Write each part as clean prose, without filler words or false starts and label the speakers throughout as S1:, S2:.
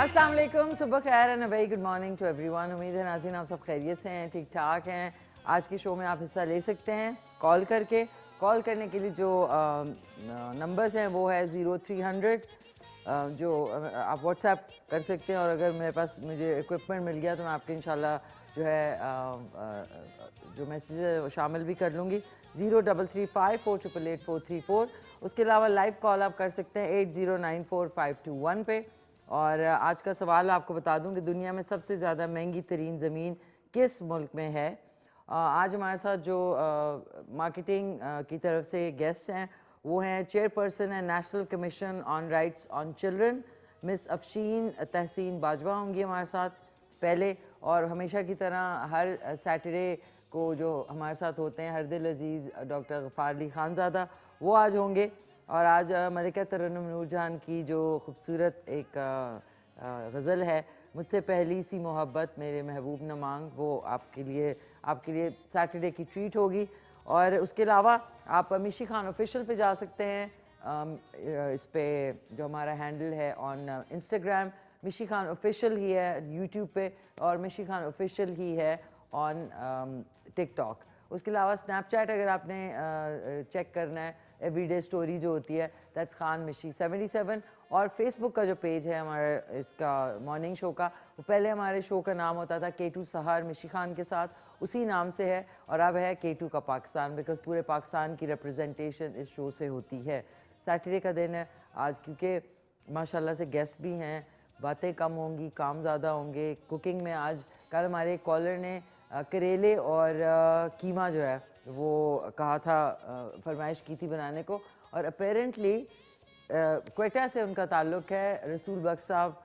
S1: अस्सलाम वालेकुम, सुबह खैर and very good morning to everyone. उम्मीद है नाज़रीन आप सब खैरियत से हैं, ठीक ठाक हैं। आज के शो में आप हिस्सा ले सकते हैं कॉल करके। कॉल करने के लिए जो नंबर्स हैं वो है 0300, जो आप व्हाट्सएप कर सकते हैं, और अगर मेरे पास मुझे इक्विपमेंट मिल गया तो मैं आपके इंशाल्लाह जो है जो मैसेज है वो शामिल भी कर लूँगी। 0335488844। उसके अलावा लाइव कॉल आप कर सकते हैं 809452 पे। और आज का सवाल आपको बता दूं कि दुनिया में सबसे ज़्यादा महंगी तरीन ज़मीन किस मुल्क में है। आज हमारे साथ जो मार्केटिंग की तरफ से गेस्ट हैं वो हैं चेयरपर्सन है national commission on rights on children, miss Afsheen Tahseen Bajwa होंगी हमारे साथ पहले, और हमेशा की तरह हर सैटरडे को जो हमारे साथ होते हैं हरदिल अजीज़ डॉक्टर गफ़ार अली खानज़ादा वो आज होंगे। और आज मलिका तरन्नुम नूरजहान की जो खूबसूरत एक गज़ल है मुझसे पहली सी मोहब्बत मेरे महबूब न मांग, वो आपके लिए सैटरडे की ट्रीट होगी। और उसके अलावा आप मिशी खान ऑफिशियल पे जा सकते हैं, इस पे जो हमारा हैंडल है ऑन इंस्टाग्राम मिशी खान ऑफिशियल ही है यूट्यूब पे, और मिशी खान ऑफिशियल ही है ऑन टिकटॉक। उसके अलावा स्नैपचैट अगर आपने चेक करना है, एवरीडे स्टोरी जो होती है दैट्स खान मिशी 77। और फेसबुक का जो पेज है हमारा इसका मॉर्निंग शो का, वो पहले हमारे शो का नाम होता था K2 सहर मिशी खान के साथ, उसी नाम से है, और अब है K2 का पाकिस्तान, बिकॉज पूरे पाकिस्तान की रिप्रेजेंटेशन इस शो से होती है। सैटरडे का दिन है आज, क्योंकि माशाल्लाह से गेस्ट भी हैं, बातें कम होंगी काम ज़्यादा होंगे। कुकिंग में आज कल हमारे कॉलर ने करेले और कीमा जो है वो कहा था, फरमाइश की थी बनाने को, और अपेरेंटली क्वेटा से उनका ताल्लुक़ है। रसूल बख्श साहब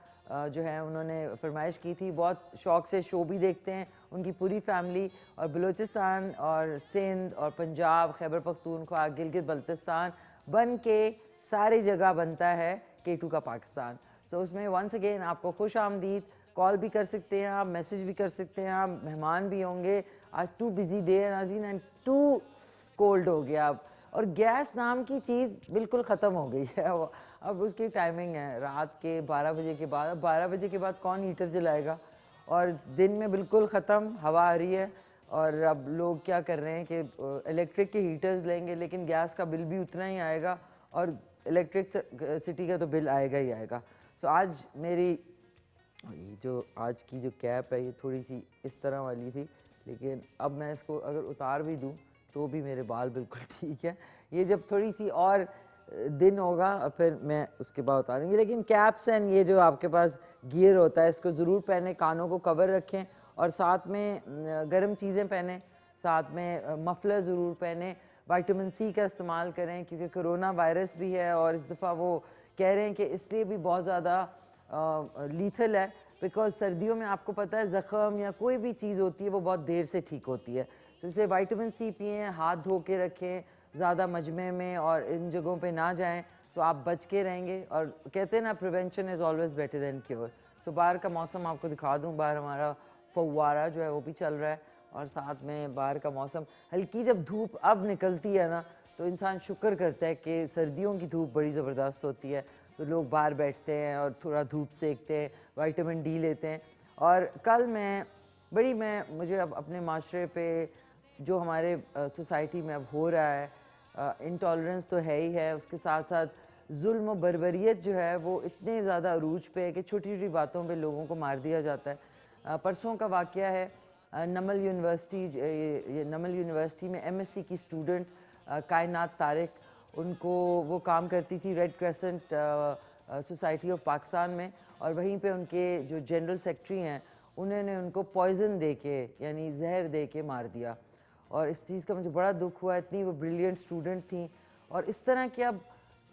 S1: जो है उन्होंने फरमाइश की थी, बहुत शौक़ से शो भी देखते हैं उनकी पूरी फैमिली, और बलूचिस्तान और सिंध और पंजाब खैबर पख्तूनख्वा गिलगित बल्तिस्तान बन के सारी जगह बनता है K2 का पाकिस्तान। सो उसमें वंस अगेन आपको खुश आमदीद। कॉल भी कर सकते हैं आप, मैसेज भी कर सकते हैं आप, मेहमान भी होंगे। आज टू बिजी डे है नाज़रीन, एंड टू कोल्ड हो गया अब, और गैस नाम की चीज़ बिल्कुल ख़त्म हो गई है। अब उसकी टाइमिंग है रात के 12 बजे के बाद। अब 12 बजे के बाद कौन हीटर जलाएगा, और दिन में बिल्कुल ख़त्म हवा आ रही है। और अब लोग क्या कर रहे हैं कि इलेक्ट्रिक के हीटर्स लेंगे, लेकिन गैस का बिल भी उतना ही आएगा, और इलेक्ट्रिक सिटी का तो बिल आएगा ही आएगा। सो आज मेरी ये जो आज की जो कैप है ये थोड़ी सी इस तरह वाली थी, लेकिन अब मैं इसको अगर उतार भी दूं तो भी मेरे बाल बिल्कुल ठीक है। ये जब थोड़ी सी और दिन होगा और फिर मैं उसके बाद उतारूंगी। लेकिन कैप्स एंड ये जो आपके पास गियर होता है इसको ज़रूर पहने, कानों को कवर रखें, और साथ में गर्म चीज़ें पहने, साथ में मफलर ज़रूर पहने। विटामिन सी का इस्तेमाल करें क्योंकि कोरोना वायरस भी है, और इस दफ़ा वो कह रहे हैं कि इसलिए भी बहुत ज़्यादा लीथल है बिकॉज सर्दियों में आपको पता है ज़ख़म या कोई भी चीज़ होती है वो बहुत देर से ठीक होती है। तो इसलिए विटामिन सी पिएँ, हाथ धो के रखें, ज़्यादा मजमे में और इन जगहों पे ना जाएं तो आप बच के रहेंगे। और कहते हैं ना prevention is always better than cure. तो बाहर का मौसम आपको दिखा दूँ, बाहर हमारा फव्वारा जो है वो भी चल रहा है, और साथ में बाहर का मौसम हल्की जब धूप अब निकलती है ना तो इंसान शुक्र करता है कि सर्दियों की धूप बड़ी ज़बरदस्त होती है, तो लोग बाहर बैठते हैं और थोड़ा धूप सेकते हैं, विटामिन डी लेते हैं। और कल मैं मुझे अब अपने माशरे पे जो हमारे सोसाइटी में अब हो रहा है, इंटॉलरेंस तो है ही है, उसके साथ साथ जुल्म व बर्बरियत जो है वो इतने ज़्यादा अरूज पे है कि छोटी छोटी बातों पे लोगों को मार दिया जाता है। परसों का वाक़या है, नमल यूनिवर्सिटी में एमएससी की स्टूडेंट कायनात तारिक, उनको वो काम करती थी red crescent society of Pakistan में, और वहीं पे उनके जो जनरल सेक्रेटरी हैं उन्होंने उनको पॉइज़न दे के यानी जहर दे के मार दिया। और इस चीज़ का मुझे बड़ा दुख हुआ, इतनी वो ब्रिलियंट स्टूडेंट थी। और इस तरह के अब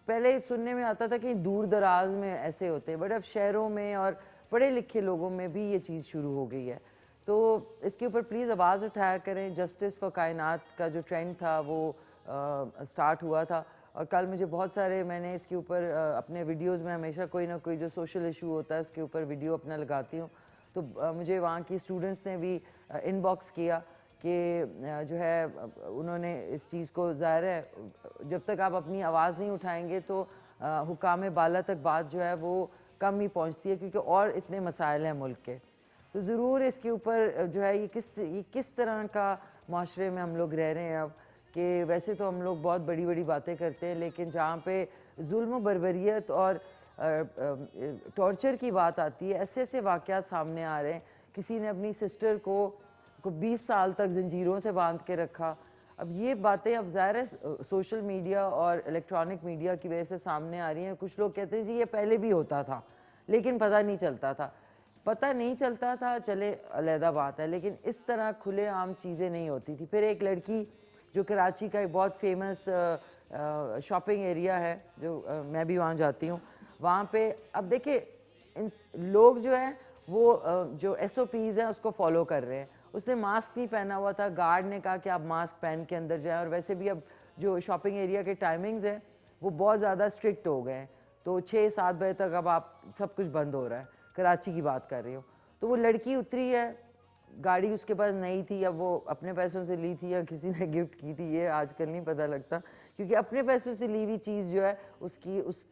S1: पहले सुनने में आता था कि दूर दराज में ऐसे होते हैं, बट अब शहरों में और पढ़े लिखे लोगों में भी ये चीज़ शुरू हो गई है। तो इसके ऊपर प्लीज़ आवाज़ उठाया करें। जस्टिस फॉर कायनात का जो ट्रेंड था वो स्टार्ट हुआ था, और कल मुझे बहुत सारे मैंने इसके ऊपर अपने वीडियोस में हमेशा कोई ना कोई जो सोशल इशू होता है उसके ऊपर वीडियो अपना लगाती हूँ, तो मुझे वहाँ की स्टूडेंट्स ने भी इनबॉक्स किया कि जो है उन्होंने इस चीज़ को, ज़ाहिर है जब तक आप अपनी आवाज़ नहीं उठाएंगे तो हुकाम बाला तक बात जो है वो कम ही पहुंचती है, क्योंकि और इतने मसाइल हैं मुल्क के। तो ज़रूर इसके ऊपर जो है ये किस तरह का माशरे में हम लोग रह रहे हैं अब, कि वैसे तो हम लोग बहुत बड़ी बड़ी बातें करते हैं, लेकिन जहाँ पे जुल्म बर्बरियत और टॉर्चर की बात आती है, ऐसे ऐसे वाक़यात सामने आ रहे हैं। किसी ने अपनी सिस्टर को 20 साल तक जंजीरों से बांध के रखा। अब ये बातें अब ज़ाहिर है सोशल मीडिया और इलेक्ट्रॉनिक मीडिया की वजह से सामने आ रही हैं। कुछ लोग कहते हैं जी ये पहले भी होता था, लेकिन पता नहीं चलता था। पता नहीं चलता था, चले अलहदा बात है, लेकिन इस तरह खुलेआम चीज़ें नहीं होती थी। फिर एक लड़की जो कराची का एक बहुत फेमस शॉपिंग एरिया है, जो मैं भी वहाँ जाती हूँ, वहाँ पे अब देखिए लोग जो हैं वो जो SOPs हैं उसको फॉलो कर रहे हैं। उसने मास्क नहीं पहना हुआ था, गार्ड ने कहा कि आप मास्क पहन के अंदर जाएं, और वैसे भी अब जो शॉपिंग एरिया के टाइमिंग्स हैं वो बहुत ज़्यादा स्ट्रिक्ट हो गए हैं, तो 6-7 बजे तक अब आप सब कुछ बंद हो रहा है। कराची की बात कर रही हूँ। तो वो लड़की उतरी है, गाड़ी उसके पास नहीं थी, अब वो अपने पैसों से ली थी या किसी ने गिफ्ट की थी, ये आजकल नहीं पता लगता, क्योंकि अपने पैसों से ली हुई चीज़ जो है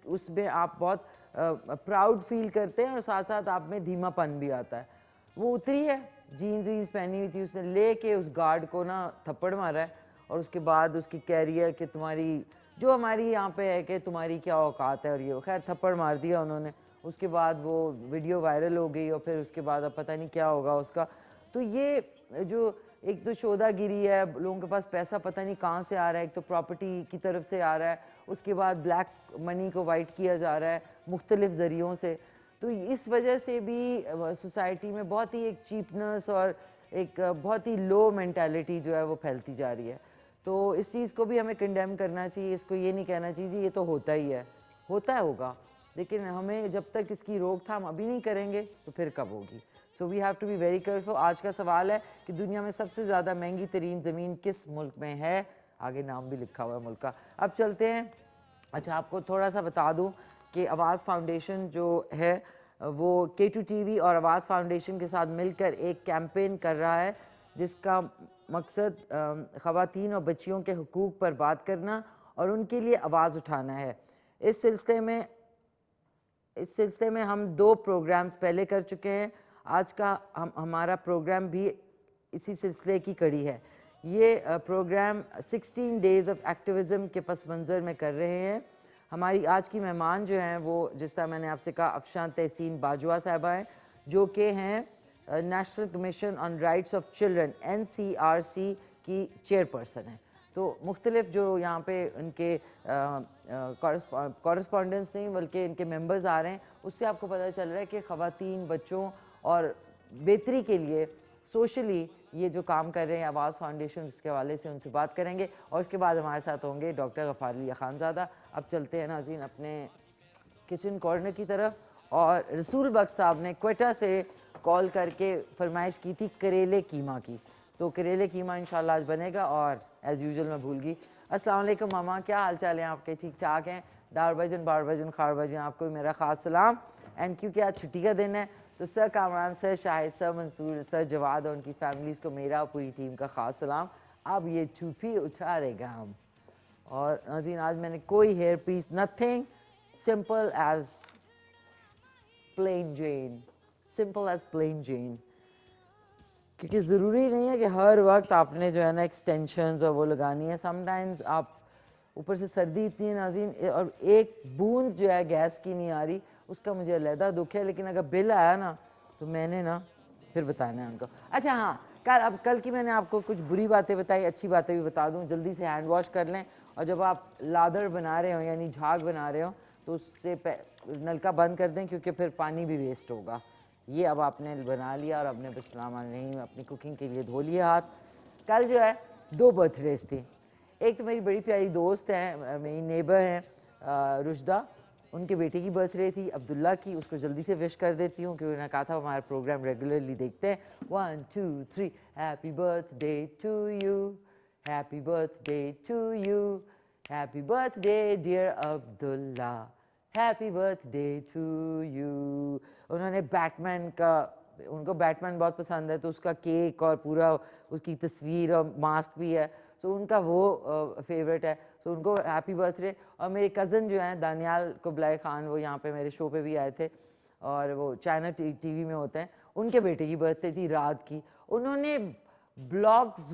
S1: उसमें आप बहुत प्राउड फील करते हैं और साथ साथ आप में धीमापन भी आता है। वो उतरी है, जीन्स वीन्स पहनी हुई थी, उसने ले के उस गार्ड को ना थप्पड़ मारा है, और उसके बाद उसकी कह रही है कि तुम्हारी जो हमारी यहाँ पे है कि तुम्हारी क्या औकात है, और ये खैर थप्पड़ मार दिया उन्होंने। उसके बाद वो वीडियो वायरल हो गई, और फिर उसके बाद अब पता नहीं क्या होगा उसका। तो ये जो एक तो शोधागिरी है, लोगों के पास पैसा पता नहीं कहाँ से आ रहा है, एक तो प्रॉपर्टी की तरफ से आ रहा है, उसके बाद ब्लैक मनी को वाइट किया जा रहा है मुख्तलिफ ज़रियों से। तो इस वजह से भी सोसाइटी में बहुत ही एक चीपनेस और एक बहुत ही लो मेंटालिटी जो है वो फैलती जा रही है। तो इस चीज़ को भी हमें कंडेम करना चाहिए, इसको ये नहीं कहना चाहिए ये तो होता ही है, होता होगा, लेकिन हमें जब तक इसकी रोकथाम अभी नहीं करेंगे तो फिर कब होगी। So we have to be very careful. आज का सवाल है कि दुनिया में सबसे ज़्यादा महंगी तरीन ज़मीन किस मुल्क में है, आगे नाम भी लिखा हुआ है मुल्क का। अब चलते हैं। अच्छा, आपको थोड़ा सा बता दूं कि आवाज़ फाउंडेशन जो है वो K2 TV और आवाज़ फाउंडेशन के साथ मिलकर एक कैंपेन कर रहा है, जिसका मकसद ख़वातीन और बच्चियों के हुकूक़ पर बात करना और उनके लिए आवाज़ उठाना है। इस सिलसिले में हम 2 प्रोग्राम्स पहले कर चुके हैं। आज का हमारा प्रोग्राम भी इसी सिलसिले की कड़ी है। ये प्रोग्राम 16 डेज़ ऑफ एक्टिविज़म के पस मंज़र में कर रहे हैं। हमारी आज की मेहमान जो हैं वो, जिस तरह मैंने आपसे कहा, अफशान तहसीन बाजवा साहिबा हैं, जो कि हैं national commission on rights of children NCRC की चेयरपर्सन हैं। तो मुख्तलिफ जो यहाँ पे उनके कॉरस्पॉन्डेंट्स नहीं बल्कि इनके मेंबर्स आ रहे हैं, उससे आपको पता चल रहा है कि ख़वातीन, बच्चों और बेहतरी के लिए सोशली ये जो काम कर रहे हैं आवाज़ फाउंडेशन, उसके हवाले से उनसे बात करेंगे। और उसके बाद हमारे साथ होंगे डॉक्टर गफ़ार अली खानज़ादा। अब चलते हैं नाज़रीन अपने किचन कॉर्नर की तरफ। और रसूल बख्श साहब ने क्वेटा से कॉल करके फरमाइश की थी करेले कीमा की, तो करेले कीमा इंशाल्लाह आज बनेगा। और एज़ यूजुअल मैं भूल गई। अस्सलाम वालेकुम मामा, क्या हाल चाल है आपके? ठीक ठाक हैं? दार भजन बार भजन खार भजन, आपको भी मेरा ख़ास सलाम। एंड क्योंकि आज छुट्टी का दिन है तो sir Kamran, sir Shahid, sir Mansoor, sir Jawad और उनकी फैमिलीज़ को मेरा और पूरी टीम का ख़ास सलाम। अब ये चुप्पी उछालेगा हम। और नाज़रीन आज मैंने कोई hair piece, nothing, simple as plain Jane, simple as plain Jane, क्योंकि ज़रूरी नहीं है कि हर वक्त आपने जो है ना एक्सटेंशंस और वो लगानी है। समटाइम्स आप ऊपर से सर्दी इतनी है नाज़रीन, और एक बूंद जो है गैस की नहीं आ रही, उसका मुझे अलहदा दुख है, लेकिन अगर बिल आया ना तो मैंने ना फिर बताना है उनको। अच्छा हाँ, कल की मैंने आपको कुछ बुरी बातें बताई, अच्छी बातें भी बता दूँ। जल्दी से हैंड वॉश कर लें, और जब आप लादर बना रहे हो यानी झाग बना रहे हो तो उससे नलका बंद कर दें, क्योंकि फिर पानी भी वेस्ट होगा। ये अब आपने बना लिया और अपने नहीं अपनी कुकिंग के लिए धो लिया हाथ। कल जो है 2 बर्थडेज थी। एक तो मेरी बड़ी प्यारी दोस्त है, मेरी नेबर हैं रुशदा, उनके बेटे की बर्थडे थी अब्दुल्ला की, उसको जल्दी से विश कर देती हूँ क्योंकि उन्होंने कहा था हमारा प्रोग्राम रेगुलरली देखते हैं। 1 2 3 happy birthday to you, happy birthday to you, happy birthday dear Abdullah, happy birthday to you. उन्होंने बैटमैन का, उनको बैटमैन बहुत पसंद है, तो उसका केक और पूरा उसकी तस्वीर और मास्क भी है, तो उनका वो फेवरेट है, तो उनको हैप्पी बर्थडे। और मेरे कज़न जो हैं दानियाल कुबलाई ख़ान, वो यहाँ पे मेरे शो पे भी आए थे, और वो चाइना टीवी में होते हैं, उनके बेटे की बर्थडे थी रात की। उन्होंने ब्लॉक्स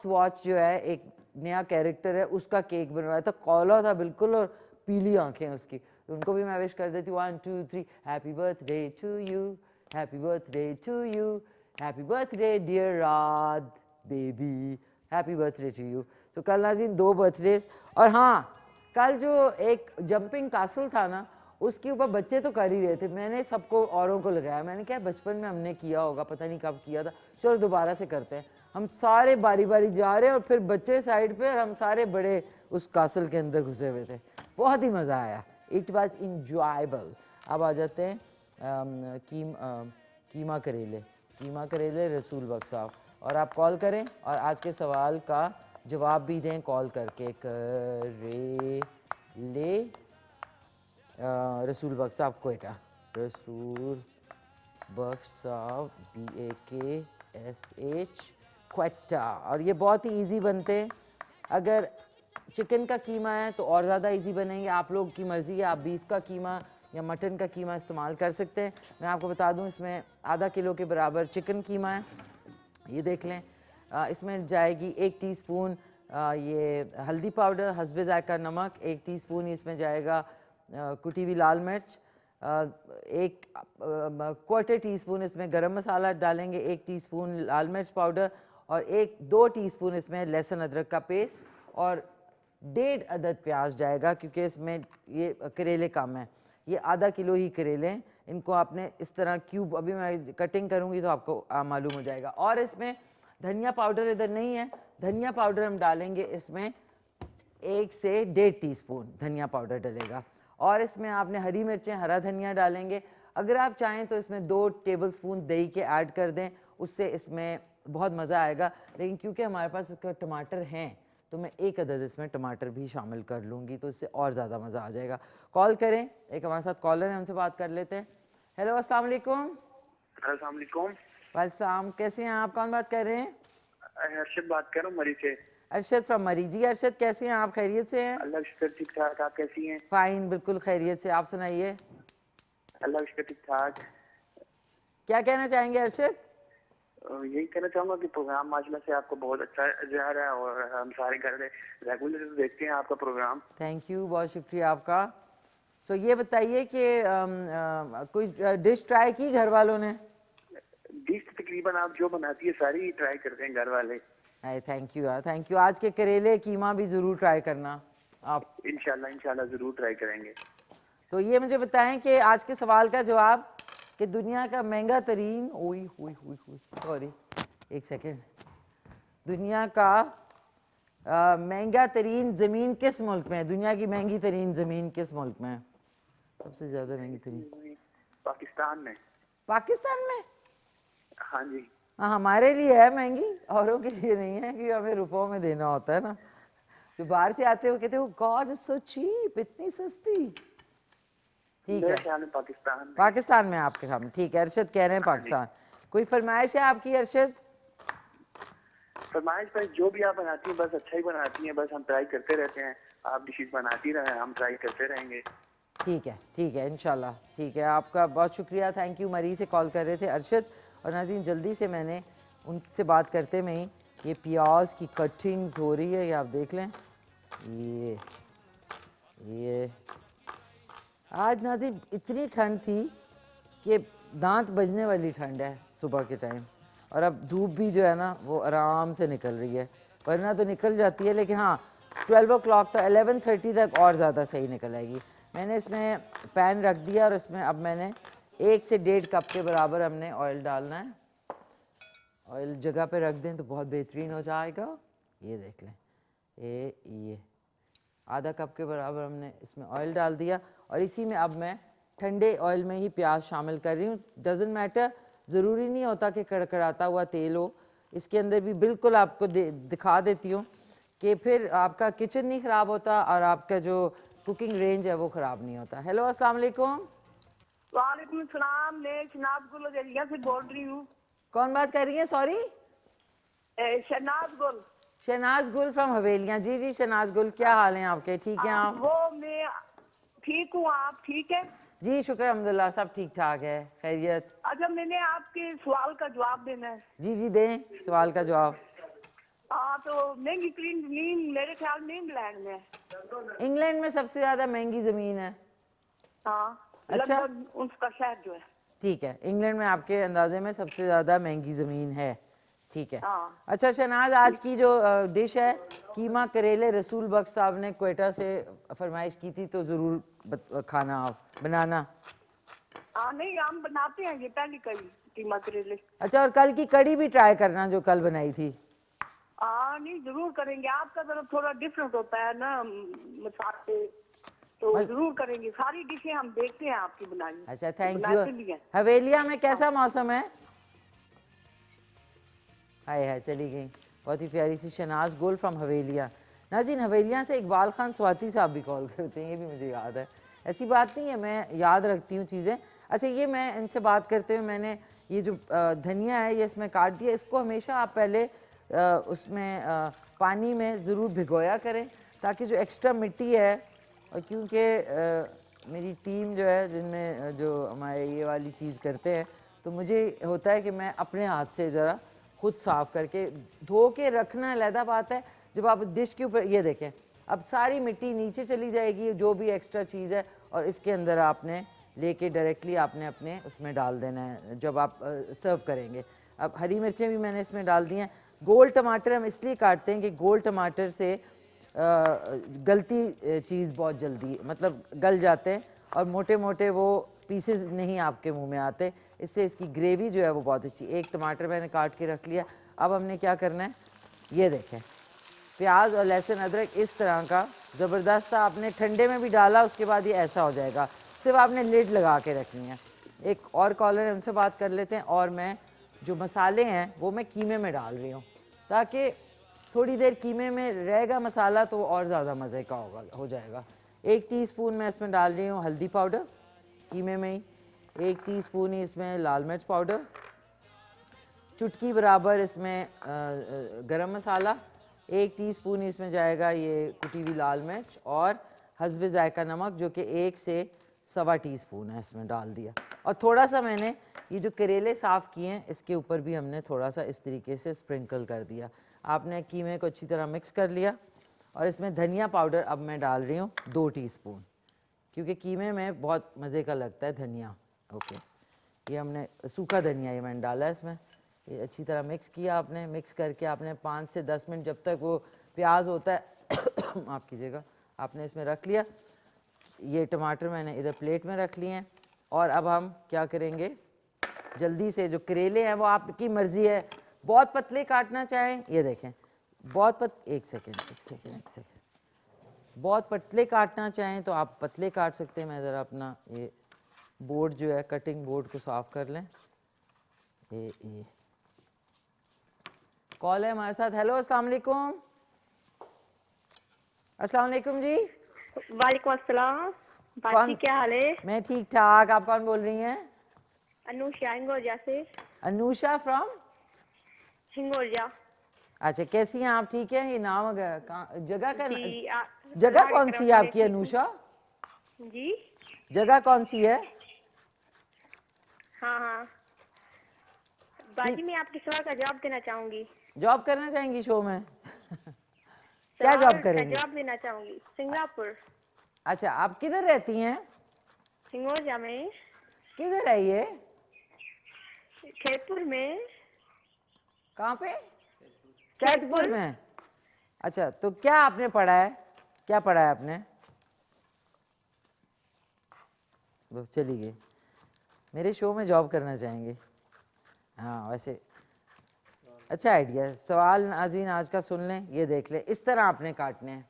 S1: वॉच जो है एक नया कैरेक्टर है, उसका केक बनवाया था, कॉला था बिल्कुल और पीली आंखें उसकी। तो उनको भी मैं विश कर देती हूँ 1 2 3 happy birthday to you, happy birthday to you, happy birthday dear रात baby, happy birthday to you. तो कल नाज़रीन 2 बर्थडेज। और हाँ, कल जो एक जंपिंग कासल था ना, उसके ऊपर बच्चे तो कर ही रहे थे, मैंने सबको औरों को लगाया, मैंने क्या बचपन में हमने किया होगा, पता नहीं कब किया था, चलो दोबारा से करते हैं। हम सारे बारी बारी जा रहे हैं और फिर बच्चे साइड पे और हम सारे बड़े उस कासल के अंदर घुसे हुए थे, बहुत ही मज़ा आया, इट वॉज इंजॉयबल। अब आ जाते हैं कीमा करेले रसूल बख्श साहब, और आप कॉल करें और आज के सवाल का जवाब भी दें कॉल करके। करेले रसूल बख्श साहब कोयटा, रसूल बख्श साहब BAKSH क्वेटा। और ये बहुत ही इजी बनते हैं, अगर चिकन का कीमा है तो और ज़्यादा इजी बनेंगे, आप लोग की मर्ज़ी है, आप बीफ का कीमा या मटन का कीमा इस्तेमाल कर सकते हैं। मैं आपको बता दूं इसमें आधा किलो के बराबर चिकन कीमा है, ये देख लें। इसमें जाएगी 1 टीस्पून ये हल्दी पाउडर, हस्बे ज़ायका नमक, 1 टीस्पून इसमें जाएगा कुटी हुई लाल मिर्च, 1/4 टीस्पून इसमें गरम मसाला डालेंगे, 1 टीस्पून लाल मिर्च पाउडर और 1-2 टीस्पून इसमें लहसुन अदरक का पेस्ट और 1.5 अदद प्याज जाएगा, क्योंकि इसमें ये करेले कम है, ये आधा किलो ही करेले हैं, इनको आपने इस तरह क्यूब, अभी मैं कटिंग करूँगी तो आपको मालूम हो जाएगा। और इसमें धनिया पाउडर इधर नहीं है, धनिया पाउडर हम डालेंगे इसमें 1 से 1.5 टीस्पून धनिया पाउडर डलेगा। और इसमें आपने हरी मिर्चें, हरा धनिया डालेंगे। अगर आप चाहें तो इसमें 2 टेबलस्पून दही के ऐड कर दें, उससे इसमें बहुत मज़ा आएगा, लेकिन क्योंकि हमारे पास इसका टमाटर हैं तो मैं 1 अदद इसमें टमाटर भी शामिल कर लूँगी, तो इससे और ज़्यादा मज़ा आ जाएगा। कॉल करें, एक हमारे साथ कॉलर है, उनसे बात कर लेते हैं। हेलो, अस्सलाम वालेकुम।
S2: अस्सलाम वालेकुम।
S1: वालेकुम, कैसे हैं आप, कौन बात कर रहे हैं?
S2: अरशद बात कर रहा हूँ मरी से।
S1: अरशद फ्रॉम मरी। जी अरशद, कैसे हैं आप, खैरियत से हैं?
S2: अल्लाह का शुक्र, ठीक ठाक। आप कैसी हैं?
S1: फाइन, बिल्कुल खैरियत से, आप सुनाइए।
S2: अल्लाह का शुक्र, ठीक ठाक।
S1: क्या कहना चाहेंगे अरशद?
S2: यही कहना चाहूँगा कि प्रोग्राम माशाल्लाह से आपको बहुत अच्छा जा रहा है और हम सारे घर में रेगुलर देखते हैं आपका प्रोग्राम।
S1: थैंक यू, बहुत शुक्रिया आपका। तो ये बताइए कि कोई डिश ट्राई की घर वालों ने?
S2: डिश तकरीबन आप जो बनाती है सारी ट्राई करते हैं घर वाले।
S1: थैंक यू यार, थैंक यू। आज के करेले कीमा भी ज़रूर ट्राई करना आप।
S2: इंशाल्लाह ज़रूर ट्राई करेंगे।
S1: तो ये मुझे बताएं कि आज के सवाल का जवाब, कि दुनिया का महंगा तरीन, सॉरी एक सेकेंड, दुनिया का महंगा तरीन ज़मीन किस मुल्क में है? दुनिया की महंगी तरीन ज़मीन किस मुल्क में है? सबसे ज़्यादा महंगी तरीन
S2: पाकिस्तान में।
S1: पाकिस्तान में?
S2: हाँ जी।
S1: हाँ, हमारे लिए है महंगी, औरों के लिए नहीं है, क्योंकि हमें रुपयों में देना होता है ना। जो बाहर से आते हो कहते हो गॉड इज सो चीप, इतनी सस्ती। ठीक है, पाकिस्तान में आपके सामने। ठीक है, अरशद कह रहे हैं पाकिस्तान। कोई फरमाइश है आपकी अरशद?
S2: फरमाइश पर जो भी आप बनाती हैं बस अच्छा ही बनाती हैं, बस हम ट्राई करते रहते हैं, आप डिशेज बनाती रहें, हम ट्राई करते रहेंगे।
S1: ठीक है इंशाल्लाह। ठीक है, आपका बहुत शुक्रिया, थैंक यू। मरी से कॉल कर रहे थे अरशद। और नाज़रीन, जल्दी से मैंने उनसे बात करते में ही ये प्याज की कटिंग्स हो रही है, ये आप देख लें। ये आज नाज़रीन इतनी ठंड थी कि दांत बजने वाली ठंड है सुबह के टाइम, और अब धूप भी जो है ना वो आराम से निकल रही है, वरना तो निकल जाती है, लेकिन हाँ 12 o'clock तक 11:30 तक और ज़्यादा सही निकल आएगी। मैंने इसमें पैन रख दिया और इसमें अब मैंने 1 से 1.5 कप के बराबर हमने ऑयल डालना है। ऑयल जगह पे रख दें तो बहुत बेहतरीन हो जाएगा। ये देख लें, ये आधा कप के बराबर हमने इसमें ऑयल डाल दिया, और इसी में अब मैं ठंडे ऑयल में ही प्याज शामिल कर रही हूँ। डजेंट मैटर, ज़रूरी नहीं होता कि कड़कड़ाता हुआ तेल हो, इसके अंदर भी बिल्कुल आपको दिखा देती हूँ कि फिर आपका किचन नहीं ख़राब होता और आपका जो कुकिंग रेंज है वो ख़राब नहीं होता। हेलो, अस्सलाम वालेकुम।
S3: वालेकुम सलाम, मैं शनाज गुल अजरिया से बोल रही हूँ।
S1: कौन बात कर रही है? सॉरी,
S3: शनाज गुल।
S1: शनाज गुल फ्रॉम हवेलियाँ। जी शनाज गुल, क्या हाल है आपके? ठीक हैं आप?
S3: वो मैं ठीक हूँ, आप ठीक है?
S1: जी शुक्र अल्हम्दुलिल्लाह, सब ठीक ठाक है, खैरियत।
S3: अच्छा, मैंने आपके सवाल का जवाब देना है।
S1: जी जी दें सवाल का जवाब।
S3: हाँ, तो महंगी तरीन जमीन मेरे ख्याल में इंग्लैंड में है।
S1: इंग्लैंड में सबसे ज़्यादा महंगी ज़मीन है।
S3: हाँ,
S1: अच्छा।
S3: लगभग उसका शहर जो है।
S1: ठीक है, इंग्लैंड में आपके अंदाजे में सबसे ज़्यादा महंगी ज़मीन है। ठीक है।
S3: हाँ।
S1: अच्छा शहनाज, आज की जो डिश है कीमा करेले, रसूल बख्श साहब ने क्वेटा से फरमाइश की थी, तो ज़रूर खाना आप बनाना।
S3: हाँ नहीं, हम बनाते हैं ये पहली कड़ी कीमा करेले।
S1: अच्छा, और कल की कड़ी भी ट्राई करना जो कल बनाई थी।
S3: हाँ नहीं, जरूर करेंगे। आपका तरफ थोड़ा डिफरेंट होता है ना मसाले, तो जरूर करेंगे। सारी डिशें हम देखते हैं आपकी बनाई।
S1: अच्छा थैंक यू।
S3: बनाते भी हैं।
S1: हवेलिया में कैसा मौसम है? हाय हाय चली गई, बहुत ही प्यारी सी शनाज गुल फ्रॉम हवेलिया। नाज़रीन, हवेलिया से इकबाल खान स्वाति साहब भी कॉल करते हैं, ये भी मुझे याद है। ऐसी बात नहीं है, मैं याद रखती हूँ चीज़ें। अच्छा, ये मैं इनसे बात करते हुए मैंने ये जो धनिया है ये इसमें काट दिया। इसको हमेशा आप पहले उसमें पानी में ज़रूर भिगोया करें, ताकि जो एक्स्ट्रा मिट्टी है, और क्योंकि मेरी टीम जो है जिनमें जो हमारे ये वाली चीज़ करते हैं, तो मुझे होता है कि मैं अपने हाथ से ज़रा खुद साफ़ करके धो के रखना अलहदा बात है। जब आप डिश के ऊपर ये देखें, अब सारी मिट्टी नीचे चली जाएगी, जो भी एक्स्ट्रा चीज़ है, और इसके अंदर आपने लेके डायरेक्टली आपने अपने उसमें डाल देना है जब आप सर्व करेंगे। अब हरी मिर्चें भी मैंने इसमें डाल दी हैं। गोल टमाटर हम इसलिए काटते हैं कि गोल टमाटर से गलती चीज़ बहुत जल्दी मतलब गल जाते हैं, और मोटे मोटे वो पीसेस नहीं आपके मुंह में आते। इससे इसकी ग्रेवी जो है वो बहुत अच्छी। एक टमाटर मैंने काट के रख लिया। अब हमने क्या करना है, ये देखें, प्याज और लहसुन अदरक इस तरह का ज़बरदस्त सा आपने ठंडे में भी डाला, उसके बाद ये ऐसा हो जाएगा। सिर्फ आपने लिड लगा के रखनी है। एक और कॉलर है, उनसे बात कर लेते हैं। और मैं जो मसाले हैं वो मैं कीमे में डाल रही हूँ, ताकि थोड़ी देर कीमे में रहेगा मसाला तो और ज़्यादा मज़े का हो जाएगा। 1 टीस्पून मैं इसमें डाल रही हूँ हल्दी पाउडर कीमे में ही। 1 टीस्पून ही इसमें लाल मिर्च पाउडर, चुटकी बराबर इसमें गरम मसाला, 1 टीस्पून ही इसमें जाएगा ये कुटी हुई लाल मिर्च, और हस्बे जायका नमक जो कि 1 से 1.25 टीस्पून है इसमें डाल दिया। और थोड़ा सा मैंने ये जो करेले साफ़ किए हैं इसके ऊपर भी हमने थोड़ा सा इस तरीके से स्प्रिंकल कर दिया। आपने कीमे को अच्छी तरह मिक्स कर लिया, और इसमें धनिया पाउडर अब मैं डाल रही हूँ 2 टीस्पून, क्योंकि कीमे में बहुत मज़े का लगता है धनिया। ओके, ये हमने सूखा धनिया ये मैंने डाला है इसमें। ये अच्छी तरह मिक्स किया आपने। मिक्स करके आपने 5 से 10 मिनट जब तक वो प्याज होता है माफ़ कीजिएगा, आपने इसमें रख लिया। ये टमाटर मैंने इधर प्लेट में रख लिए हैं। और अब हम क्या करेंगे, जल्दी से जो करेले हैं वो आपकी मर्ज़ी है, बहुत पतले काटना चाहें, ये देखें बहुत एक सेकेंड बहुत पतले काटना चाहें तो आप पतले काट सकते हैं। मैं ज़रा अपना ये बोर्ड जो है कटिंग बोर्ड को साफ़ कर लें। ये कॉल है हमारे साथ। हेलो, अस्सलाम वालेकुम। अस्सलाम वालेकुम जी।
S4: वालेकुम अस्सलाम। बाकी क्या हाल है?
S1: मैं ठीक ठाक। आप कौन बोल रही हैं?
S4: अनुषा हिंगोरजा से।
S1: अनुषा फ्रॉम
S4: हिंगोरजा।
S1: अच्छा, कैसी हैं आप? ठीक है। ये नाम जगह का
S4: जी,
S1: जगह कौन सी है आपकी अनुषा?
S4: जी,
S1: जगह कौन सी है?
S4: हाँ हाँ बाजी, मैं आपके सवाल का जवाब देना चाहूंगी।
S1: जॉब करना चाहेंगी शो में? क्या जॉब करेंगी?
S4: जवाब देना चाहूंगी। सिंगापुर।
S1: अच्छा, आप किधर रहती हैं?
S4: हिंगोरजा में।
S1: किधर है ये?
S4: खेतपुर में।
S1: कहाँ पे? सैदपुर में। अच्छा, तो क्या आपने पढ़ा है? क्या पढ़ा है आपने? वो चली गई। मेरे शो में जॉब करना चाहेंगे? हाँ, वैसे अच्छा आइडिया है। सवाल नाज़रीन आज का सुन लें, ये देख लें। इस तरह आपने काटने हैं,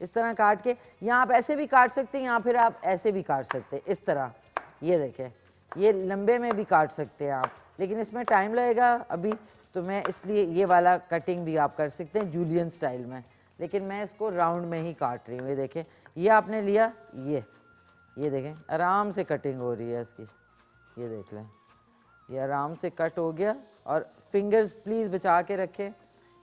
S1: इस तरह काट के, यहाँ आप ऐसे भी काट सकते हैं, या फिर आप ऐसे भी काट सकते हैं, इस तरह। ये देखें, ये लंबे में भी काट सकते हैं आप, लेकिन इसमें टाइम लगेगा अभी, तो मैं इसलिए ये वाला कटिंग भी आप कर सकते हैं जूलियन स्टाइल में, लेकिन मैं इसको राउंड में ही काट रही हूँ। ये देखें, ये आपने लिया, ये देखें आराम से कटिंग हो रही है इसकी। ये देख लें, ये आराम से कट हो गया। और फिंगर्स प्लीज़ बचा के रखें।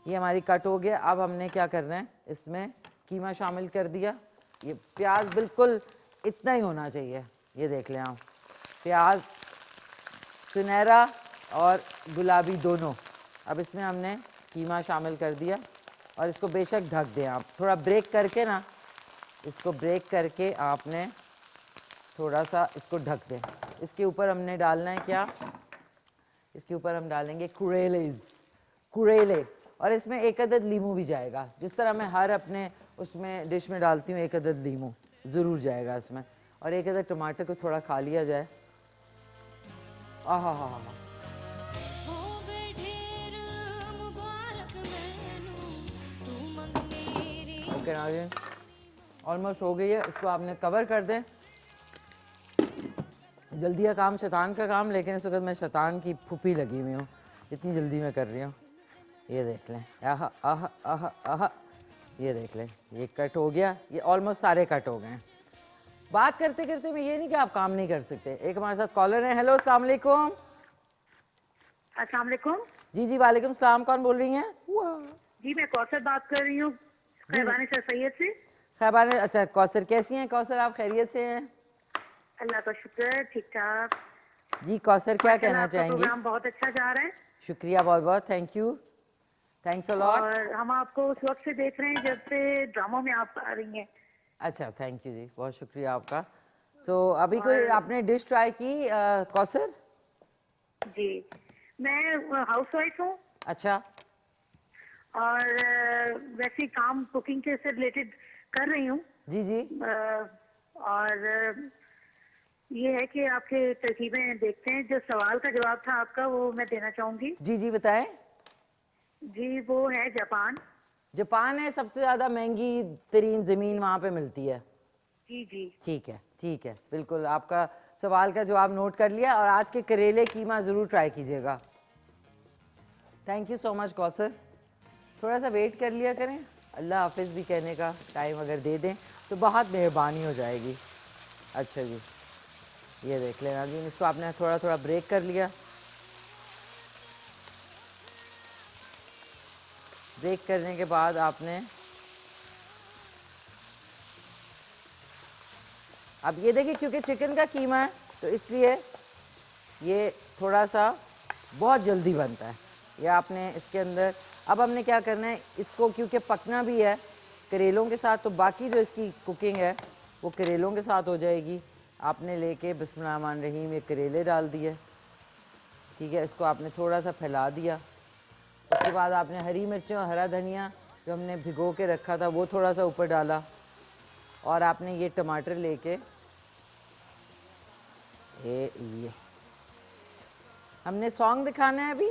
S1: ये हमारी कट हो गया। अब हमने क्या करना है, इसमें कीमा शामिल कर दिया। ये प्याज बिल्कुल इतना ही होना चाहिए, ये देख लें आप, प्याज सुनहरा और गुलाबी दोनों। अब इसमें हमने कीमा शामिल कर दिया और इसको बेशक ढक दें आप, थोड़ा ब्रेक करके ना, इसको ब्रेक करके आपने थोड़ा सा इसको ढक दें। इसके ऊपर हमने डालना है क्या, इसके ऊपर हम डालेंगे कुरेले, और इसमें एक अदद लीमू भी जाएगा, जिस तरह मैं हर अपने उसमें डिश में डालती हूँ, एक अदद लीमू ज़रूर जाएगा इसमें, और एक अदद टमाटर को थोड़ा खा लिया जाए। आहा हा हा, ओके नाज़रीन, ऑलमोस्ट हो गई है। इसको आपने कवर कर दें। जल्दी का काम शैतान का काम, लेकिन इस वक्त मैं शैतान की फूफी लगी हुई हूँ, इतनी जल्दी मैं कर रही हूँ। ये देख लें, आह आह आह आह, ये देख लें, ये कट हो गया, ये ऑलमोस्ट सारे कट हो गए हैं। बात करते करते मैं ये नहीं कि आप काम नहीं कर सकते। एक हमारे साथ कॉलर है। हेलो, अस्सलाम वालेकुम।
S3: अस्सलाम वालेकुम।
S1: जी जी वालेकुम सलाम, कौन बोल रही हैं?
S3: जी मैं कौसर बात कर रही हूँ खैबानी सर सैयद से।
S1: खैबानी, अच्छा कौसर, कैसी हैं कौसर, आप खैरियत से हैं?
S3: अल्लाह का शुक्र, ठीक ठाक।
S1: जी कौसर, क्या कहना
S3: आपका
S1: चाहेंगी?
S3: प्रोग्राम बहुत अच्छा जा रहा है।
S1: शुक्रिया, बहुत बहुत thank you, thanks a lot.
S3: और हम आपको उस वक्त से देख रहे हैं जब से ड्रामों में आप आ रही हैं।
S1: अच्छा, थैंक यू जी, बहुत शुक्रिया आपका। सो अभी कोई आपने डिश ट्राई की कौसर?
S3: जी मैं हाउस वाइफ हूँ
S1: अच्छा,
S3: और वैसे काम कुकिंग के से रिलेटेड कर रही हूँ।
S1: जी जी,
S3: और ये है कि आपके तरकीबें देखते हैं। जो सवाल का जवाब था आपका वो मैं देना चाहूंगी।
S1: जी जी बताएं।
S3: जी वो है जापान।
S1: जापान है, सबसे ज़्यादा महंगी तरीन ज़मीन वहाँ पे मिलती है।
S3: जी जी
S1: ठीक है, ठीक है, बिल्कुल आपका सवाल का जवाब नोट कर लिया। और आज के करेले कीमा ज़रूर ट्राई कीजिएगा। Thank you so much Kausar. थोड़ा सा वेट कर लिया करें, अल्लाह हाफिज़ भी कहने का टाइम अगर दे दें तो बहुत मेहरबानी हो जाएगी। अच्छा जी, ये देख लेना जी, इसको आपने थोड़ा थोड़ा ब्रेक कर लिया। ब्रेक करने के बाद आपने अब ये देखिए, क्योंकि चिकन का कीमा है तो इसलिए ये थोड़ा सा बहुत जल्दी बनता है। ये आपने इसके अंदर, अब हमने क्या करना है, इसको क्योंकि पकना भी है करेलों के साथ, तो बाकी जो इसकी कुकिंग है वो करेलों के साथ हो जाएगी। आपने लेके बिस्मिल्लाह रहमान रहीम ये करेले डाल दिए, ठीक है, इसको आपने थोड़ा सा फैला दिया। उसके बाद आपने हरी मिर्चें और हरा धनिया जो हमने भिगो के रखा था वो थोड़ा सा ऊपर डाला, और आपने ये टमाटर लेके ये हमने सॉन्ग दिखाना है अभी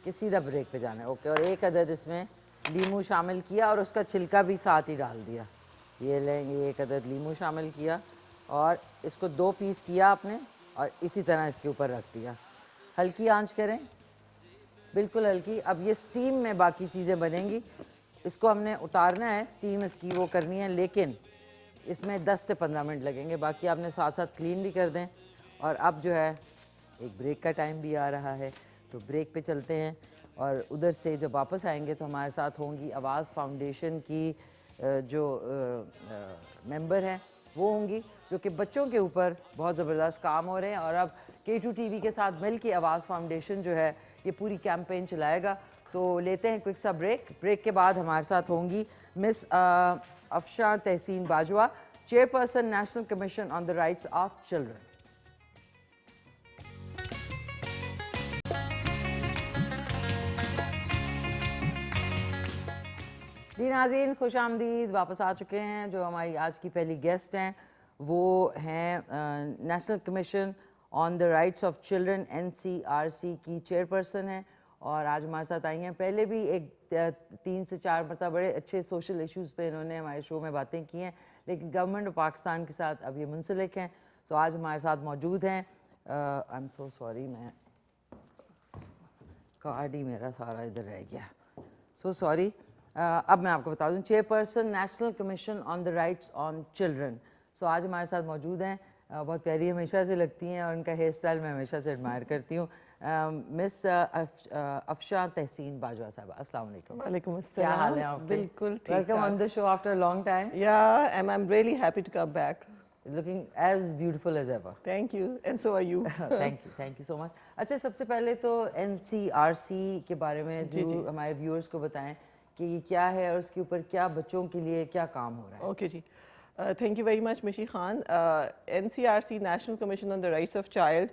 S1: कि सीधा ब्रेक पे जाना है? ओके, और एक अदद इसमें लीमू शामिल किया और उसका छिलका भी साथ ही डाल दिया। ये लें, ये एक अदद लीमू शामिल किया और इसको 2 पीस किया आपने और इसी तरह इसके ऊपर रख दिया। हल्की आंच करें, बिल्कुल हल्की। अब ये स्टीम में बाकी चीज़ें बनेंगी, इसको हमने उतारना है, स्टीम इसकी वो करनी है, लेकिन इसमें 10 से 15 मिनट लगेंगे। बाकी आपने साथ साथ क्लीन भी कर दें। और अब जो है एक ब्रेक का टाइम भी आ रहा है, तो ब्रेक पे चलते हैं। और उधर से जब वापस आएंगे तो हमारे साथ होंगी आवाज़ फाउंडेशन की जो मेंबर हैं वो होंगी, जो कि बच्चों के ऊपर बहुत ज़बरदस्त काम हो रहे हैं। और अब K2 TV के साथ मिल के आवाज़ फाउंडेशन जो है ये पूरी कैंपेन चलाएगा। तो लेते हैं क्विक सा ब्रेक। ब्रेक के बाद हमारे साथ होंगी miss Afshan Tahseen Bajwa, chairperson national commission on the rights of children. जी नाज़रीन, खुश आमदीद, वापस आ चुके हैं। जो हमारी आज की पहली गेस्ट हैं वो हैं national commission on the rights of children NCRC की चेयरपर्सन हैं और आज हमारे साथ आई हैं। पहले भी एक 3 से 4 मरतबा बड़े अच्छे सोशल इश्यूज़ पे इन्होंने हमारे शो में बातें की हैं, लेकिन गवर्नमेंट ऑफ पाकिस्तान के साथ अब ये मुंसलिक हैं। सो आज हमारे साथ मौजूद हैं। आई एम सो सॉरी, मैं कार्ड ही मेरा सारा इधर रह गया, सो सॉरी। अब मैं आपको बता दूं, chairperson national commission on the rights on children. So आज हमारे साथ मौजूद हैं, बहुत प्यारी हमेशा से लगती हैं और उनका हेयर स्टाइल मैं हमेशा से एडमायर करती हूँ। मिस अफशान तहसीन बाजवा साहब, अस्सलाम वालेकुम।
S5: वालेकुम अस्सलाम।
S1: क्या हाल है आपके?
S5: बिल्कुल ठीक
S1: welcome on the show after a long time.
S5: Yeah, and I'm really happy to come back.
S1: looking as beautiful as ever.
S5: Thank you, and so are you.
S1: Thank you so much. अच्छा, सबसे पहले तो NCRC के बारे में जरूर हमारे viewers को बताएं कि ये क्या है और उसके ऊपर क्या बच्चों के लिए क्या काम हो रहा है।
S5: ओके जी, thank you very much Mishi Khan. NCRC national commission on the rights of child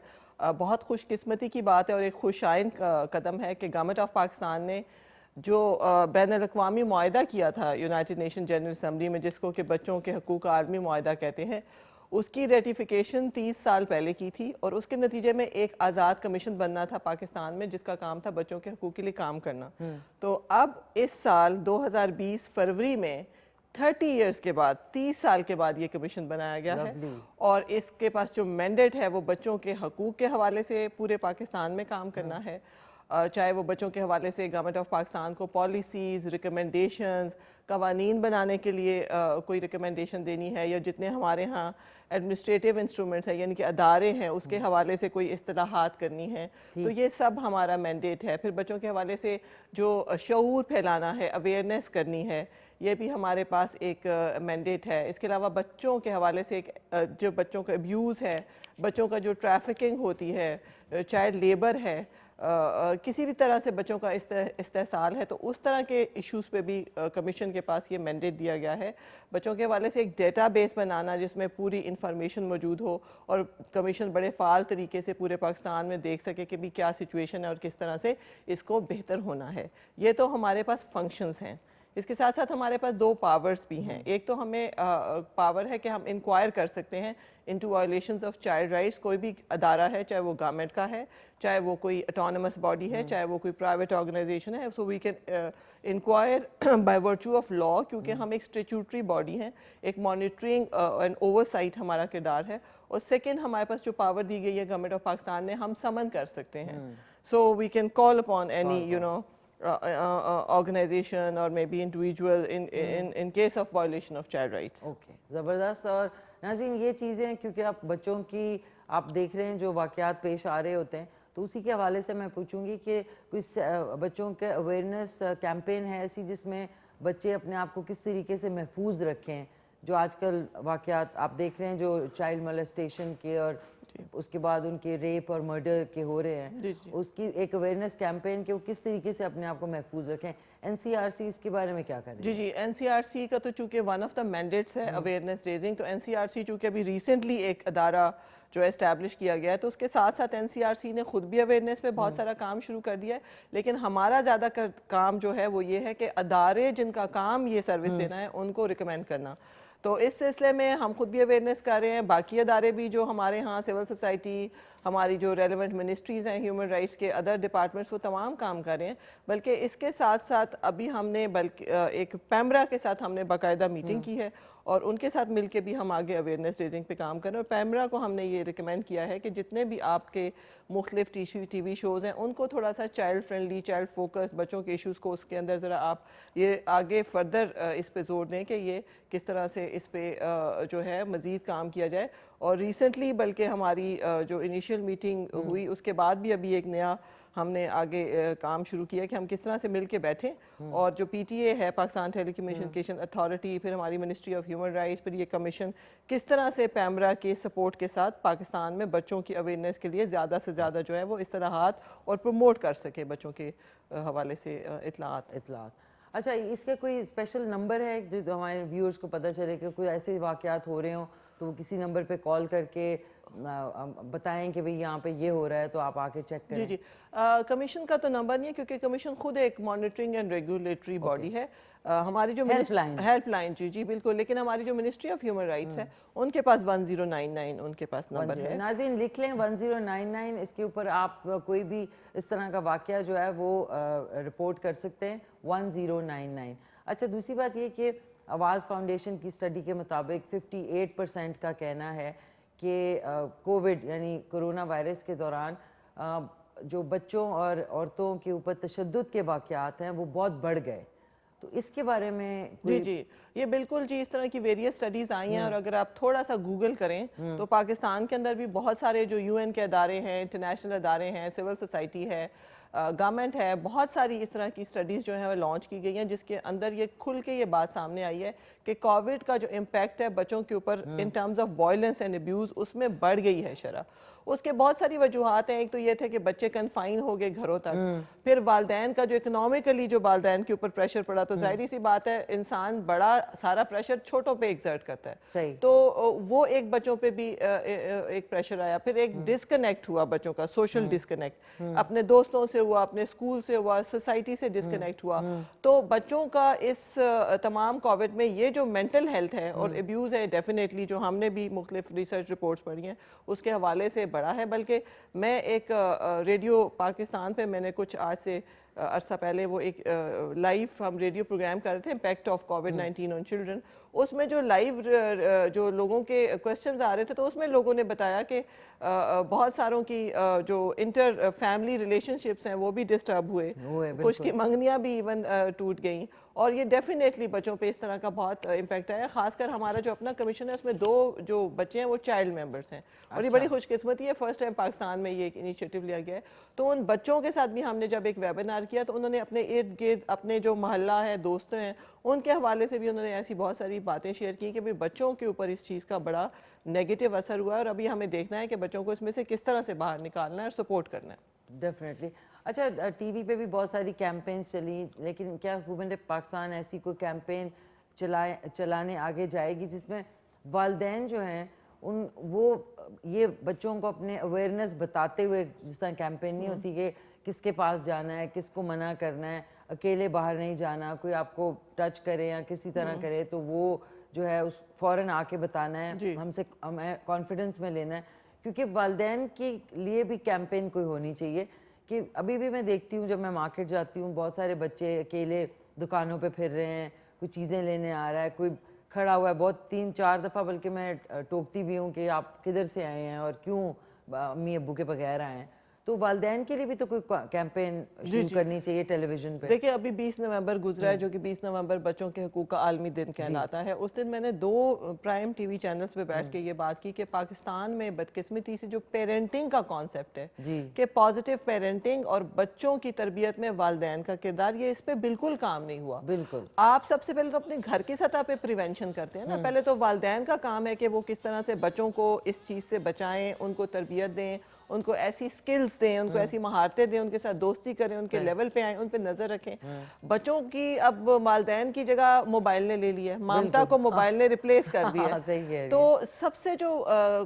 S5: बहुत खुशकिस्मती की बात है और एक खुशाइन कदम है कि गवर्नमेंट ऑफ पाकिस्तान ने जो बैनुल-अक़वामी मुआहदा किया था यूनाइटेड नेशन जनरल असम्बली में, जिसको कि बच्चों के हकूक़ आलमी मुआहदा कहते हैं, उसकी रेटिफिकेशन 30 साल पहले की थी और उसके नतीजे में एक आज़ाद कमीशन बनना था पाकिस्तान में जिसका काम था बच्चों के हकूक़ के लिए काम करना। तो अब इस साल 2020 फरवरी में 30 इयर्स के बाद, 30 साल के बाद ये कमीशन बनाया गया है और इसके पास जो मैंडेट है वो बच्चों के हकूक़ के हवाले से पूरे पाकिस्तान में काम करना है। चाहे वो बच्चों के हवाले से गवर्नमेंट ऑफ पाकिस्तान को पॉलिसीज़, रिकमेंडेशंस, कवानीन बनाने के लिए कोई रिकमेंडेशन देनी है, या जितने हमारे यहाँ एडमिनिस्ट्रेटिव इंस्ट्रूमेंट्स हैं यानी कि अदारे हैं उसके हवाले से कोई इस्तिलाहात करनी है, तो ये सब हमारा मैंडेट है। फिर बच्चों के हवाले से जो शऊर फैलाना है, अवेयरनेस करनी है, ये भी हमारे पास एक मैंडेट है। इसके अलावा बच्चों के हवाले से एक जो बच्चों का अब्यूज़ है, बच्चों का जो ट्रैफिकिंग होती है, चाइल्ड लेबर है, किसी भी तरह से बच्चों का इस्तेसाल है, तो उस तरह के इश्यूज़ पे भी कमीशन के पास ये मैंडेट दिया गया है। बच्चों के हवाले से एक डेटाबेस बनाना जिसमें पूरी इंफॉर्मेशन मौजूद हो और कमीशन बड़े फ़ाल तरीके से पूरे पाकिस्तान में देख सके कि भी क्या सिचुएशन है और किस तरह से इसको बेहतर होना है। ये तो हमारे पास फंक्शंस हैं। इसके साथ साथ हमारे पास दो पावर्स भी हैं। एक तो हमें पावर है कि हम इंक्वायर कर सकते हैं into violations of child rights. कोई भी अदारा है, चाहे वो गवर्नमेंट का है, चाहे वो कोई ऑटोनमस बॉडी है, चाहे वो कोई प्राइवेट ऑर्गेनाइजेशन है, so we can inquire by virtue of law, क्योंकि हम एक स्टैट्यूटरी बॉडी हैं। एक मॉनिटरिंग एंड ओवरसाइट हमारा किरदार है। और सेकेंड, हमारे पास जो पावर दी गई है गवर्नमेंट ऑफ पाकिस्तान ने, हम समन कर सकते हैं। So we can call upon any organization or maybe individual in case of violation of child rights.
S1: Okay, ज़बरदस्त। और नाज़रीन, ये चीज़ें क्योंकि आप बच्चों की आप देख रहे हैं जो वाक़यात पेश आ रहे होते हैं, तो उसी के हवाले से मैं पूछूंगी कि कोई बच्चों के अवेयरनेस कैंपेन है ऐसी जिसमें बच्चे अपने आप को किस तरीके से महफूज रखें, जो आजकल वाक़यात आप देख रहे हैं जो चाइल्ड मोलेस्टेशन के और उसके बाद उनके रेप और मर्डर के हो रहे हैं, उसकी एक अवेयरनेस कैंपेन के वो किस तरीके से अपने आप को महफूज रखें। NCRC इसके बारे में क्या कर रही है?
S5: जी, NCRC का तो चूँकि वन ऑफ द मैंडेट्स है अवेयरनेस रेजिंग, तो NCRC चूँकि अभी रिसेंटली एक अदारा जो एस्टैब्लिश किया गया है, तो उसके साथ साथ NCRC ने खुद भी अवेयरनेस पे बहुत सारा काम शुरू कर दिया है। लेकिन हमारा ज़्यादा काम जो है वो ये है कि अदारे जिनका काम ये सर्विस देना है उनको रिकमेंड करना। तो इस सिलसिले में हम खुद भी अवेयरनेस कर रहे हैं, बाकी अदारे भी जो हमारे यहाँ सिविल सोसाइटी, हमारी जो रेलेवेंट मिनिस्ट्रीज़ हैं, ह्यूमन राइट्स के अदर डिपार्टमेंट्स, वो तमाम काम कर रहे हैं। बल्कि इसके साथ साथ अभी हमने एक पैमरा के साथ हमने बाकायदा मीटिंग की है और उनके साथ मिलके भी हम आगे अवेयरनेस रेजिंग पे काम कर रहे हैं। और पैमरा को हमने ये रिकमेंड किया है कि जितने भी आपके मुख्तलिफ TV शोज़ हैं उनको थोड़ा सा चाइल्ड फ्रेंडली, चाइल्ड फोकस, बच्चों के इश्यूज़ को उसके अंदर ज़रा आप ये आगे फर्दर इस पे जोर दें कि ये किस तरह से इस पे जो है मज़ीद काम किया जाए। और रिसेंटली बल्कि हमारी जो इनिशियल मीटिंग हुई उसके बाद भी अभी एक नया हमने आगे काम शुरू किया कि हम किस तरह से मिल के बैठें और जो PTA है, पाकिस्तान टेलीकम्युनिकेशन अथॉरिटी, फिर हमारी मिनिस्ट्री ऑफ ह्यूमन राइट्स, फिर ये कमीशन किस तरह से पैमरा के सपोर्ट के साथ पाकिस्तान में बच्चों की अवेयरनेस के लिए ज़्यादा से ज़्यादा जो है वो इस्तिलाहात और प्रमोट कर सके बच्चों के हवाले से इतलात।
S1: अच्छा, इसका कोई स्पेशल नंबर है जो हमारे व्यूअर्स को पता चले कि कोई ऐसे वाक़यात हो रहे हों तो वो किसी नंबर पे कॉल करके बताएं कि भाई यहाँ पे ये हो रहा है तो आप आके चेक करें?
S5: जी, कमीशन का तो नंबर नहीं है क्योंकि कमीशन खुद एक मॉनिटरिंग एंड रेगुलेटरी बॉडी है। हमारी जो हेल्पलाइन जी बिल्कुल, लेकिन हमारी जो मिनिस्ट्री ऑफ ह्यूमन राइट्स है उनके पास 1099 उनके पास नंबर है।
S1: नाज़रीन लिख लें 1099, इसके ऊपर आप कोई भी इस तरह का वाक़या जो है वो रिपोर्ट कर सकते हैं 1099। अच्छा, दूसरी बात ये कि आवाज़ फाउंडेशन की स्टडी के मुताबिक 58% का कहना है कि कोविड यानी कोरोना वायरस के दौरान जो बच्चों और औरतों के ऊपर तशद्दुद के वाक़यात हैं वो बहुत बढ़ गए। तो इसके बारे में
S5: जी, ये बिल्कुल जी, इस तरह की वेरियस स्टडीज़ आई हैं और अगर आप थोड़ा सा गूगल करें तो पाकिस्तान के अंदर भी बहुत सारे जो UN के अदारे हैं, इंटरनेशनल अदारे हैं, सिविल सोसाइटी है, गवर्नमेंट है, बहुत सारी इस तरह की स्टडीज़ जो हैं वो लॉन्च की गई हैं जिसके अंदर ये खुल के ये बात सामने आई है कि कोविड का जो इम्पैक्ट है बच्चों के ऊपर इन terms of violence and abuse उसमें बढ़ गई है शरह। उसके बहुत सारी वजूहात हैं। एक तो ये थे कि बच्चे कन्फाइन हो गए घरों तक, फिर वालदैन का जो इकोनॉमिकली जो वालदैन के ऊपर प्रेशर पड़ा, तो जाहिर सी बात है इंसान बड़ा सारा प्रेशर छोटों पे एग्जर्ट करता है,
S1: सही।
S5: तो वो एक बच्चों पे भी एक प्रेशर आया। फिर एक डिस्कनेक्ट हुआ बच्चों का, सोशल डिस्कनेक्ट, अपने दोस्तों से हुआ, अपने स्कूल से हुआ, सोसाइटी से डिस्कनेक्ट हुआ। तो बच्चों का इस तमाम कोविड में ये जो मेंटल हेल्थ है और अब्यूज़ है, डेफिनेटली जो हमने भी मुख्तलिफ रिसर्च रिपोर्ट्स पढ़ी हैं उसके हवाले से बड़ा है। बल्कि मैं एक रेडियो पाकिस्तान पे मैंने कुछ आज से अरसा पहले वो एक लाइव हम रेडियो प्रोग्राम कर रहे थे, impact of covid on children. उसमें जो लाइव जो लोगों के क्वेश्चंस आ रहे थे तो उसमें लोगों ने बताया कि बहुत सारों की जो इंटर फैमिली रिलेशनशिप्स हैं वो भी डिस्टर्ब हुए, कुछ की मंगनियां भी इवन टूट गई। और ये डेफिनेटली बच्चों पे इस तरह का बहुत इम्पैक्ट आया। खासकर हमारा जो अपना कमीशन है उसमें 2 जो बच्चे हैं वो चाइल्ड मेंबर्स हैं, और ये बड़ी खुशकिस्मती है, फर्स्ट टाइम पाकिस्तान में ये एक इनिशिएटिव लिया गया है। तो उन बच्चों के साथ भी हमने जब एक वेबिनार किया तो उन्होंने अपने इर्द गिर्द अपने जो मोहल्ला है, दोस्त हैं, उनके हवाले से भी उन्होंने ऐसी बहुत सारी बातें शेयर की कि भाई बच्चों के ऊपर इस चीज़ का बड़ा नेगेटिव असर हुआ है और अभी हमें देखना है कि बच्चों को इसमें से किस तरह से बाहर निकालना है और सपोर्ट करना है।
S1: डेफिनेटली। अच्छा, टीवी पे भी बहुत सारी कैंपेन्स चली, लेकिन क्या हुकूमत पाकिस्तान ऐसी कोई कैंपेन चलाने आगे जाएगी जिसमें वालिदैन जो हैं वो ये बच्चों को अपने अवेयरनेस बताते हुए, जिस तरह कैंपेन नहीं होती कि किसके पास जाना है, किसको मना करना है, अकेले बाहर नहीं जाना, कोई आपको टच करे या किसी तरह करे तो वो जो है उस फ़ौरन आके बताना है, हमसे हमें कॉन्फिडेंस में लेना है, क्योंकि वालिदैन के लिए भी कैंपेन कोई होनी चाहिए। कि अभी भी मैं देखती हूँ जब मैं मार्केट जाती हूँ बहुत सारे बच्चे अकेले दुकानों पे फिर रहे हैं, कोई चीज़ें लेने आ रहा है, कोई खड़ा हुआ है, बहुत 3-4 दफ़ा बल्कि मैं टोकती भी हूँ कि आप किधर से आए हैं और क्यों अम्मी अब्बू के बगैर आए हैं। तो वालिदैन के लिए भी तो कोई कैंपेन शुरू करनी चाहिए टेलीविजन पे।
S5: देखिए अभी 20 नवंबर गुजरा है, जो कि 20 नवंबर बच्चों के हकूक़ का आलमी दिन कहलाता है। उस दिन मैंने 2 प्राइम टीवी चैनल्स पे बैठ के ये बात की कि पाकिस्तान में बदकिस्मती से जो पेरेंटिंग का कॉन्सेप्ट है कि पॉजिटिव पेरेंटिंग और बच्चों की तरबियत में वालिदैन का किरदार, ये इस पर बिल्कुल काम नहीं हुआ।
S1: बिल्कुल।
S5: आप सबसे पहले तो अपने घर की सतह पे प्रिवेंशन करते हैं ना, पहले तो वालिदैन का काम है कि वो किस तरह से बच्चों को इस चीज़ से बचाएं, उनको तरबियत दें, उनको ऐसी स्किल्स दें, उनको ऐसी महारतें दें, उनके साथ दोस्ती करें, उनके लेवल पे आए, उन पे नजर रखें। बच्चों की अब वालिदैन की जगह मोबाइल ने ले लिया, ममता को मोबाइल ने रिप्लेस कर दिया। तो सबसे जो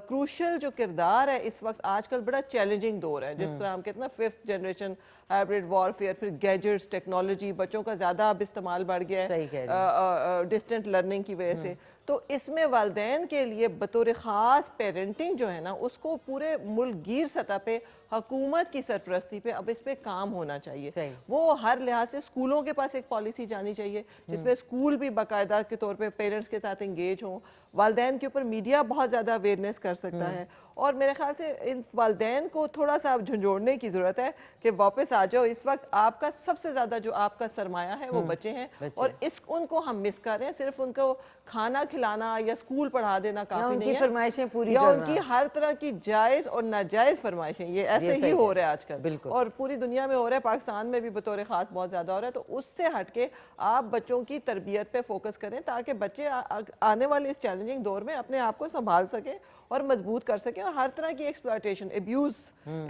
S5: क्रूशियल जो किरदार है इस वक्त आजकल बड़ा चैलेंजिंग दौर है, जिस तरह हम कहते हैं ना 5th जनरेशन हाइब्रिड वॉरफेयर, फिर गैजेट्स, टेक्नोलॉजी, बच्चों का ज़्यादा अब इस्तेमाल बढ़ गया है डिस्टेंट लर्निंग की वजह से। तो इसमें वालिदैन के लिए बतौर ख़ास पेरेंटिंग जो है ना उसको पूरे मुल्क गिर सतह पे हुकूमत की सरपरस्ती पे अब इस पे काम होना चाहिए। वो हर लिहाज से स्कूलों के पास एक पॉलिसी जानी चाहिए जिसमें स्कूल भी बाकायदा के तौर पे पेरेंट्स के साथ इंगेज हों। वालिदैन के ऊपर मीडिया बहुत ज़्यादा अवेयरनेस कर सकता है, और मेरे ख्याल से इन वालिदैन को थोड़ा सा झंझोड़ने की ज़रूरत है कि वापस आ जाओ। इस वक्त आपका सबसे ज़्यादा जो आपका सरमाया है वो बच्चे हैं, और उनको हम मिस कर रहे हैं। सिर्फ उनको खाना खिलाना या स्कूल पढ़ा देना काफ़ी नहीं है,
S1: फरमाइशें पूरी
S5: या उनकी हर तरह की जायज़ और नाजायज़ फरमाइशें, ये ऐसे ही हो रहा है आजकल, और पूरी दुनिया में हो रहा है, पाकिस्तान में भी बतौर ख़ास बहुत ज़्यादा हो रहा है। तो उससे हट के आप बच्चों की तरबियत पे फोकस करें ताकि बच्चे आने वाले इस चैलेंजिंग दौर में अपने आप को संभाल सकें और मजबूत कर सकें, और हर तरह की एक्सप्लॉयटेशन, अब्यूज़,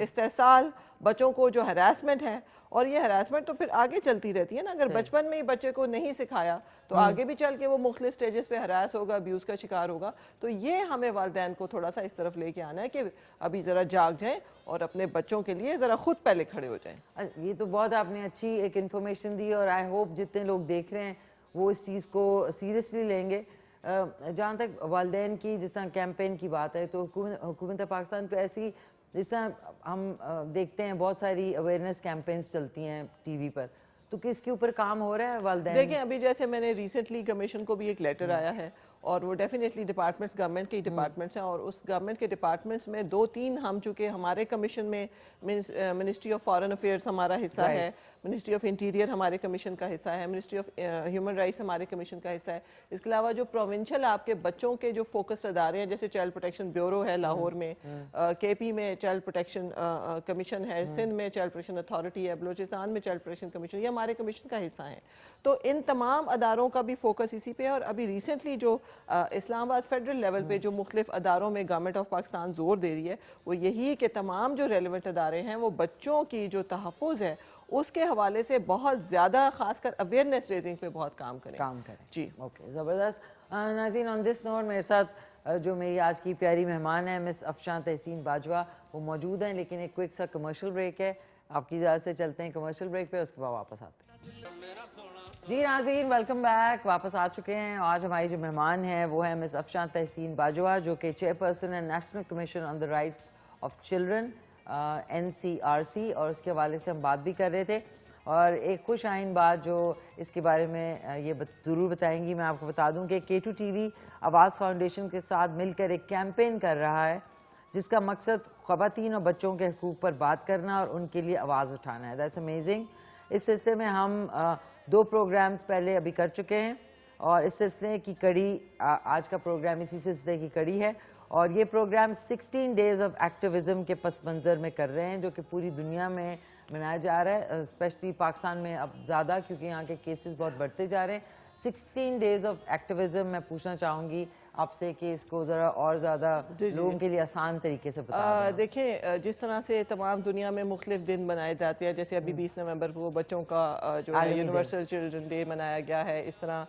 S5: इस्तेसाल, बच्चों को जो हरासमेंट है, और ये हरासमेंट तो फिर आगे चलती रहती है ना, अगर बचपन में ही बच्चे को नहीं सिखाया तो आगे भी चल के वो मुख्तलिफ स्टेजेस पे हरास होगा, अब्यूज़ का शिकार होगा। तो ये हमें वालिदैन को थोड़ा सा इस तरफ लेके आना है कि अभी ज़रा जाग जाएं और अपने बच्चों के लिए ज़रा खुद पहले खड़े हो जाएं।
S1: ये तो बहुत आपने अच्छी एक इन्फॉर्मेशन दी, और आई होप जितने लोग देख रहे हैं वो इस चीज़ को सीरियसली लेंगे। जहाँ तक वालिदैन की जिस तरह कैंपेन की बात है, तो हुकूमत पाकिस्तान को ऐसी, जिस तरह हम देखते हैं बहुत सारी अवेयरनेस कैंपेन्स चलती हैं टीवी पर, तो किसके ऊपर काम हो रहा है वालिदैन?
S5: देखिए अभी जैसे मैंने रिसेंटली कमीशन को भी एक लेटर आया है, और वो डेफिनेटली डिपार्टमेंट्स गवर्नमेंट के डिपार्टमेंट्स हैं, और उस गवर्नमेंट के डिपार्टमेंट्स में 2-3 हम चूँकि हमारे कमीशन में मिनिस्ट्री ऑफ फॉरेन अफेयर्स हमारा हिस्सा है, मिनिस्ट्री ऑफ इंटीरियर हमारे कमीशन का हिस्सा है, मिनिस्ट्री ऑफ ह्यूमन राइट्स हमारे कमीशन का हिस्सा है। इसके अलावा जो प्रोविंशियल आपके बच्चों के जो फोकस अदारे हैं, जैसे चाइल्ड प्रोटेक्शन ब्यूरो है लाहौर में, केपी में चाइल्ड प्रोटेक्शन कमीशन है, सिंध में चाइल्ड प्रोटेक्शन अथॉरिटी है, बलूचिस्तान में चाइल्ड प्रोटेक्शन कमीशन, ये हमारे कमीशन का हिस्सा है। तो इन तमाम अदारों का भी फोकस इसी पे है। और अभी रिसेंटली जो इस्लामाबाद फेडरल लेवल पे जो मुख्तलिफ अदारों में गवर्नमेंट ऑफ पाकिस्तान जोर दे रही है वो यही कि तमाम जो रेलिवेंट अदारे हैं वो बच्चों की जो तहफ़्फ़ुज़ है उसके हवाले से बहुत ज़्यादा खासकर अवेयरनेस रेजिंग पे बहुत काम करें जी।
S1: ओके, ज़बरदस्त। नाज़रीन, ऑन दिस नोट मेरे साथ जो मेरी आज की प्यारी मेहमान है मिस अफशान तहसीन बाजवा, वो मौजूद हैं, लेकिन एक क्विक सा कमर्शियल ब्रेक है। आपकी इजाज़त से चलते हैं कमर्शियल ब्रेक पे, उसके बाद वापस आते हैं। जी नाज़रीन, वेलकम बैक, वापस आ चुके हैं। आज हमारी जो मेहमान हैं वो है मिस अफशान तहसीन बाजवा, जो कि चेयरपर्सन है national commission on the rights of children NCRC, और उसके हवाले से हम बात भी कर रहे थे। और एक खुश आइन बात जो इसके बारे में ये ज़रूर बताएंगी, मैं आपको बता दूं कि K2 TV आवाज़ फाउंडेशन के साथ मिलकर एक कैंपेन कर रहा है जिसका मकसद ख़वातीन और बच्चों के हकूक़ पर बात करना और उनके लिए आवाज़ उठाना है। That's amazing. इस सिलसिले में हम 2 प्रोग्राम्स पहले अभी कर चुके हैं और इस सिलसिले की कड़ी आज का प्रोग्राम इसी सिलसिले की कड़ी है। और ये प्रोग्राम 16 डेज़ ऑफ एक्टिविज़म के पस मंज़र में कर रहे हैं, जो कि पूरी दुनिया में मनाया जा रहा है, स्पेशली पाकिस्तान में अब ज़्यादा, क्योंकि यहाँ के केसेस बहुत बढ़ते जा रहे हैं। 16 डेज़ ऑफ एक्टिविज़म मैं पूछना चाहूँगी आपसे कि इसको ज़रा और ज़्यादा लोगों के लिए आसान तरीके से बता दें।
S5: देखिए, जिस तरह से तमाम दुनिया में मुख्तलिफ दिन मनाए जाते हैं, जैसे अभी 20 नवंबर को बच्चों का जो है यूनिवर्सल चिल्ड्रन डे मनाया गया है, इस तरह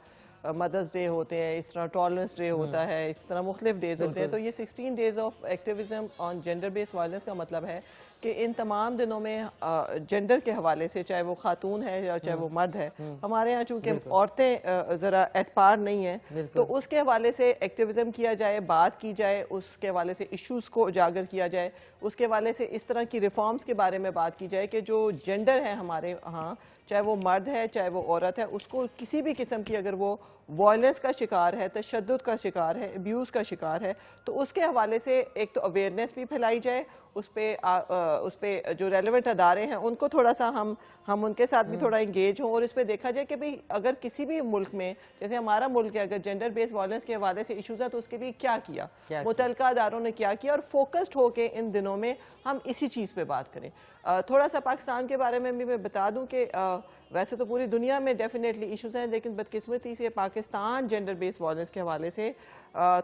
S5: मदर्स डे होते हैं, इस तरह टॉलरेंस डे होता है, इस तरह मुख्तलिफ डेज होते हैं। तो ये 16 days of activism on gender based violence का मतलब है कि इन तमाम दिनों में जेंडर के हवाले से, चाहे वो खातून है या चाहे वो मर्द है, हमारे यहाँ चूँकि औरतें ज़रा एट पार नहीं हैं, तो उसके हवाले से एक्टिविज़म किया जाए, बात की जाए, उसके हवाले से इश्यूज़ को उजागर किया जाए, उसके हवाले से इस तरह की रिफॉर्म्स के बारे में बात की जाए कि जो जेंडर है हमारे यहाँ, चाहे वो मर्द है चाहे वो औरत है, उसको किसी भी किस्म की अगर वो वायलेंस का शिकार है, तशद्दुद का शिकार है, अब्यूज़ का शिकार है, तो उसके हवाले से एक तो अवेयरनेस भी फैलाई जाए, उस पे जो रेलेवेंट अदारे हैं उनको थोड़ा सा हम उनके साथ भी थोड़ा इंगेज हों और इस पे देखा जाए कि भाई अगर किसी भी मुल्क में, जैसे हमारा मुल्क है, अगर जेंडर बेस्ड वायलेंस के हवाले से इशूज़ है तो उसके लिए क्या किया, मुतल्लिका अदारों ने क्या किया, और फोकस्ड होके इन दिनों में हम इसी चीज़ पे बात करें। थोड़ा सा पाकिस्तान के बारे में भी मैं बता दूं कि वैसे तो पूरी दुनिया में डेफिनेटली इश्यूज़ हैं, लेकिन बदकिस्मती से पाकिस्तान जेंडर बेस्ड वायलेंस के हवाले से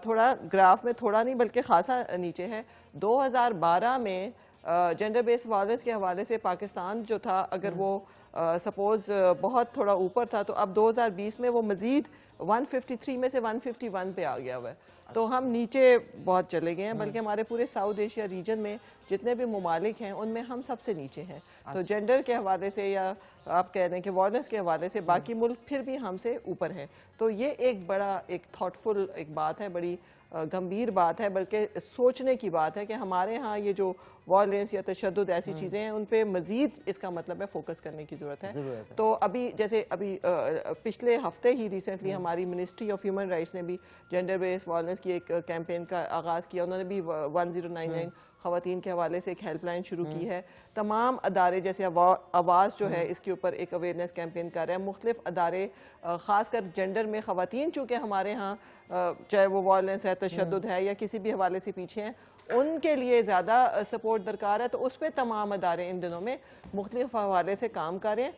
S5: थोड़ा ग्राफ में थोड़ा नहीं बल्कि खासा नीचे है। 2012 में जेंडर बेस्ड वायलेंस के हवाले से पाकिस्तान जो था, अगर वो सपोज़ बहुत थोड़ा ऊपर था, तो अब 2020 में वो मज़ीद 153 में से 151 पे आ गया हुआ है। तो हम नीचे बहुत चले गए हैं, बल्कि हमारे पूरे साउथ एशिया रीजन में जितने भी ममालिक हैं उनमें हम सबसे नीचे हैं। तो जेंडर के हवाले से या आप कह रहे हैं कि वायलेंस के हवाले से बाकी मुल्क फिर भी हमसे ऊपर है। तो ये एक बड़ा एक थॉटफुल एक बात है, बड़ी गंभीर बात है, बल्कि सोचने की बात है कि हमारे यहाँ ये जो वायलेंस या तशद्दुद ऐसी चीज़ें हैं उन पे मज़ीद इसका मतलब है फोकस करने की ज़रूरत है। तो अभी जैसे अभी पिछले हफ्ते ही रिसेंटली हमारी मिनिस्ट्री ऑफ ह्यूमन राइट्स ने भी जेंडर बेस्ड वायलेंस की एक कैंपेन का आगाज़ किया। उन्होंने भी 1099 ख़वातीन के हवाले से एक हेल्पलाइन शुरू की है। तमाम अदारे जैसे आवाज़ जो है इसके ऊपर एक अवेयरनेस कैंपेन कर रहे हैं। मुख्तलिफ अदारे ख़ासकर जेंडर में ख़वातीन चूँकि हमारे यहाँ चाहे वो वायलेंस है, तशद्दुद है या किसी भी हवाले से पीछे हैं, उनके लिए ज़्यादा सपोर्ट दरकार है। तो उस पर तमाम अदारे इन दिनों में मुख्तलिफ हवाले से काम कर रहे हैं।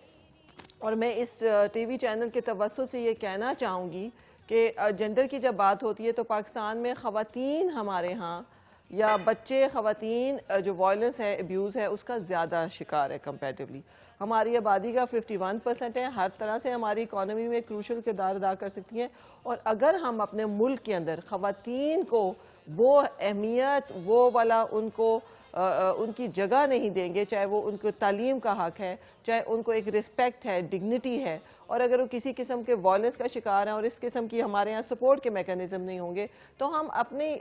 S5: और मैं इस TV चैनल के तवज्जुह से ये कहना चाहूँगी कि जेंडर की जब बात होती है तो पाकिस्तान में ख़वातीन हमारे यहाँ या बच्चे ख़वातीन जो वायलेंस है, अब्यूज़ है, उसका ज़्यादा शिकार है कंपैरेटिवली। हमारी आबादी का 51% है, हर तरह से हमारी इकॉनमी में क्रूशल किरदार अदा कर सकती हैं। और अगर हम अपने मुल्क के अंदर ख़वातीन को वो अहमियत, वो वाला उनको उनकी जगह नहीं देंगे, चाहे वो उनको तालीम का हक है, चाहे उनको एक रिस्पेक्ट है, डिग्निटी है, और अगर वो किसी किस्म के वायलेंस का शिकार हैं और इस किस्म की हमारे यहाँ सपोर्ट के मैकेनिज्म नहीं होंगे, तो हम अपनी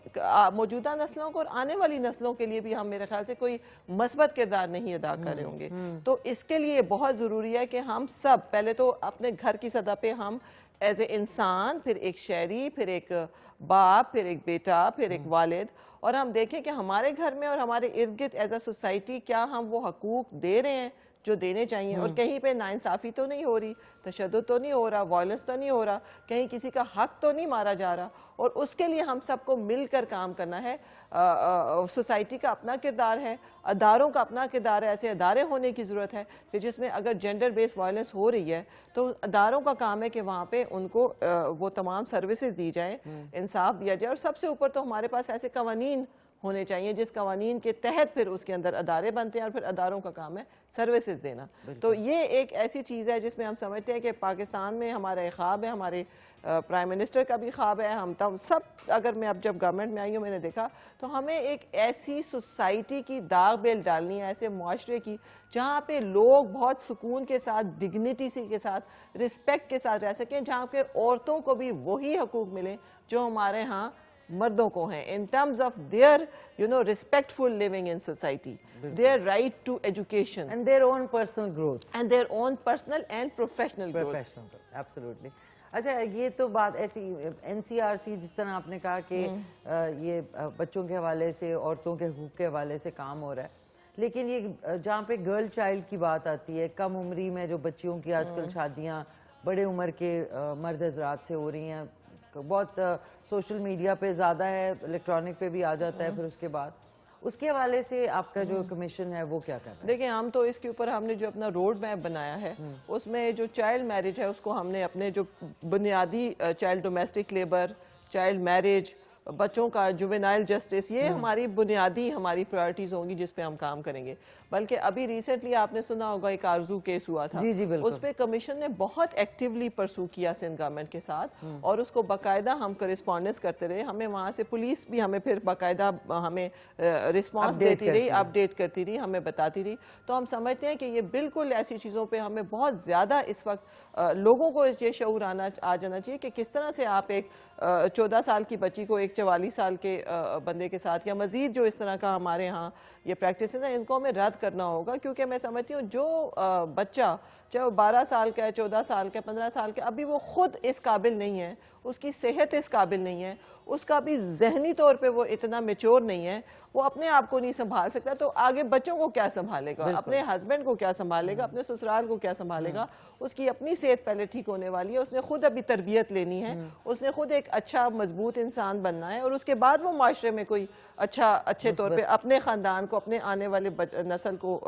S5: मौजूदा नस्लों को और आने वाली नस्लों के लिए भी हम मेरे ख्याल से कोई मस्बत किरदार नहीं अदा कर रहे होंगे। तो इसके लिए बहुत ज़रूरी है कि हम सब पहले तो अपने घर की सतह पे हम एज ए इंसान, फिर एक शहरी, फिर एक बाप, फिर एक बेटा, फिर एक वालिद, और हम देखें कि हमारे घर में और हमारे इर्द गिर्द एज अ सोसाइटी क्या हम वो हकूक़ दे रहे हैं जो देने चाहिए, और कहीं पे नाइंसाफ़ी तो नहीं हो रही, तशद्दुद तो नहीं हो रहा, वायलेंस तो नहीं हो रहा, कहीं किसी का हक तो नहीं मारा जा रहा, और उसके लिए हम सबको मिलकर काम करना है। सोसाइटी का अपना किरदार है, अदारों का अपना किरदार है, ऐसे अदारे होने की ज़रूरत है कि जिसमें अगर जेंडर बेस्ड वायलेंस हो रही है तो अदारों का काम है कि वहाँ पे उनको वो तमाम सर्विसेज दी जाए, इंसाफ दिया जाए, और सबसे ऊपर तो हमारे पास ऐसे कवानीन होने चाहिए जिस कवानीन के तहत फिर उसके अंदर अदारे बनते हैं, और फिर अदारों का काम है सर्विसेज देना। तो ये एक ऐसी चीज़ है जिसमें हम समझते हैं कि पाकिस्तान में हमारा एक ख्वाब है, हमारे प्राइम मिनिस्टर का भी ख्वाब है, हम तब सब, अगर मैं अब जब गवर्नमेंट में आई हूँ मैंने देखा तो हमें एक ऐसी सोसाइटी की दाग बेल डालनी है, ऐसे मुआशरे की जहाँ पे लोग बहुत सुकून के साथ, डिग्निटी से के साथ, रिस्पेक्ट के साथ रह सकें, जहाँ पे औरतों को भी वही हकूक मिले जो हमारे यहाँ मर्दों को हैं, in terms of their respectful living in society, their right to education
S1: and their own personal growth
S5: and their own personal and professional growth.
S1: Absolutely. अच्छा, ये तो बात ऐसी एनसीआरसी, जिस तरह आपने कहा कि ये बच्चों के हवाले से, औरतों के हकूक़ के हवाले से काम हो रहा है, लेकिन ये जहाँ पे गर्ल चाइल्ड की बात आती है, कम उम्री में जो बच्चियों की आजकल शादियाँ बड़े उम्र के मर्द हजरात से हो रही हैं, बहुत सोशल मीडिया पे ज़्यादा है, इलेक्ट्रॉनिक पे भी आ जाता है, फिर उसके बाद उसके हवाले से आपका जो कमीशन है वो क्या करता है?
S5: देखिए, हम तो इसके ऊपर हमने जो अपना रोड मैप बनाया है उसमें जो चाइल्ड मैरिज है उसको हमने अपने जो बुनियादी child domestic labour, child marriage, बच्चों का जुवेनाइल जस्टिस, ये हमारी बुनियादी हमारी प्रायोरिटीज होंगी जिस पे हम काम करेंगे। बल्कि अभी रिसेंटली आपने सुना होगा एक आरजू केस हुआ था,
S1: जी बिल्कुल,
S5: उस पे कमीशन ने बहुत एक्टिवली परसू किया सिंध गवर्नमेंट के साथ, और उसको बाकायदा हम करिस्पॉन्डेंस करते रहे, हमें वहाँ से पुलिस भी हमें फिर बाकायदा हमें रिस्पॉन्स देती रही, अपडेट करती रही, हमें बताती रही। तो हम समझते हैं कि ये बिल्कुल ऐसी चीज़ों पे हमें बहुत ज़्यादा इस वक्त लोगों को ये शऊर आ जाना चाहिए कि किस तरह से आप एक 14 साल की बच्ची को एक 44 साल के बंदे के साथ, या मज़ीद जो इस तरह का हमारे यहाँ ये प्रैक्टिस है, इनको हमें रद्द करना होगा। क्योंकि मैं समझती हूँ जो बच्चा चाहे वो 12 साल का है, 14 साल का, 15 साल का, अभी वो खुद इस काबिल नहीं है, उसकी सेहत इस काबिल नहीं है, उसका भी जहनी तौर पे वो इतना मेच्योर नहीं है, वो अपने आप को नहीं संभाल सकता, तो आगे बच्चों को क्या संभालेगा, अपने हस्बैंड को क्या संभालेगा, अपने ससुराल को क्या संभालेगा। उसकी अपनी सेहत पहले ठीक होने वाली है, उसने खुद अभी तरबियत लेनी है, उसने खुद एक अच्छा मजबूत इंसान बनना है, और उसके बाद वो माशरे में कोई अच्छे तौर पे अपने ख़ानदान को, अपने आने वाले नस्ल को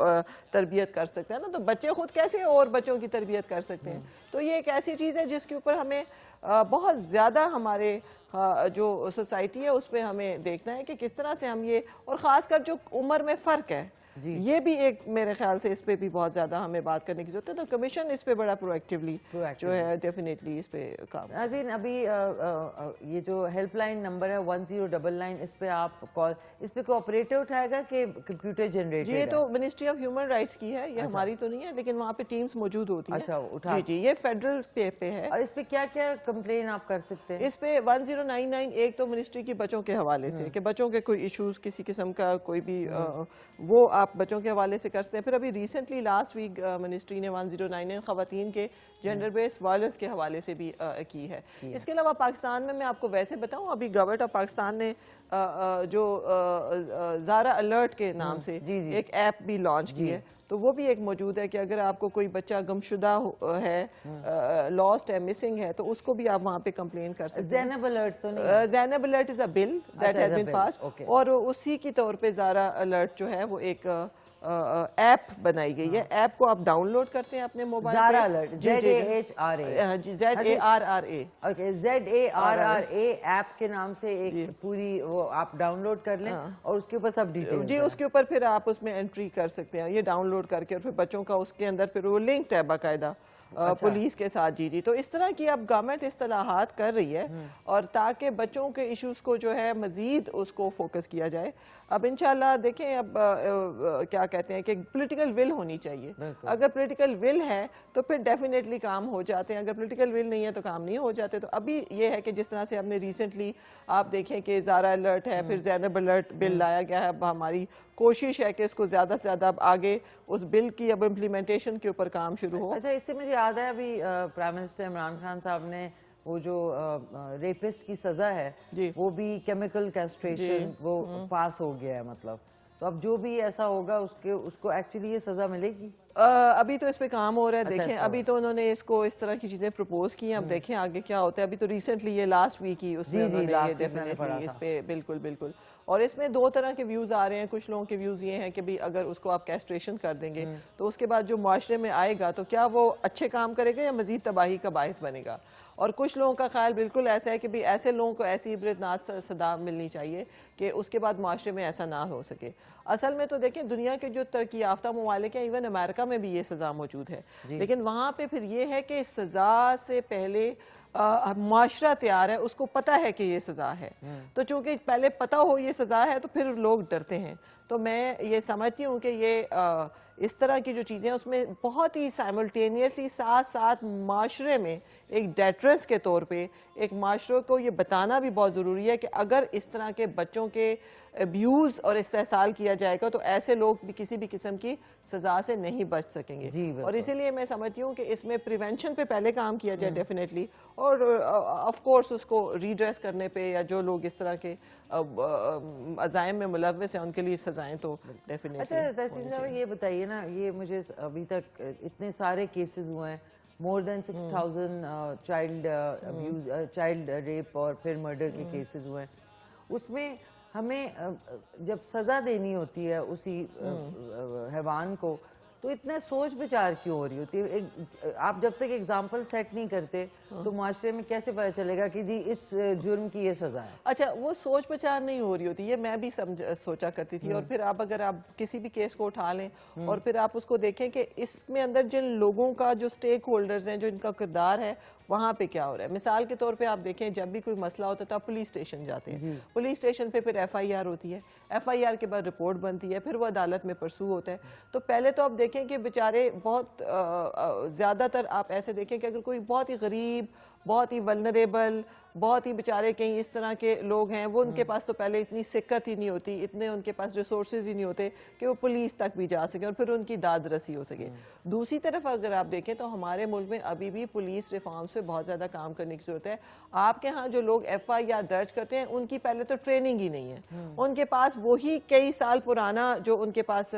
S5: तरबियत कर सकता है ना। तो बच्चे खुद कैसे और बच्चों की तरबियत कर सकते हैं? तो ये एक ऐसी चीज़ है जिसके ऊपर हमें बहुत ज़्यादा हमारे जो सोसाइटी है उस पर हमें देखना है कि किस तरह से हम ये, और ख़ासकर जो उम्र में फ़र्क है, ये भी एक मेरे ख्याल से इस पे भी बहुत ज़्यादा हमें बात करने की जरूरत है। तो कमीशन इस पे बड़ा प्रोएक्टिवली जो है डेफिनेटली इस पे काम।
S1: नाज़रीन, अभी ये जो हेल्पलाइन नंबर है 1099, इस पे आप कॉल, इस पे कोई ऑपरेटर उठाएगा कि कंप्यूटर जनरेटेड?
S5: ये तो मिनिस्ट्री ऑफ ह्यूमन राइट्स की है, ये हमारी तो नहीं है, लेकिन वहाँ पे टीम्स मौजूद होती हैं।
S1: अच्छा, उठा
S5: जी, ये फेडरल पे है।
S1: और इस पे क्या क्या कंप्लेन आप कर सकते हैं?
S5: इस पे 1099 एक तो मिनिस्ट्री की बच्चों के हवाले से कि बच्चों के कोई इश्यूज, किसी किस्म का कोई भी वो आप बच्चों के हवाले से कर सकते हैं। फिर अभी रिसेंटली लास्ट वीक मिनिस्ट्री ने 1099 खवातीन के जेंडर बेस्ड वायलेंस के हवाले से भी की है। इसके अलावा पाकिस्तान में मैं आपको वैसे बताऊं, अभी गवर्नमेंट ऑफ पाकिस्तान ने जो ज़ारा अलर्ट के नाम से एक ऐप भी लॉन्च की है, तो वो भी एक मौजूद है कि अगर आपको कोई बच्चा गुमशुदा है, लॉस्ट है, मिसिंग है, तो उसको भी आप वहाँ पे कंप्लेन कर सकते हैं।
S1: ज़ैनब अलर्ट तो नहीं?
S5: Zainab alert is a bill that has been passed, और उसी की तौर पे ज़ारा अलर्ट जो है वो एक ऐप बनाई गई है। ऐप को आप डाउनलोड करते हैं अपने मोबाइल पे।
S1: Zara alert, ZARRA,
S5: ZARRA,
S1: okay, ZARRA app के नाम से एक पूरी वो आप डाउनलोड कर लें, और उसके ऊपर सब डिटेल
S5: जी, उसके ऊपर फिर आप उसमें एंट्री कर सकते हैं, ये डाउनलोड करके, और फिर बच्चों का उसके अंदर फिर वो लिंक्ड है बाकायदा पुलिस के साथ। जी, तो इस तरह की अब गवर्नमेंट इस्तेलाहात कर रही है, और ताकि बच्चों के इश्यूज को जो है मजीद उसको फोकस किया जाए। अब इंशाल्लाह देखें, अब क्या कहते हैं कि पॉलिटिकल विल होनी चाहिए। अगर पॉलिटिकल विल है तो फिर डेफिनेटली काम हो जाते हैं, अगर पॉलिटिकल विल नहीं है तो काम नहीं हो जाते। तो अभी ये है कि जिस तरह से हमने रिसेंटली आप देखें कि ज़ारा अलर्ट है, फिर ज़ैनब अलर्ट बिल लाया गया है। अब हमारी कोशिश है कि इसको ज़्यादा से ज़्यादा अब आगे उस बिल की अब इम्प्लीमेंटेशन के ऊपर काम शुरू हो।
S1: अच्छा, इससे मुझे याद है अभी प्राइम मिनिस्टर इमरान खान साहब ने वो जो रेपिस्ट की सज़ा है वो भी केमिकल कैस्ट्रेशन वो पास हो गया है, मतलब तो अब जो भी ऐसा होगा उसको एक्चुअली ये सजा मिलेगी?
S5: अभी तो इस पे काम हो रहा है।
S1: अच्छा,
S5: देखें, अभी तो उन्होंने इसको इस तरह की चीजें प्रपोज की हैं, अब देखें आगे क्या होता है। अभी तो रिसेंटली ये लास्ट वीक ही उसमें उन्होंने ये डेफिनेटली इस पे बिल्कुल बिल्कुल। और इसमें दो तरह के व्यूज आ रहे हैं। कुछ लोगों के व्यूज ये हैं कि भाई अगर उसको आप कैस्ट्रेशन कर देंगे तो उसके बाद जो मुआशरे में आएगा तो क्या वो अच्छे काम करेगा या मजीद तबाही का बायस बनेगा। और कुछ लोगों का ख्याल बिल्कुल ऐसा है कि भाई ऐसे लोगों को ऐसी इबरतनाक सदा मिलनी चाहिए कि उसके बाद मुआशरे में ऐसा ना हो सके। असल में तो देखें, दुनिया के जो तरक्की याफ्ता ममालिक हैं, इवन अमेरिका में भी ये सज़ा मौजूद है, लेकिन वहाँ पे फिर ये है कि सज़ा से पहले माशरा तैयार है, उसको पता है कि ये सज़ा है। तो चूंकि पहले पता हो ये सज़ा है तो फिर लोग डरते हैं। तो मैं ये समझती हूँ कि ये इस तरह की जो चीज़ें उसमें बहुत ही साइमल्टेनियसली साथ साथ माशरे में एक डेटरेंस के तौर पे एक माशरे को ये बताना भी बहुत ज़रूरी है कि अगर इस तरह के बच्चों के अब्यूज़ और इस्तेहसाल किया जाएगा तो ऐसे लोग भी किसी भी किस्म की सज़ा से नहीं बच सकेंगे। और इसीलिए मैं समझती हूँ कि इसमें प्रिवेंशन पे पहले काम किया जाए डेफिनेटली, और ऑफ कोर्स उसको रीड्रेस करने पे या जो लोग इस तरह के अज़ाइम में मुलव्वस हैं उनके लिए सज़ाएं तो डेफिनेटली।
S1: अच्छा तहसीन साहब, ये बताइए ना, ये मुझे अभी तक इतने सारे केसेस हुए हैं, मोर देन 6000 चाइल्ड रेप और फिर मर्डर के केसेस हुए हैं, उसमें हमें जब सज़ा देनी होती है उसी हैवान को तो इतना सोच विचार क्यों हो रही होती है? आप जब तक एग्जाम्पल सेट नहीं करते तो माशरे में कैसे पता चलेगा कि जी इस जुर्म की ये सज़ा है?
S5: अच्छा, वो सोच विचार नहीं हो रही होती है, मैं भी सोचा करती थी। और फिर आप अगर आप किसी भी केस को उठा लें और फिर आप उसको देखें कि इसमें अंदर जिन लोगों का जो स्टेक होल्डर्स हैं, जो इनका किरदार है, वहाँ पे क्या हो रहा है। मिसाल के तौर पे आप देखें, जब भी कोई मसला होता है तो आप पुलिस स्टेशन जाते हैं, पुलिस स्टेशन पे फिर FIR होती है, FIR के बाद रिपोर्ट बनती है, फिर वो अदालत में परसू होता है। तो पहले तो आप देखें कि बेचारे बहुत ज़्यादातर आप ऐसे देखें कि अगर कोई बहुत ही गरीब, बहुत ही वल्नरेबल, बहुत ही बेचारे कहीं इस तरह के लोग हैं, वो उनके पास तो पहले इतनी सिक्कत ही नहीं होती, इतने उनके पास रिसोर्सेज ही नहीं होते कि वो पुलिस तक भी जा सके और फिर उनकी दाद रसी हो सके। दूसरी तरफ अगर आप देखें तो हमारे मुल्क में अभी भी पुलिस रिफॉर्म्स पे बहुत ज़्यादा काम करने की जरूरत है। आपके यहाँ जो लोग FIR दर्ज करते हैं उनकी पहले तो ट्रेनिंग ही नहीं है, उनके पास वही कई साल पुराना जो उनके पास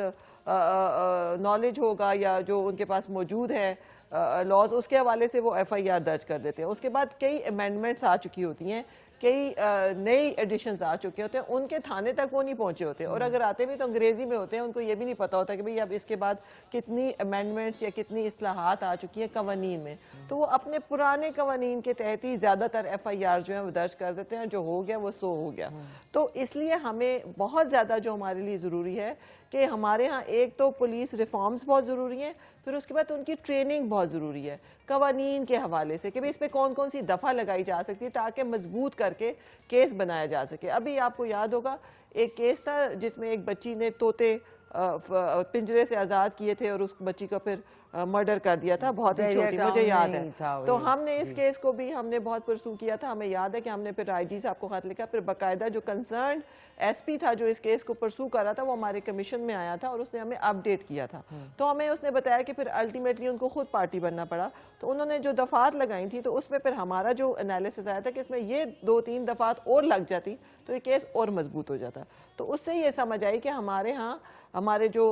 S5: नॉलेज होगा या जो उनके पास मौजूद है लॉज, उसके हवाले से वो FIR दर्ज कर देते हैं। उसके बाद कई अमेंडमेंट्स आ चुकी होती हैं, कई नई एडिशंस आ चुके होते हैं, उनके थाने तक वो नहीं पहुंचे होते, और अगर आते भी तो अंग्रेजी में होते हैं, उनको ये भी नहीं पता होता कि भाई अब इसके बाद कितनी अमेंडमेंट्स या कितनी इस्लाहात आ चुकी हैं कवानीन में। तो वो अपने पुराने कवानीन के तहत ही ज़्यादातर FIR जो है वो दर्ज कर देते हैं, जो हो गया वो सो हो गया। तो इसलिए हमें बहुत ज़्यादा जो हमारे लिए ज़रूरी है कि हमारे यहाँ एक तो पुलिस रिफॉर्म्स बहुत ज़रूरी हैं, फिर उसके बाद उनकी ट्रेनिंग बहुत ज़रूरी है कवानीन के हवाले से कि भाई इस पर कौन कौन सी दफ़ा लगाई जा सकती है ताकि मजबूत करके केस बनाया जा सके। अभी आपको याद होगा एक केस था जिसमें एक बच्ची ने तोते पिंजरे से आज़ाद किए थे और उस बच्ची का फिर मर्डर कर दिया था, बहुत ही छोटी, मुझे याद है। तो हमने इस केस को भी हमने बहुत परसू किया था। हमें याद है कि हमने फिर IG साहब को खत लिखा, फिर बाकायदा जो कंसर्न SP था जो इस केस को परसू कर रहा था वो हमारे कमीशन में आया था और उसने हमें अपडेट किया था। तो हमें उसने बताया कि फिर अल्टीमेटली उनको खुद पार्टी बनना पड़ा। तो उन्होंने जो दफात लगाई थी तो उसमें फिर हमारा जो एनालिसिस आया था कि इसमें ये 2-3 दफात और लग जाती तो ये केस और मजबूत हो जाता। तो उससे ये समझ आई कि हमारे यहाँ हमारे जो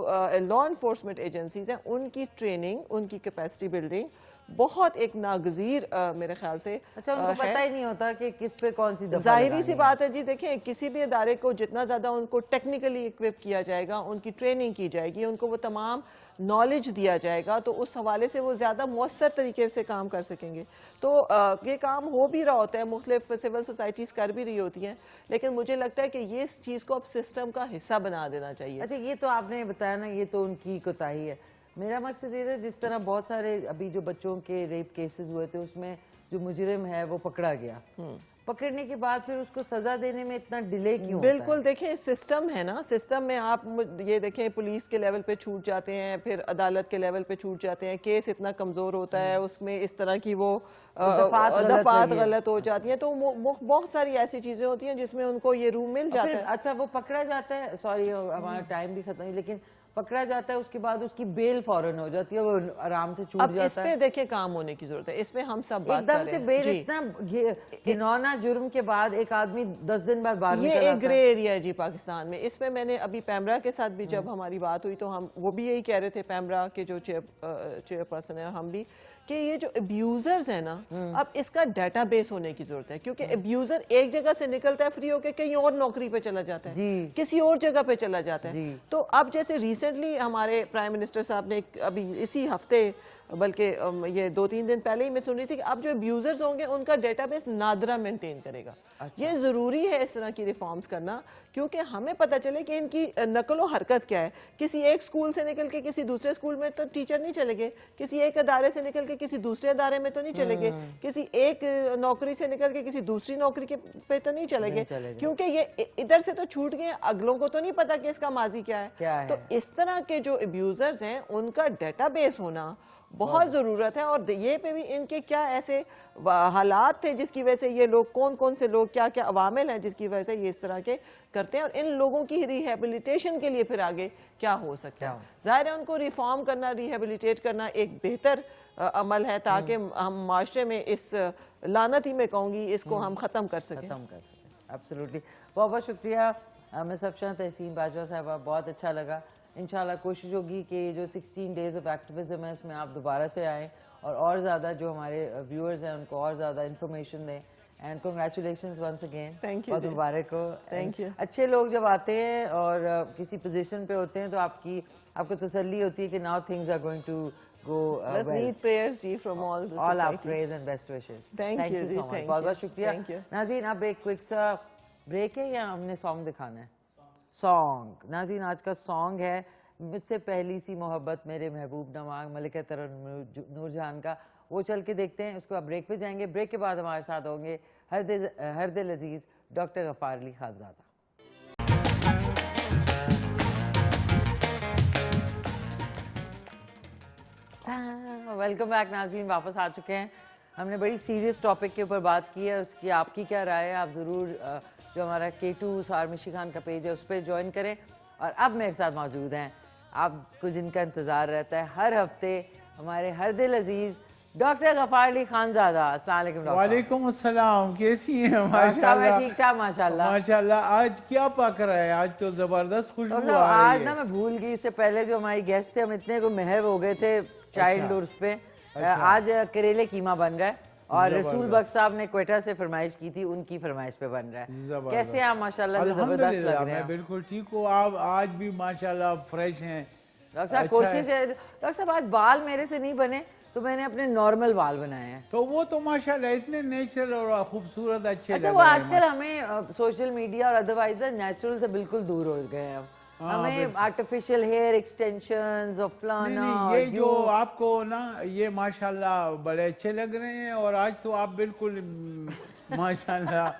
S5: लॉ इन्फोर्समेंट एजेंसीज हैं उनकी ट्रेनिंग, उनकी कैपेसिटी बिल्डिंग बहुत एक नागजीर मेरे ख्याल से
S1: अच्छा उनको पता ही नहीं होता कि किस पे कौन सी दफा
S5: जाहिरी सी बात है जी। देखें, किसी भी इदारे को जितना ज़्यादा उनको टेक्निकली इक्विप किया जाएगा, उनकी ट्रेनिंग की जाएगी, उनको वो तमाम नॉलेज दिया जाएगा, तो उस हवाले से वो ज़्यादा मौसर तरीके से काम कर सकेंगे। तो ये काम हो भी रहा होता है, मुख्तलिफ सिविल सोसाइटीज़ कर भी रही होती हैं, लेकिन मुझे लगता है कि ये इस चीज़ को अब सिस्टम का हिस्सा बना देना चाहिए।
S1: अच्छा, ये तो आपने बताया ना, ये तो उनकी कोताही है। मेरा मकसद ये था जिस तरह बहुत सारे अभी जो बच्चों के रेप केसेस हुए थे उसमें जो मुजरिम है वो पकड़ा गया, पकड़ने के बाद फिर उसको सजा देने में इतना डिले क्यों?
S5: बिल्कुल, देखें सिस्टम है ना, सिस्टम में आप ये देखें पुलिस के लेवल पे छूट जाते हैं, फिर अदालत के लेवल पे छूट जाते हैं, केस इतना कमजोर होता है, उसमें इस तरह की वो दफात गलत हो जाती है। तो बहुत सारी ऐसी चीजें होती हैं जिसमें उनको ये रूम मिल जाता है।
S1: अच्छा, वो पकड़ा जाता है, सॉरी हमारा टाइम भी खत्म है, लेकिन पकड़ा जाता है उसके बाद उसकी बेल फौरन हो जाती है, वो आराम से छूट
S5: अब इस
S1: जाता
S5: पे
S1: है।
S5: देखिए काम होने की जरूरत है, इस पे हम सब बात कर
S1: एकदम
S5: रहे
S1: से
S5: हैं
S1: बेल
S5: जी।
S1: इतना घिनौना जुर्म के बाद एक आदमी 10 दिन बाद बाहर
S5: ये
S1: निकल
S5: एक
S1: आता
S5: ग्रे
S1: है।
S5: एरिया है जी पाकिस्तान में। इसमें मैंने अभी पैमरा के साथ भी जब हमारी बात हुई तो हम वो भी यही कह रहे थे, पैमरा के जो चेयरपर्सन है, हम भी, कि ये जो अब्यूजर्स है ना, अब इसका डेटाबेस होने की जरूरत है, क्योंकि अब्यूजर एक जगह से निकलता है फ्री होके कहीं और नौकरी पे चला जाता है,
S1: जी।
S5: किसी और जगह पे चला जाता है।
S1: जी।
S5: तो अब जैसे रिसेंटली हमारे प्राइम मिनिस्टर साहब ने अभी इसी हफ्ते, बल्कि ये 2-3 दिन पहले ही मैं सुन रही थी कि अब जो अब्यूजर्स होंगे उनका डेटाबेस नादरा मेंटेन करेगा। ये ज़रूरी है इस तरह की रिफॉर्म्स करना, क्योंकि हमें पता चले कि इनकी नकलो हरकत क्या है। किसी एक स्कूल से निकल के किसी दूसरे स्कूल में तो टीचर नहीं चलेंगे, किसी एक अदारे से निकल के किसी दूसरे अदारे में तो नहीं चलेंगे, किसी एक नौकरी से निकल के किसी दूसरी नौकरी के पे तो नहीं चलेंगे, क्योंकि ये इधर से तो छूट गए, अगलों को तो नहीं पता कि इसका माजी क्या है। तो इस तरह के जो अब्यूजर्स हैं उनका डेटाबेस होना बहुत ज़रूरत है। और ये पे भी इनके क्या ऐसे हालात थे जिसकी वजह से ये लोग, कौन कौन से लोग, क्या क्या अवामिल हैं जिसकी वजह से ये इस तरह के करते हैं, और इन लोगों की रिहेबिलिटेशन के लिए फिर आगे क्या हो सकता है। ज़ाहिर है उनको रिफॉर्म करना, रिहेबिलिटेट करना एक बेहतर अमल है, ताकि हम माशरे में इस लानत ही मैं कहूँगी इसको हम ख़त्म कर सकें।
S1: एब्सोल्युटली। बहुत बहुत शुक्रिया मिस अफशान तहसीन बाजवा साहबा, बहुत अच्छा लगा। इंशाल्लाह कोशिश होगी कि जो 16 डेज ऑफ एक्टिविज्म है उसमें आप दोबारा से आएँ और ज़्यादा जो हमारे व्यूअर्स हैं उनको और ज़्यादा इन्फॉर्मेशन दें। And congratulations once again,
S5: thank you,
S1: बहुत मुबारक हो।
S5: Thank you.
S1: अच्छे लोग जब आते हैं और किसी पोजीशन पे होते हैं तो आपको तसल्ली होती है कि now things are going to go
S5: Let's
S1: well.
S5: need prayers जी from all the
S1: All our
S5: society.
S1: praise and best wishes.
S5: Thank you
S1: so
S5: जी,
S1: much.
S5: thank
S1: बहुत
S5: you.
S1: बहुत शुक्रिया।
S5: Thank you.
S1: नाज़रीन अब एक क्विक सा ब्रेक है या हमने सॉन्ग दिखाना है? सॉन्ग। नाज़रीन आज का सॉन्ग है मुझसे पहली सी मोहब्बत मेरे महबूब नवाज मलिका तरन्नुम नूरजहान का, वो चल के देखते हैं। उसके बाद ब्रेक पे जाएंगे। ब्रेक के बाद हमारे साथ होंगे हर दिल अजीज doctor Ghaffar Ali Khanzada. Welcome back नाज़रीन, वापस आ चुके हैं। हमने बड़ी सीरियस टॉपिक के ऊपर बात की है, उसकी आपकी क्या राय है? आप ज़रूर जो हमारा K2 सार मिशी खान का पेज है उस पर ज्वाइन करें। और अब मेरे साथ मौजूद हैं आपको जिनका इंतज़ार रहता है हर हफ्ते, हमारे हर दिल अजीज़ डॉक्टर गफ़ार अली खानज़ादा। अस्सलाम वालेकुम डॉक्टर।
S6: वालेकुम अस्सलाम, कैसी हैं? माशाल्लाह
S1: ठीक ठाक माशाल्लाह।
S6: माशाल्लाह। आज क्या पक रहा है? आज तो जबरदस्त खुशबू
S1: डॉक्टर
S6: आ
S1: आज
S6: रही
S1: ना
S6: है।
S1: मैं भूल गई, इससे पहले जो हमारी गेस्ट थे हम इतने को महव हो गए थे चाइल्ड उर्स पे। आज करेले कीमा बन रहा है और रसूल बख्श साहब ने क्वेटा से फरमाइश की थी, उनकी फरमाइश पे बन रहा है। कैसे आप? माशाल्लाह जबरदस्त लग
S6: अल्हम्दुलिल्लाह
S1: रहे
S6: मैं
S1: हैं।
S6: बिल्कुल ठीक हूँ। आप आज भी माशाल्लाह फ्रेश हैं।
S1: डॉक्टर साहब कोशिश है, डॉक्टर साहब आज बाल मेरे से नहीं बने तो मैंने अपने नॉर्मल बाल बनाए हैं।
S6: तो वो तो माशाल्लाह इतने नेचुरल और खूबसूरत अच्छे
S1: अच्छा,
S6: लग
S1: वो
S6: रहे हैं।
S1: आजकल हमें सोशल मीडिया और अदरवाइज नेचुरल से बिल्कुल दूर हो गए हैं। हमें आर्टिफिशियल हेयर एक्सटेंशंस और फलाना
S6: नहीं, ये जो आपको ना ये माशाल्लाह बड़े अच्छे लग रहे हैं। और आज तो आप बिल्कुल माशाल्लाह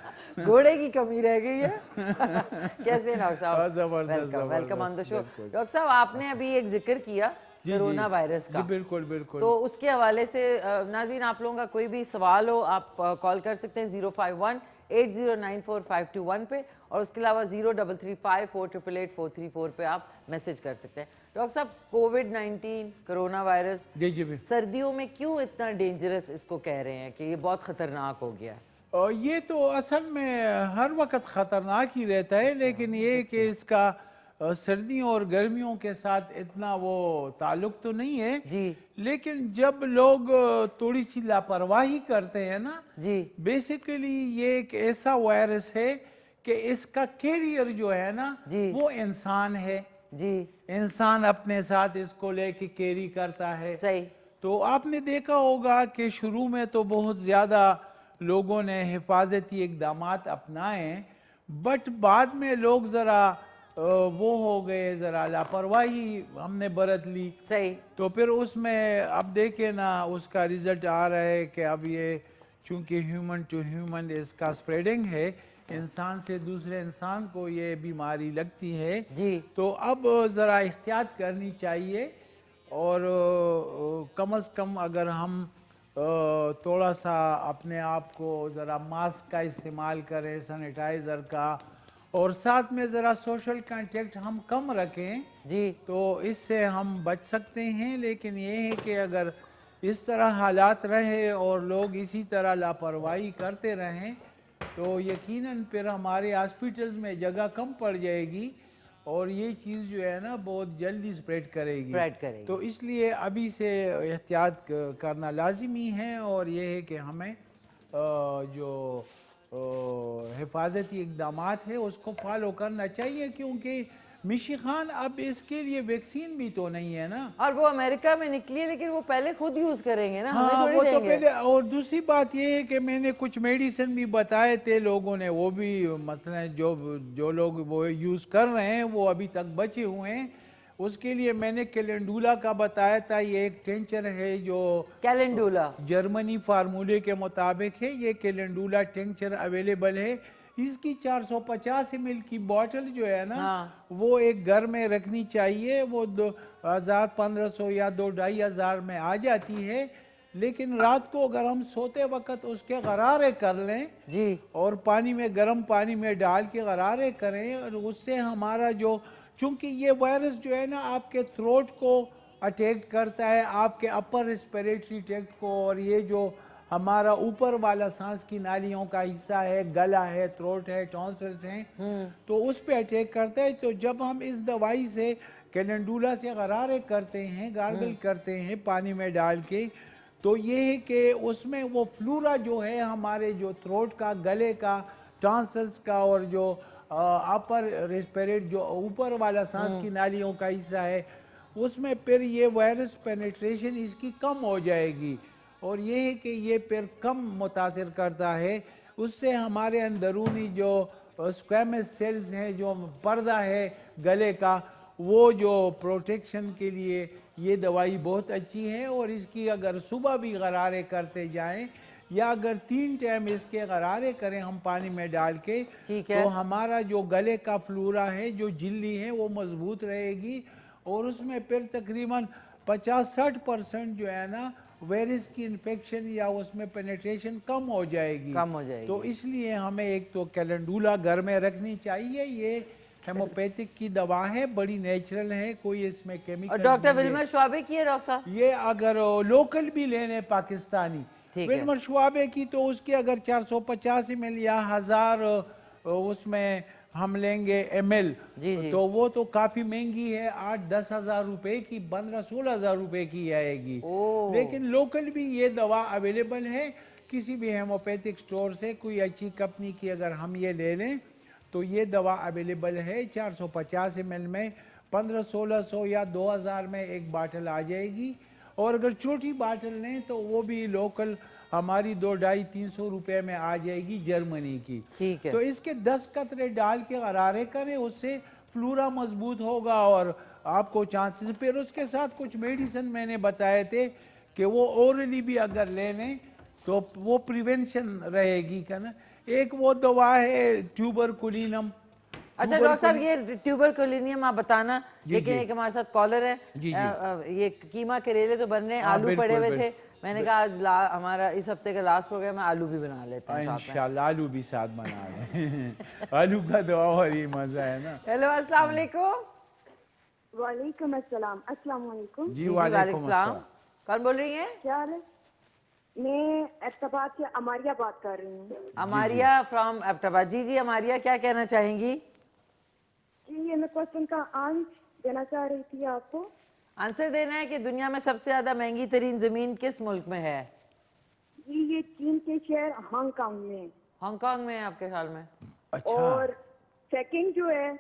S1: घोड़े की कमी रह गई है। कैसे हैं डॉक्टर साहब?
S6: जबरदस्त
S1: वेलकम ऑन द शो।
S6: बिल्कुल।
S1: डॉक्टर साहब आपने अभी एक जिक्र किया कोरोना वायरस का,
S6: बिल्कुल बिल्कुल।
S1: तो उसके हवाले से नाज़रीन आप लोगों का कोई भी सवाल हो आप कॉल कर सकते हैं 051-8094-521 पे, और उसके अलावा 0335-4888-434 पे आप मैसेज कर सकते हैं। डॉक्टर साहब कोविड-19 कोरोना वायरस
S6: जी
S1: सर्दियों में क्यों इतना डेंजरस इसको कह रहे हैं कि ये बहुत खतरनाक हो गया है?
S6: और ये तो असल में हर वक्त ख़तरनाक ही रहता है, लेकिन ये कि इसका सर्दियों और गर्मियों के साथ इतना वो ताल्लुक तो नहीं है
S1: जी।
S6: लेकिन जब लोग थोड़ी सी लापरवाही करते हैं ना
S1: जी,
S6: बेसिकली ये एक ऐसा वायरस है कि इसका कैरियर जो है ना
S1: जी।
S6: वो इंसान है
S1: जी
S6: इंसान अपने साथ इसको लेके कैरी करता है।
S1: सही।
S6: तो आपने देखा होगा कि शुरू में तो बहुत ज़्यादा लोगों ने हिफाजती इक़दामात अपनाए, बट बाद में लोग ज़रा वो हो गए, ज़रा लापरवाही हमने बरत ली।
S1: सही।
S6: तो फिर उसमें अब देखे ना उसका रिजल्ट आ रहा है कि अब ये चूंकि ह्यूमन टू ह्यूमन इसका स्प्रेडिंग है, इंसान से दूसरे इंसान को ये बीमारी लगती है
S1: जी।
S6: तो अब ज़रा एहतियात करनी चाहिए। और कम से कम अगर हम थोड़ा सा अपने आप को ज़रा मास्क का इस्तेमाल करें, सैनिटाइज़र का, और साथ में ज़रा सोशल कांटेक्ट हम कम रखें
S1: जी
S6: तो इससे हम बच सकते हैं। लेकिन ये है कि अगर इस तरह हालात रहे और लोग इसी तरह लापरवाही करते रहें तो यकीनन फिर हमारे हॉस्पिटल्स में जगह कम पड़ जाएगी और ये चीज़ जो है ना बहुत जल्दी स्प्रेड करेगी। तो इसलिए अभी से एहतियात करना लाजिमी है और ये है कि हमें जो हिफाजती इक़दामात है उसको फॉलो करना चाहिए, क्योंकि मिशी खान अब इसके लिए वैक्सीन भी तो नहीं है ना।
S1: और वो अमेरिका में निकली है लेकिन वो पहले खुद यूज करेंगे ना, हमें
S6: हाँ
S1: थोड़ी
S6: वो तो
S1: देंगे।
S6: पहले। और दूसरी बात ये है कि मैंने कुछ मेडिसिन भी बताए थे लोगों ने, वो भी मसलन जो लोग वो यूज़ कर रहे हैं वो अभी तक बचे हुए हैं। उसके लिए मैंने कैलेंडुला का बताया था, ये एक टेंचर है जो
S1: कैलेंडुला
S6: जर्मनी फार्मूले के मुताबिक है। ये कैलेंडुला टेंचर अवेलेबल है। इसकी 450 ml की बोतल जो है ना वो एक घर में रखनी चाहिए। वो 2500 या 2500 में आ जाती है। लेकिन रात को अगर हम सोते वक्त उसके गरारे कर लें
S1: जी
S6: और पानी में, गर्म पानी में डाल के गरारे करें, और उससे हमारा जो, चूंकि ये वायरस जो है ना आपके थ्रोट को अटैक करता है, आपके अपर रेस्पिरेटरी ट्रैक्ट को, और ये जो हमारा ऊपर वाला सांस की नालियों का हिस्सा है, गला है, थ्रोट है, टॉन्सिल्स हैं, तो उस पे अटैक करता है। तो जब हम इस दवाई से कैलेंडुला से गरारे करते हैं, गार्गल करते हैं पानी में डाल के, तो ये है कि उसमें वो फ्लूरा जो है हमारे जो थ्रोट का, गले का, टॉन्सिल्स का और जो अपर रेस्पिरेट जो ऊपर वाला सांस की नालियों का हिस्सा है, उसमें फिर ये वायरस पेनिट्रेशन इसकी कम हो जाएगी। और ये है कि ये फिर कम मुतासिर करता है। उससे हमारे अंदरूनी जो स्क्वैमस सेल्स हैं, जो पर्दा है गले का, वो जो प्रोटेक्शन के लिए ये दवाई बहुत अच्छी है। और इसकी अगर सुबह भी गरारे करते जाएं या अगर 3 टाइम इसके गरारे करें हम पानी में डाल के, तो हमारा जो गले का फ्लूरा है, जो झिल्ली है, वो मजबूत रहेगी। और उसमें फिर तकरीबन 50-60% जो है ना वायरस की इन्फेक्शन या उसमें पेनिट्रेशन कम हो जाएगी। तो इसलिए हमें एक तो कैलेंडुला घर में रखनी चाहिए। ये हेमोपैथिक की दवा है, बड़ी नेचुरल है, कोई इसमें केमिकल।
S1: डॉक्टर विल्मर शुआबे की है डॉक्टर साहब?
S6: ये अगर लोकल भी लेने पाकिस्तानी विल्मर शुआबे की, तो उसकी अगर 450 ml या 1000 उसमें हम लेंगे ml, तो वो तो काफी महंगी है, 8-10 हज़ार रुपए की, 15-16 हज़ार रुपए की आएगी। लेकिन लोकल भी ये दवा अवेलेबल है किसी भी हेमोपैथिक स्टोर से, कोई अच्छी कंपनी की अगर हम ये ले लें तो ये दवा अवेलेबल है 450 ml में 1500-1600 या 2000 में एक बाटल आ जाएगी। और अगर छोटी बाटल लें तो वो भी लोकल हमारी 200-250-300 रुपए में आ जाएगी, जर्मनी की।
S1: ठीक है।
S6: तो इसके 10 कतरे डाल के गरारे करें, उससे फ्लूरा मजबूत होगा और आपको चांसेस। फिर उसके साथ कुछ मेडिसिन मैंने बताए थे कि वो ओरली भी अगर ले लें तो वो प्रिवेंशन रहेगी का ना। एक वो दवा है ट्यूबरकुलिनम।
S1: अच्छा डॉक्टर साहब, ये ट्यूबरकुलिनियम आप बताना। लेकिन एक हमारे साथ कॉलर है, ये कीमा करेले तो बन रहे हैं, आलू पड़े हुए थे, मैंने कहा आज हमारा इस हफ्ते का लास्ट प्रोग्राम है, आलू भी बना लेते हैं
S6: इंशाल्लाह। आलू भी साथ बना लें आलू का तो और ही मजा है ना।
S1: हेलो अस्सलाम वालेकुम।
S7: वालेकुम अस्सलाम। अस्सलाम वालेकुम।
S6: जी वालेकुम अस्सलाम।
S1: कौन बोल रही हैं?
S7: क्या हाल है? मैं एबटाबाद से अमारिया बात कर रही हूँ।
S1: अमारिया फ्रॉम एबटाबाद। जी जी अमारिया, क्या कहना चाहेंगी?
S7: जी ये मैं क्वेश्चन का आंसर देना चाह रही थी आपको।
S1: आंसर देना है कि दुनिया में सबसे ज्यादा महंगी तरीन जमीन किस मुल्क में है?
S7: जी ये चीन के शहर हांगकांग में।
S1: हांगकांग में है आपके ख्याल में?
S6: अच्छा।
S7: और सेकंड जो है वो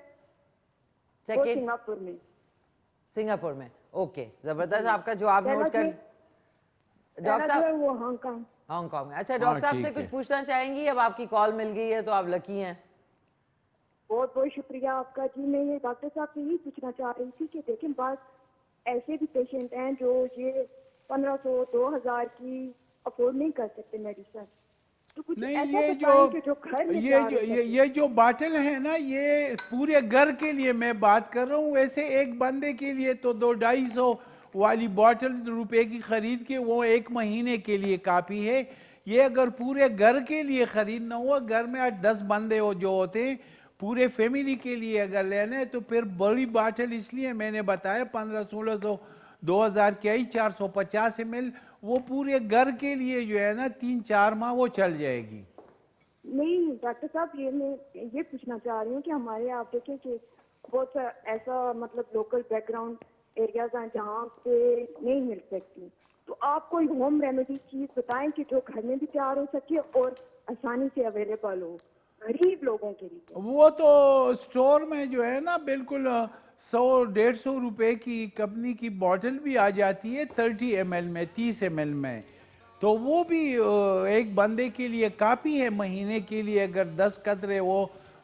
S1: सेकंड
S7: सिंगापुर में।
S1: सिंगापुर में। ओके, जबरदस्त, आपका जवाब नोट कर।
S7: डॉक्टर साहब वो हांगकांग।
S1: हांगकांग में। अच्छा डॉक्टर साहब से कुछ पूछना चाहेंगी? अब आपकी कॉल मिल गई है तो आप लकी हैं।
S7: बहुत बहुत शुक्रिया आपका। जी मैं ये डॉक्टर साहब से यही पूछना चाह रही थी कि देखें बात ऐसे भी पेशेंट हैं जो ये 1500-2000 की अफोर्ड नहीं कर सकते मेडिसिन, तो कुछ
S6: नहीं,
S7: ऐसा
S6: ये
S7: बताएं कि जो घर में
S6: ये जो बाटल है ना, ये पूरे घर के लिए मैं बात कर रहा हूँ। वैसे एक बंदे के लिए तो 200-250 वाली बॉटल रुपए की खरीद के वो 1 महीने के लिए काफी है। ये अगर पूरे घर के लिए खरीदना हुआ, घर में 8-10 बंदे जो होते हैं पूरे फैमिली के लिए अगर लेना है तो फिर बड़ी बाटल, इसलिए मैंने बताया 1500-1600 2000 की आई 450 ml, वो पूरे घर के लिए जो है ना 3-4 माह वो चल जाएगी।
S7: नहीं डॉक्टर साहब, ये मैं ये पूछना चाह रही हूँ कि हमारे आप देखें कि बहुत सा ऐसा मतलब लोकल बैकग्राउंड एरियाज हैं जहाँ पे नहीं मिल सकती, तो आप कोई होम रेमेडी चीज बताएं कि जो घर में भी तैयार हो सके और आसानी से अवेलेबल हो गरीब लोगों के लिए।
S6: वो तो स्टोर में जो है ना बिल्कुल 100-150 रुपए की कंपनी की बॉटल भी आ जाती है 30 ml में, 30 ml में, तो वो भी एक बंदे के लिए काफ़ी है। महीने के लिए अगर 10 कतरे वो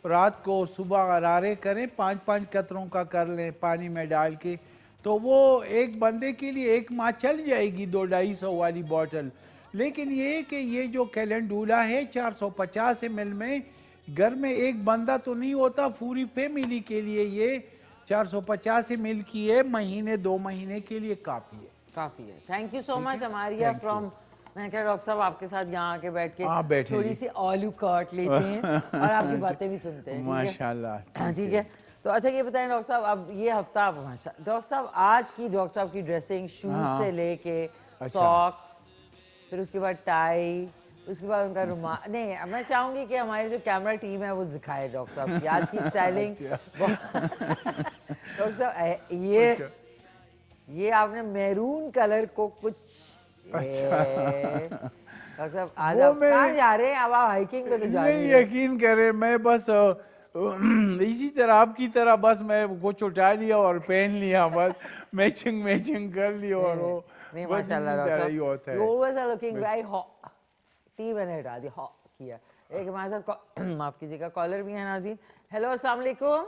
S6: रात को सुबह गरारे करें, 5-5 कतरों का कर लें पानी में डाल के, तो वो एक बंदे के लिए 1 माह चल जाएगी 200-250 वाली बॉटल। लेकिन ये कि ये जो कैलेंडुला है 450 ml में, घर में एक बंदा तो नहीं होता, पूरी फैमिली के लिए ये 450 ml की है, महीने 2 महीने के लिए काफ़ी है।
S1: काफ़ी है। थैंक यू सो मच हमारिया फ्रॉम, मैंने कहा डॉक्टर साहब आपके साथ यहाँ आके बैठ के थोड़ी सी आलू काट लेते हैं और आपकी बातें भी सुनते हैं।
S6: माशाल्लाह।
S1: ठीक है, तो अच्छा ये बताएं डॉक्टर साहब, अब ये हफ्ता डॉक्टर साहब आज की डॉक्टर साहब की ड्रेसिंग शूज से लेके सॉक्स, फिर उसके बाद टाई, उसके बाद उनका रुमाल, नहीं अब मैं चाहूंगी कि हमारी जो कैमरा टीम है वो दिखाए डॉक्टर साहब की आज की स्टाइलिंग। डॉक्टर साहब ये आपने मैरून कलर को कुछ, डॉक्टर साहब आज आप कहाँ जा रहे हैं? अब आप हाइकिंग पे तो जा रहे हैं।
S6: नहीं यकीन करें, मैं बस इसी तरह आपकी तरह बस मैं कुछ उठा लिया और पहन लिया, बस मैचिंग कर लिया और वो
S1: नहीं
S6: बस इसी तरह ही होता है।
S1: You always are looking very hot. T मैंने हटा दी, हॉट किया। एक हमारे साथ माफ कीजिएगा कॉलर भी है नाज़रीन। हेलो अस्सलाम वालेकुम।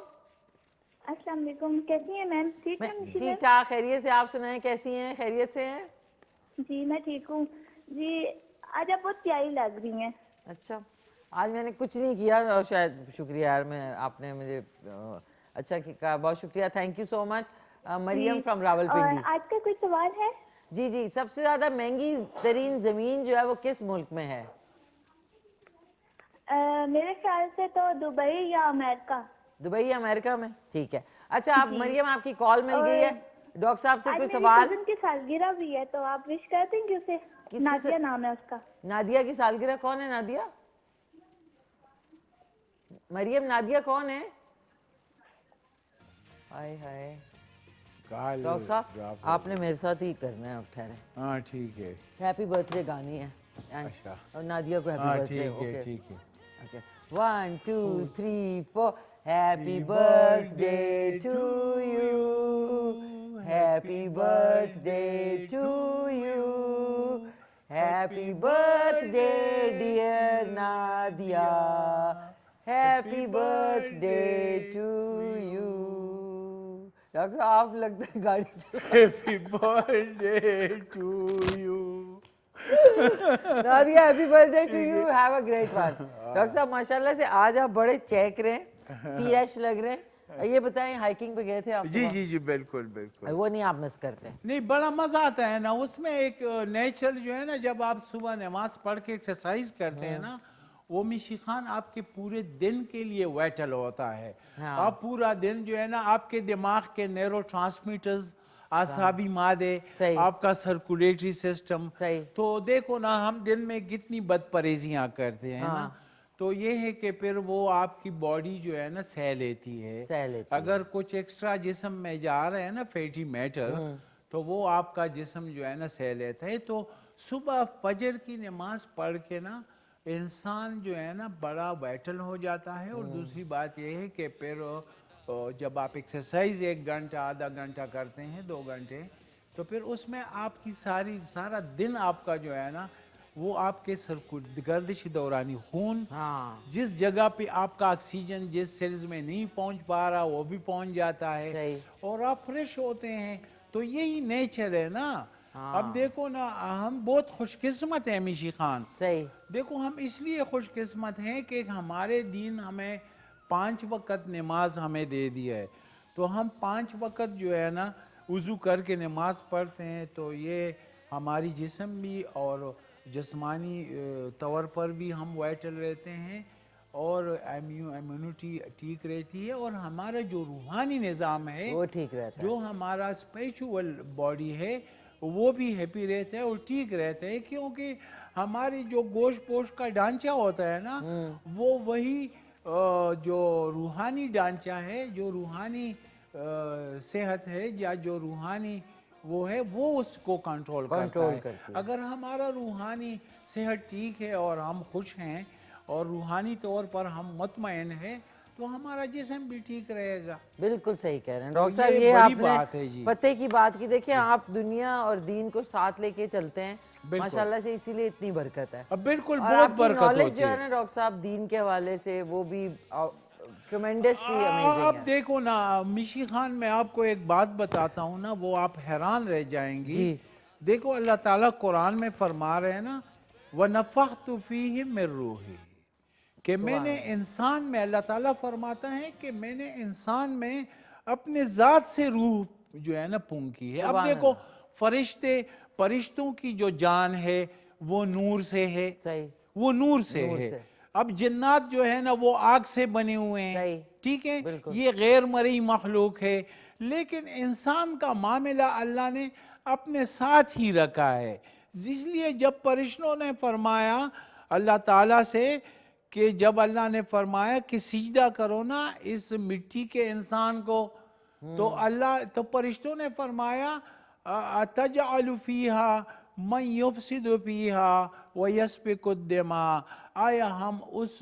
S4: अस्सलाम वालेकुम, कैसी हैं मैम? ठीक है
S1: ठीक ठाक, खैरियत से। आप सुनाएं कैसी हैं? खैरियत से हैं?
S4: जी मैं ठीक हूँ जी। आज आप बहुत प्यारी लग रही हैं।
S1: अच्छा, आज मैंने कुछ नहीं किया और शायद शुक्रिया यार, मैं आपने मुझे अच्छा कहा, बहुत शुक्रिया, thank you so much. Mariam from Rawalpindi.
S4: आज का कोई सवाल है?
S1: जी जी, सबसे ज्यादा महंगी तरीन जमीन जो है वो किस मुल्क में है?
S4: मेरे ख्याल से तो दुबई या अमेरिका।
S1: दुबई या अमेरिका में, ठीक है। अच्छा आप मरियम, आपकी कॉल मिल गई है डॉक्टर साहब से, कोई सवाल?
S4: आज मेरी कजिन की सालगिरह भी है, तो आप विश कर देंगे उसे? नादिया नाम है उसका।
S1: नादिया की सालगिरह? कौन है नादिया? मरियम, नादिया कौन है? हाय हाय डॉक्टर साहब, आपने मेरे साथ ही करना है, ठहरे।
S6: हाँ ठीक है।
S1: हैप्पी बर्थडे गानी है।
S6: अच्छा,
S1: और नादिया को हैप्पी बर्थडे।
S6: ओके ठीक है।
S1: Okay, 1 2 3 4 happy birthday to you, happy birthday to you, happy birthday dear Nadia, happy birthday to you. Doctor आप लगता है गाड़ी चला।
S6: Happy birthday to you.
S1: Nadia happy birthday to you, have a great one. Doctor साहब माशाल्लाह से आज आप बड़े चेक रहे हैं, फ्रेश लग रहे हैं। ये बताएं, हाइकिंग पे गए थे आप?
S6: जी जी जी बिल्कुल बिल्कुल।
S1: वो नहीं आप मिस करते?
S6: नहीं, बड़ा मजा आता है ना उसमें। एक नेचर जो है ना, जब आप सुबह नमाज पढ़ के एक्सरसाइज करते हैं ना, वो मिशी खान आपके पूरे दिन के लिए वाइटल होता है।
S1: हाँ।
S6: आप पूरा दिन जो है ना, आपके दिमाग के न्यूरो ट्रांसमीटर्स, आसाबी मादे, आपका सर्कुलेटरी सिस्टम, तो देखो ना हम दिन में कितनी बदपरहेजियां करते हैं ना, तो ये है कि फिर वो आपकी बॉडी जो है ना सह लेती है। अगर कुछ एक्स्ट्रा जिस्म में जा रहा है ना फैटी मैटर, तो वो आपका जिस्म जो है ना सह लेता है। तो सुबह फजर की नमाज पढ़ के ना इंसान जो है ना बड़ा वाइटल हो जाता है। और दूसरी बात यह है कि फिर जब आप एक्सरसाइज 1 घंटा आधा घंटा करते हैं 2 घंटे, तो फिर उसमें आपकी सारा दिन आपका जो है ना वो आपके गर्दिश दौरानी खून, जिस जगह पे आपका ऑक्सीजन जिस सेल्स में नहीं पहुंच पा रहा वो भी पहुंच जाता है और आप फ्रेश होते हैं। तो यही नेचर है ना। अब देखो ना, हम बहुत खुशकिस्मत हैं मिशी खान।
S1: सही।
S6: देखो हम इसलिए खुशकिस्मत हैं कि हमारे दीन हमें 5 वक्त नमाज हमें दे दिया है। तो हम 5 वक्त जो है ना वज़ू करके नमाज पढ़ते हैं, तो ये हमारी जिस्म भी और जिस्मानी तौर पर भी हम वाइटल रहते हैं और इम्यूनिटी ठीक रहती है, और हमारा जो रूहानी निज़ाम है,
S1: वो ठीक रहता है।
S6: जो हमारा स्पिरिचुअल बॉडी है, वो भी हैप्पी रहता है और ठीक रहता है, क्योंकि हमारी जो गोश्त पोश का ढांचा होता है ना, वो वही जो रूहानी ढांचा है, जो रूहानी सेहत है, या जो रूहानी वो है, वो उसको कंट्रोल करती है। अगर हमारा रूहानी सेहत ठीक है और हम खुश हैं और रूहानी तौर पर हम मुतमईन हैं, तो हमारा जिस्म भी ठीक रहेगा।
S1: बिल्कुल सही कह रहे हैं
S6: तो
S1: डॉक्टर साहब,
S6: ये
S1: ये
S6: बड़ी
S1: आपने
S6: बात है जी।
S1: पते की बात की। देखिए आप दुनिया और दीन को साथ लेके चलते हैं
S6: बिल्कुल।
S1: माशाल्लाह से, इसीलिए इतनी बरकत है।
S6: अब बिल्कुल
S1: और
S6: बहुत
S1: आपकी
S6: बरकत
S1: नॉलेज
S6: होती
S1: जो
S6: है
S1: है ना डॉक्टर साहब दीन के हवाले से, वो भी ट्रेमेंडसली
S6: अब
S1: अमेजिंग है।
S6: देखो ना मिशी खान, मैं आपको एक बात बताता हूँ ना, वो आप हैरान रह जाएंगी।
S1: जी।
S6: देखो अल्लाह ताला कुरान में फरमा रहे हैं ना, वनफ़ख़्तु फ़ीहि मिन रूही, कि मैंने इंसान में, अल्लाह ताला फरमाता है कि मैंने इंसान में अपने ज़ात से रूह जो है ना फूंकी है। अब देखो फरिश्तों की जो जान है वो नूर से है,
S1: सही,
S6: वो नूर से
S1: नूर
S6: है।
S1: से।
S6: अब जिन्नात जो है ना वो आग से बने हुए हैं,
S1: सही,
S6: ठीक है,
S1: बिल्कुल।
S6: ये गैर मरई मखलूक है। लेकिन इंसान का मामला अल्लाह ने अपने साथ ही रखा है। इसलिए जब फरिश्तों ने फरमाया अल्लाह ताला से, कि जब अल्लाह ने फरमाया कि सिजदा करो ना इस मिट्टी के इंसान को, तो फरिश्तों ने फरमाया अतजअलु फीहा मन युफसिदु फीहा व यस्फिकु दिमा, आया हम उस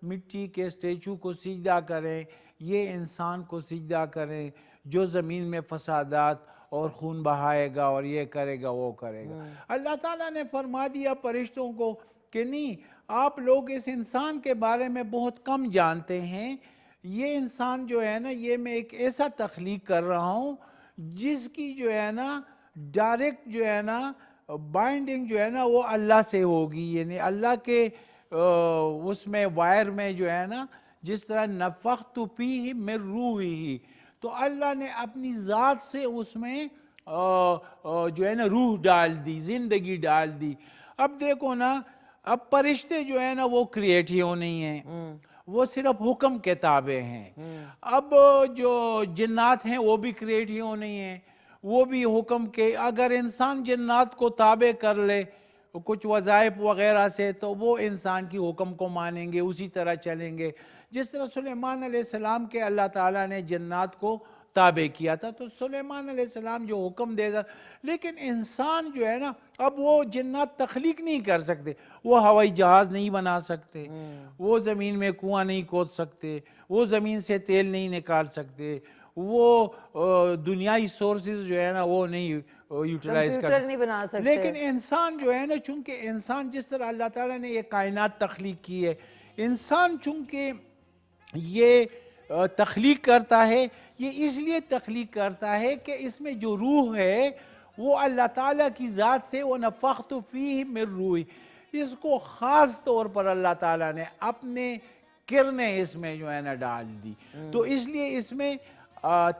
S6: मिट्टी के स्टेचू को सिजदा करें, ये इंसान को सिजदा करें जो ज़मीन में फसादात और खून बहाएगा और ये करेगा वो करेगा। अल्लाह ताला ने फरमा दिया फरिश्तों को कि नहीं, आप लोग इस इंसान के बारे में बहुत कम जानते हैं। ये इंसान जो है ना, ये मैं एक ऐसा तख्लीक कर रहा हूँ जिसकी जो है ना डायरेक्ट जो है ना बाइंडिंग जो है ना वो अल्लाह से होगी। यानी अल्लाह के उसमें वायर में जो है ना, जिस तरह नफ़ख़्तु फ़ीहि मिन रूही, तो अल्लाह ने अपनी ज़ात से उसमें जो है ना रूह डाल दी, जिंदगी डाल दी। अब देखो ना, अब फरिश्ते जो है ना वो क्रिएटिव नहीं है, वो सिर्फ हुक्म के ताबे हैं। अब जो जिन्नात हैं वो भी क्रिएटिव नहीं है, वो भी हुक्म के। अगर इंसान जिन्नात को ताबे कर ले कुछ वज़ाइफ वगैरह से, तो वो इंसान की हुक्म को मानेंगे, उसी तरह चलेंगे। जिस तरह सुलेमान अलैहिस्सलाम के अल्लाह ताला ने जिन्नात को ताबे किया था, तो सुलेमान अलैहिस्सलाम जो हुक्म देगा। लेकिन इंसान जो है ना, अब वो जिन्नात तख्लीक नहीं कर सकते, वो हवाई जहाज़ नहीं बना सकते, वो ज़मीन में कुआं नहीं खोद सकते, वो ज़मीन से तेल नहीं निकाल सकते, वो दुनियाई सोर्सेज जो है ना वो नहीं यूटिलाइज कर
S1: कंप्यूटर नहीं बना सकते।
S6: लेकिन इंसान जो है ना, चूंकि इंसान जिस तरह अल्लाह ताला ने ये कायनात तख्लीक की है, इंसान चूंकि ये तख्लीक करता है, ये इसलिए तख्लीक करता है कि इसमें जो रूह है वो अल्लाह ताला की ज़ात से, वो नफ़ख़्तु फ़ीहि मिन रूही, इसको ख़ास तौर पर अल्लाह ताला ने अपने किरणें इसमें जो है ना डाल दी। तो इसलिए इसमें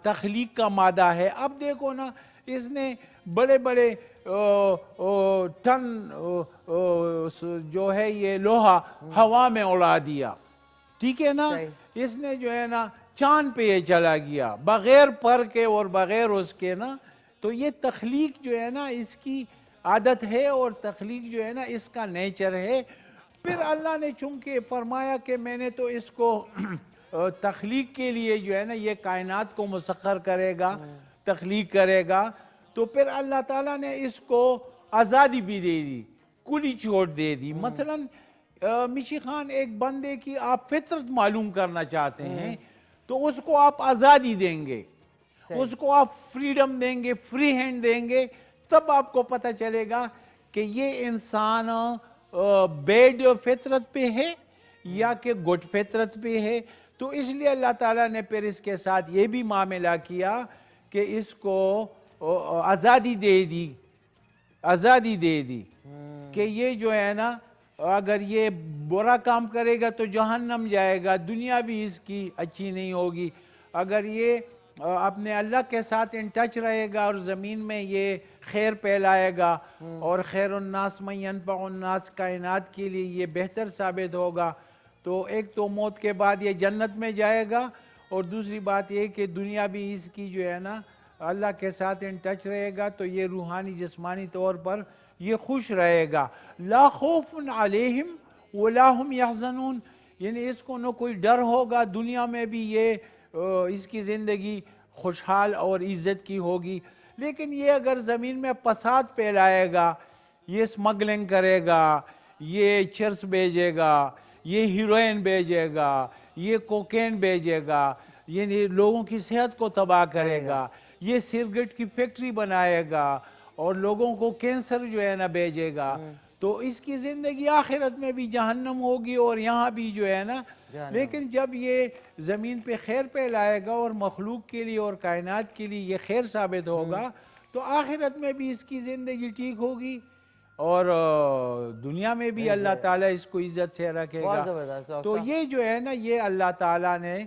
S6: तख्लीक का मादा है। अब देखो ना, इसने बड़े बड़े टन जो है ये लोहा हवा में उड़ा दिया, ठीक है ना। इसने जो है ना चांद पे ये चला गया बगैर पर के और बगैर उसके ना। तो ये तख्लीक जो है ना इसकी आदत है, और तख्लीक जो है ना इसका नेचर है। फिर अल्लाह ने चूंकि फरमाया कि मैंने तो इसको तख्लीक के लिए जो है ना ये कायनात को मुसख्खर करेगा, तख्लीक करेगा, तो फिर अल्लाह ताला ने इसको आज़ादी भी दे दी, खुली छूट दे दी। मसलन मिशी खान, एक बंदे की आप फितरत मालूम करना चाहते हैं तो उसको आप आज़ादी देंगे, उसको आप फ्रीडम देंगे, फ्री हैंड देंगे, तब आपको पता चलेगा कि ये इंसान बेड फितरत पे है या कि गुड फितरत पे है। तो इसलिए अल्लाह ताला ने फिर इसके साथ ये भी मामला किया कि इसको आज़ादी दे दी, आज़ादी दे दी कि ये जो है ना अगर ये बुरा काम करेगा तो जहन्नम जाएगा, दुनिया भी इसकी अच्छी नहीं होगी। अगर ये अपने अल्लाह के साथ इन टच रहेगा और ज़मीन में ये खैर फैलाएगा, और खैरुन्नास मन यनफ़उन्नास, कायनात के लिए ये बेहतर साबित होगा, तो एक तो मौत के बाद ये जन्नत में जाएगा, और दूसरी बात ये कि दुनिया भी इसकी जो है ना अल्लाह के साथ इन टच रहेगा, तो ये रूहानी जिस्मानी तौर पर ये खुश रहेगा। ला खौफुन अलैहिम वला हुम यहज़नून, यानी इसको न कोई डर होगा, दुनिया में भी ये इसकी ज़िंदगी खुशहाल और इज़्ज़त की होगी। लेकिन ये अगर ज़मीन में फसाद फैलाएगा, ये स्मगलिंग करेगा, ये चर्स भेजेगा, ये हीरोइन भेजेगा, ये कोकेन भेजेगा, ये लोगों की सेहत को तबाह करेगा, ये सिगरेट की फैक्ट्री बनाएगा और लोगों को कैंसर जो है ना भेजेगा, तो इसकी ज़िंदगी आखिरत में भी जहन्नम होगी और यहाँ भी जो है ना। लेकिन जब ये ज़मीन पे खैर फैलाएगा और मखलूक के लिए और कायनात के लिए ये खैर साबित होगा, तो आखिरत में भी इसकी ज़िंदगी ठीक होगी और दुनिया में भी अल्लाह ताला इसको इज्जत से रखेगा। तो ये जो है ना, ये अल्लाह ताला ने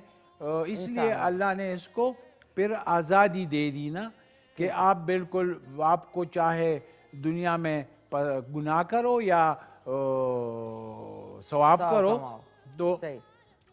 S6: इसलिए अल्लाह ने इसको फिर आज़ादी दे दी ना कि आप बिल्कुल, आपको चाहे दुनिया में गुनाह करो या सवाब करो, तो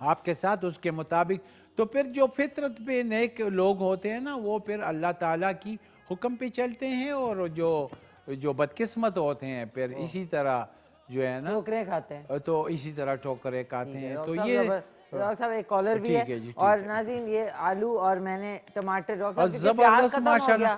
S6: आपके साथ उसके मुताबिक। तो फिर जो फितरत पे नेक लोग होते हैं ना, वो फिर अल्लाह ताला की हुक्म पे चलते हैं, और जो बदकिस्मत होते हैं फिर इसी तरह जो है ना
S1: ठोकरें खाते हैं,
S6: तो इसी तरह ठोकरें खाते हैं। तो
S1: ये डॉक्टर साहब एक कॉलर भी है, और नाज़रीन ये आलू और मैंने टमाटर, डॉक्टर साहब प्याज खत्म हो गया,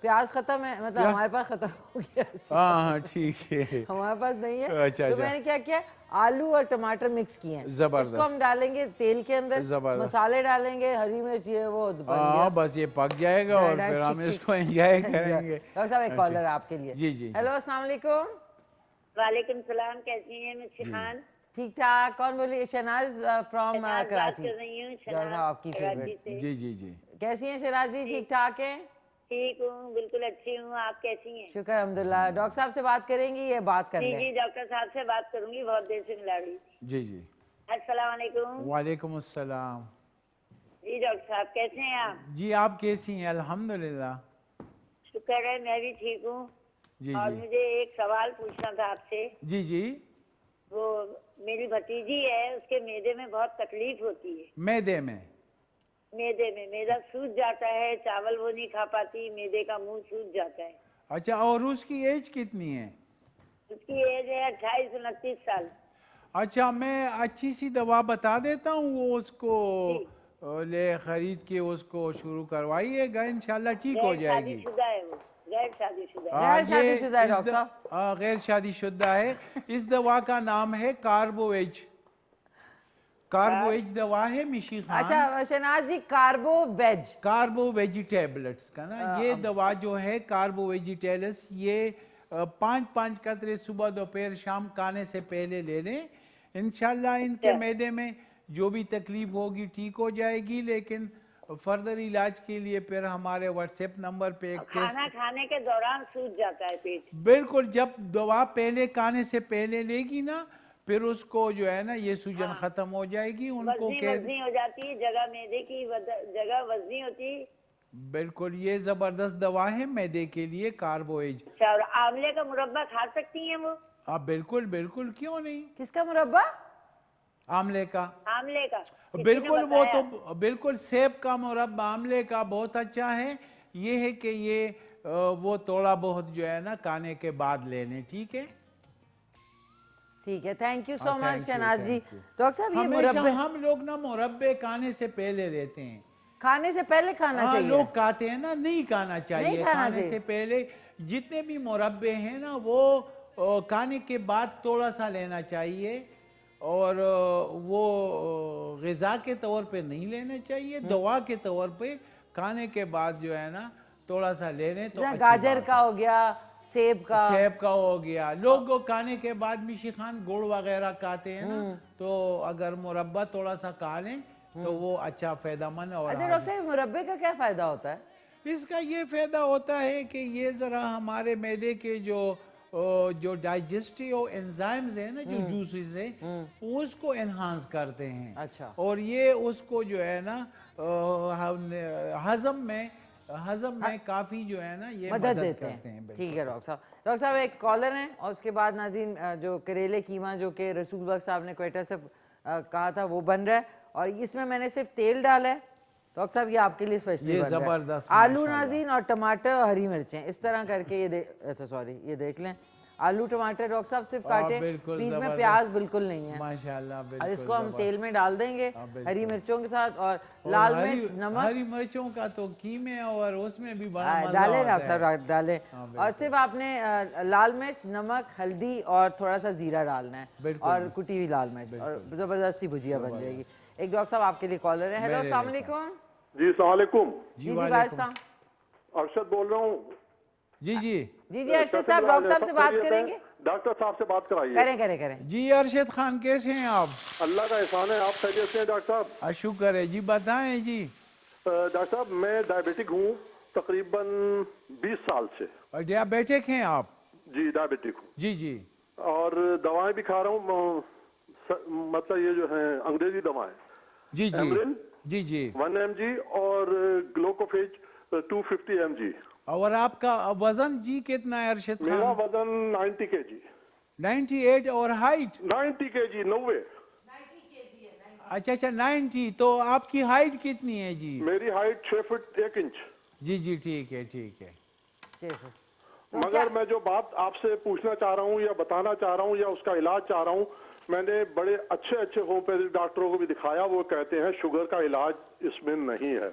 S1: प्याज खत्म है, मतलब हमारे पास खत्म हो गया।
S6: हाँ ठीक है,
S1: हमारे पास नहीं है।
S6: अच्छा,
S1: तो मैंने क्या किया, आलू और टमाटर मिक्स किए हैं, इसको हम डालेंगे तेल के अंदर, मसाले डालेंगे, हरी मिर्च, ये वो बन गया,
S6: बस ये पक जाएगा और फिर हम इसको एंजॉय करेंगे।
S1: डॉक्टर साहब एक कॉलर आपके लिए।
S6: जी जी,
S1: हेलो, अस्सलाम वालेकुम।
S8: वालेकुम सलाम, कैसी हैं मिस्टर खान?
S1: ठीक ठाक। कौन बोलिए? शहनाज फ्रॉम कराची।
S8: आपकी फेवरेट।
S6: जी जी जी,
S1: कैसी हैं शहनाज जी? ठीक ठाक हैं?
S8: ठीक हूँ, बिल्कुल अच्छी हूँ, आप कैसी हैं?
S1: शुक्र अल्हम्दुलिल्लाह। डॉक्टर साहब से बात करेंगी, ये बात कर
S8: जी
S1: लें?
S8: जी, डॉक्टर साहब से बात करूंगी, बहुत देर से मिला रही थी।
S6: जी जी,
S8: अस्सलाम वालेकुम।
S6: वालेकुम अस्सलाम।
S8: जी डॉक्टर साहब, कैसे हैं आप?
S6: जी, आप कैसी हैं? अल्हम्दुलिल्लाह।
S8: शुक्र है, मैं भी ठीक हूँ।
S6: जी
S8: और
S6: जी,
S8: मुझे एक सवाल पूछना था आपसे।
S6: जी जी।
S8: वो मेरी भतीजी है, उसके मैदे में बहुत तकलीफ होती है।
S6: मैदे में?
S8: मैदे में मैदा सूज जाता है, चावल वो नहीं खा पाती, मैदे का मुंह सूज जाता है।
S6: अच्छा, और उसकी एज कितनी है?
S8: उसकी एज है 28-29 साल।
S6: अच्छा, मैं अच्छी सी दवा बता देता हूँ, वो उसको ले खरीद के उसको शुरू करवाइएगा, इंशाल्लाह ठीक हो जाएगी।
S8: शादीशुदा है वो, गैर शादीशुदा है।
S1: गैर शादीशुदा है डॉक्टर साहब?
S6: गैर शादीशुदा है। इस दवा का नाम है कार्बोवेज। कार्बोवेज दवा है मिशी खान।
S1: अच्छा शहनाज जी, कार्बो
S6: वेजी टेबलेट्स का ना, ये दवा जो है कार्बो वेजिटेबल्स, ये 5-5 कतरे सुबह दोपहर शाम खाने से पहले ले लें, इंशाल्लाह इनके मैदे में जो भी तकलीफ होगी ठीक हो जाएगी। लेकिन फर्दर इलाज के लिए फिर हमारे व्हाट्सएप नंबर पे एक
S8: खाना खाने के दौरान सूज जाता है पेट।
S6: बिल्कुल, जब दवा पहले खाने से पहले लेगी ना, फिर उसको जो है ना ये सूजन खत्म हो जाएगी। उनको
S8: वजनी हो जाती है, जगह मैदे की जगह वजनी होती है।
S6: बिल्कुल, ये जबरदस्त दवा है मैदे के लिए, कार्बोवेज।
S8: अच्छा, और आंवले का मुरब्बा खा सकती हैं वो?
S6: हाँ बिल्कुल बिल्कुल, क्यों नहीं।
S1: किसका मुरब्बा?
S6: आमले का।
S8: आमले का
S6: बिल्कुल, वो तो बिल्कुल सेब का मुरब्बा आमले का बहुत अच्छा है। ये है कि ये वो थोड़ा बहुत जो है ना खाने के बाद लेने, ठीक है?
S1: ठीक है, thank you so much Shahnaz ji. Doctor साहब, ये मुरब्बे
S6: हम लोग ना मुरब्बे खाने से पहले लेते हैं।
S1: खाने से पहले खाना चाहिए?
S6: लोग खाते हैं ना, नहीं खाना चाहिए।
S1: नहीं खाना
S6: खाने
S1: चाहिए।
S6: से पहले जितने भी मुरब्बे हैं ना, वो खाने के बाद थोड़ा सा लेना चाहिए, और वो ग़िज़ा के तौर पे नहीं लेने चाहिए, दवा के तौर पे खाने के बाद जो है ना थोड़ा सा ले लें तो
S1: गाजर का हो गया, सेब का
S6: हो गया। लोग खाने के बाद मिशी खान गुड़ वगैरह खाते हैं ना, तो अगर मुरब्बा थोड़ा सा खा लें तो वो अच्छा फायदेमंद। और
S1: अच्छा डॉक्टर साहब, मुरब्बे का क्या फायदा होता है?
S6: इसका ये फायदा होता है कि ये जरा हमारे मैदे के जो डाइजेस्टिव एंजाइम्स है ना, जो जूसेस है, उसको एनहांस करते हैं।
S1: अच्छा।
S6: और ये उसको जो है ना हजम में काफी जो है ना ये
S1: मदद देते हैं। ठीक है डॉक्टर साहब। डॉक्टर साहब, एक कॉलर हैं और उसके बाद नाज़रीन जो करेले कीमा जो कि रसूल बख्श साहब ने क्वेटा से कहा था वो बन रहा है। और इसमें मैंने सिर्फ तेल डाला है डॉक्टर साहब, ये आपके लिए स्पेशली
S6: ये
S1: बन रहा है।
S6: जबरदस्त,
S1: आलू
S6: माशाल्लाह।
S1: नाज़ीन और टमाटर और हरी मिर्चें इस तरह करके अच्छा सॉरी ये देख लें, आलू टमाटर डॉक्टर साहब सिर्फ काटे,
S6: बिल्कुल
S1: बीच में
S6: जबरदस्त।
S1: प्याज बिल्कुल नहीं है।
S6: माशाल्लाह,
S1: और
S6: बिल्कुल
S1: इसको हम
S6: जबरदस्त।
S1: तेल में डाल देंगे
S6: बिल्कुल।
S1: हरी मिर्चों के साथ, और
S6: और
S1: लाल
S6: हरी
S1: मिर्च नमक
S6: हरी मिर्चों का तो कीमे और उसमें भी बड़ा मजा
S1: डालें
S6: होता
S1: डॉक्टर
S6: है।
S1: साहब डालें।
S6: हाँ,
S1: और
S6: बिल्कुल।
S1: सिर्फ आपने लाल मिर्च नमक हल्दी और थोड़ा सा जीरा डालना है,
S6: बिल्कुल।
S1: और कुटी हुई लाल मिर्च, और जबरदस्ती भुजिया बन जाएगी। एक डॉक्टर साहब आपके लिए कॉलर है। हेलो
S6: मेरे
S1: अस्सलाम
S6: लिए
S1: वालेकुम।
S9: जी अस्सलाम वालेकुम।
S1: जी भाई
S6: वालेकुम।
S1: साहब।
S9: अरशद बोल रहा हूँ।
S6: जी जी
S1: जी अरशद साहब डॉक्टर साहब से बात करेंगे।
S9: डॉक्टर साहब से बात कराइए।
S1: करें।
S6: जी अरशद खान कैसे हैं आप?
S9: अल्लाह का एहसान है, आप खैरियत से हैं डॉक्टर साहब?
S6: शुक्र है जी, बताएं जी।
S9: डॉक्टर साहब मैं डायबिटिक हूँ तकरीबन 20 साल से।
S6: और डियाबेटिक हैं आप?
S9: जी डायबिटिक हूँ।
S6: जी जी।
S9: और दवाएं भी खा रहा हूँ, मतलब ये जो है अंग्रेजी दवाएं,
S6: जी जी
S9: एमरिन
S6: जी जी।
S9: 1 mg और ग्लोकोफेज 250 mg।
S6: और आपका वजन जी कितना है अरशद
S9: मेरा
S6: खान?
S9: वजन 90 kg।
S6: 98। और हाइट?
S9: 90 kg 90।
S6: अच्छा 90। तो आपकी हाइट कितनी है जी?
S9: मेरी हाइट 6 फुट 1 इंच।
S6: जी जी ठीक है ठीक है।
S9: मगर मैं जो बात आपसे पूछना चाह रहा हूँ या बताना चाह रहा हूँ या उसका इलाज चाह रहा हूँ, मैंने बड़े अच्छे अच्छे होम्योपैथिक डॉक्टरों को भी दिखाया, वो कहते हैं शुगर का इलाज इसमें नहीं है।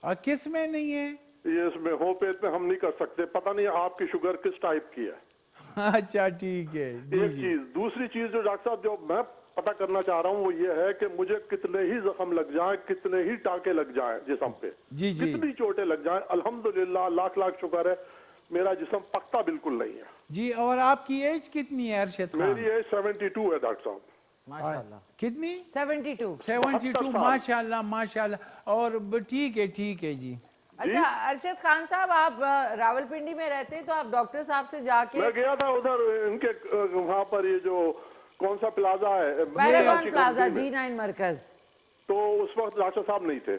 S6: और किस में नहीं है?
S9: ये इसमें होम्योपैथ में हम नहीं कर सकते, पता नहीं आपकी शुगर किस टाइप की है।
S6: अच्छा ठीक है जी
S9: एक
S6: जी।
S9: चीज, दूसरी चीज जो डॉक्टर साहब जो मैं पता करना चाह रहा हूँ वो ये है कि मुझे कितने ही जख्म लग जाएं, कितने ही टाके लग जाएं जिस्म पे,
S6: जी जी
S9: कितनी चोटें लग जाएं, अल्हम्दुलिल्लाह लाख लाख शुक्र है मेरा जिस्म पकता बिल्कुल नहीं है।
S6: जी। और आपकी एज कितनी है अरशद खान?
S9: मेरी एज 72 है डॉक्टर साहब।
S1: माशाल्लाह।
S6: कितनी?
S1: 72।
S6: 72। माशाल्लाह माशाल्लाह। और ठीक है जी।
S1: अच्छा अरशद खान साहब, आप रावलपिंडी में रहते हैं, तो आप डॉक्टर साहब से जाके
S9: मैं गया था उधर इनके वहाँ पर, ये जो कौन सा प्लाजा है,
S1: पैरागॉन प्लाजा
S9: में,
S1: G9 मरकज,
S9: तो उस वक्त डॉक्टर साहब नहीं थे।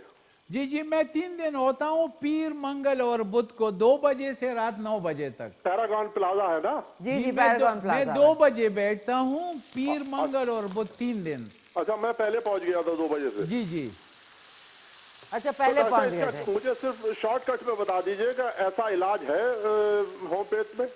S6: जी जी। मैं 3 दिन होता हूँ, पीर मंगल और बुध को 2 बजे से रात 9 बजे तक।
S9: पैरागॉन प्लाजा है ना?
S1: जी पैरागॉन प्लाजा।
S6: मैं 2 बजे बैठता हूँ, पीर मंगल और बुध 3 दिन।
S9: अच्छा मैं पहले पहुंच गया था 2 बजे से।
S6: जी जी।
S1: अच्छा पहले
S9: तो
S1: पहुंच
S9: डॉक्टर
S1: गए थे।
S9: इसका मुझे सिर्फ शॉर्टकट में बता दीजिएगा, ऐसा इलाज है होम्योपैथ में?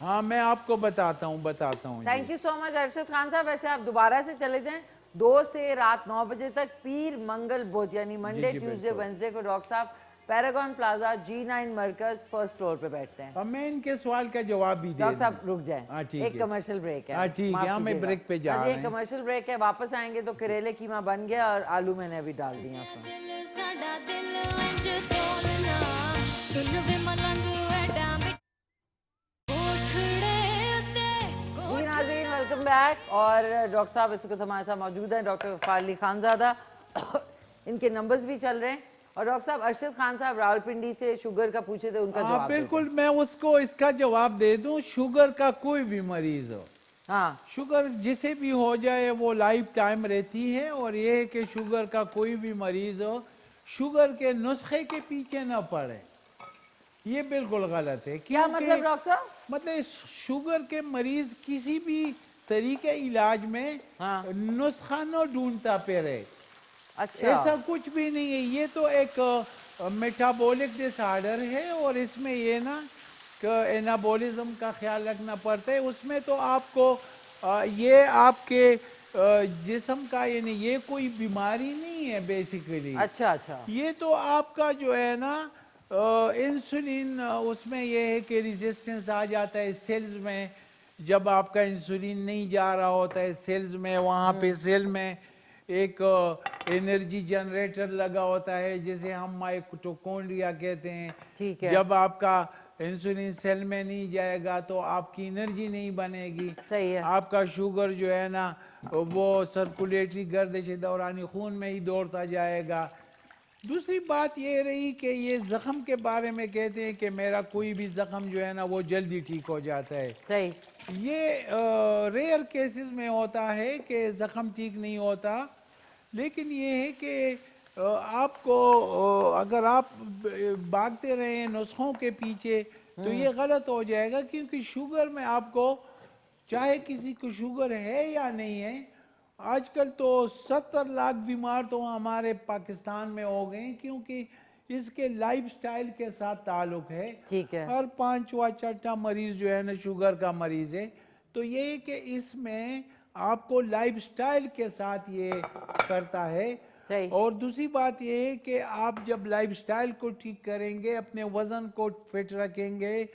S6: हाँ मैं आपको बताता हूँ।
S1: Thank you so much Arshad Khan साहब। वैसे आप दोबारा से चले जाएं 2 से रात 9 बजे तक, पीर मंगल बुध यानी मंडे
S6: जी,
S1: ट्यूसडे
S6: बिल्कुल।
S1: वेंसडे को डॉक्टर साहब पैरागॉन प्लाजा G9 मरकज फर्स्ट फ्लोर पे बैठते हैं।
S6: अब मैं इनके सवाल का जवाब भी दे
S1: डॉक्टर
S6: दूं।
S1: साहब रुक
S6: हाँ,
S1: जाएं,
S6: ठीक
S1: एक
S6: है।
S1: कमर्शियल ब्रेक है।
S6: हाँ, ठीक है,
S1: माफ
S6: हम
S1: कीजिएगा।
S6: ब्रेक पे जा
S1: हाँ जी,
S6: रहे
S1: एक
S6: हैं।
S1: कमर्शियल ब्रेक है, वापस आएंगे तो करेले कीमा बन गया और आलू मैंने अभी डाल दिया उसमें। जी नाज़रीन वेलकम बैक। और डॉक्टर साहब इस वक्त हमारे साथ मौजूद हैं, डॉक्टर गफ्फार अली खानज़ादा। इनके नंबर्स भी चल रहे हैं। और डॉक्टर साहब अरशद खान साहब रावलपिंडी से शुगर का पूछे थे, उनका जवाब
S6: बिल्कुल मैं उसको इसका जवाब दे दूं। शुगर का कोई भी मरीज हो,
S1: हाँ
S6: शुगर जिसे भी हो जाए वो लाइफ टाइम रहती है। और ये है कि शुगर का कोई भी मरीज हो, शुगर के नुस्खे के पीछे न पड़े, ये बिल्कुल गलत है।
S1: क्या
S6: क्योंकि
S1: मतलब डॉक्टर साहब?
S6: मतलब शुगर के मरीज किसी भी तरीके इलाज में
S1: हाँ।
S6: नुस्खा न ढूंढता फिरे,
S1: अच्छा
S6: ऐसा कुछ भी नहीं है। ये तो एक मेटाबॉलिक डिसऑर्डर है और इसमें ये ना कि एनाबॉलिज्म का ख्याल रखना पड़ता है। उसमें तो आपको ये आपके जिस्म का यानी ये कोई बीमारी नहीं है बेसिकली।
S1: अच्छा अच्छा।
S6: ये तो आपका जो है ना इंसुलिन, उसमें ये है कि रेजिस्टेंस आ जाता है सेल्स में। जब आपका इंसुलिन नहीं जा रहा होता है सेल्स में, वहाँ पे सेल में एक एनर्जी जनरेटर लगा होता है जिसे हम माइटोकॉन्ड्रिया कहते हैं।
S1: ठीक है।
S6: जब आपका इंसुलिन सेल में नहीं जाएगा तो आपकी एनर्जी नहीं बनेगी।
S1: सही है।
S6: आपका शुगर जो है ना वो सर्कुलेटरी गर्दिश दौरानी खून में ही दौड़ता जाएगा। दूसरी बात ये रही कि ये जख्म के बारे में कहते हैं कि मेरा कोई भी जख्म जो है ना वो जल्दी ठीक हो जाता है।
S1: सही।
S6: ये रेयर केसेस में होता है कि जख्म ठीक नहीं होता। लेकिन ये है कि आपको अगर आप भागते रहे नुस्खों के पीछे तो ये गलत हो जाएगा। क्योंकि शुगर में आपको चाहे किसी को शुगर है या नहीं है, आजकल तो 70 लाख बीमार तो हमारे पाकिस्तान में हो गए हैं, क्योंकि इसके लाइफस्टाइल के साथ ताल्लुक है।
S1: ठीक है।
S6: हर पांचवा छठा मरीज जो है ना शुगर का मरीज है। तो ये कि इसमें आपको लाइफस्टाइल के साथ ये करता है।
S1: सही।
S6: और दूसरी बात ये है कि आप जब लाइफस्टाइल को ठीक करेंगे, अपने वजन को फिट रखेंगे,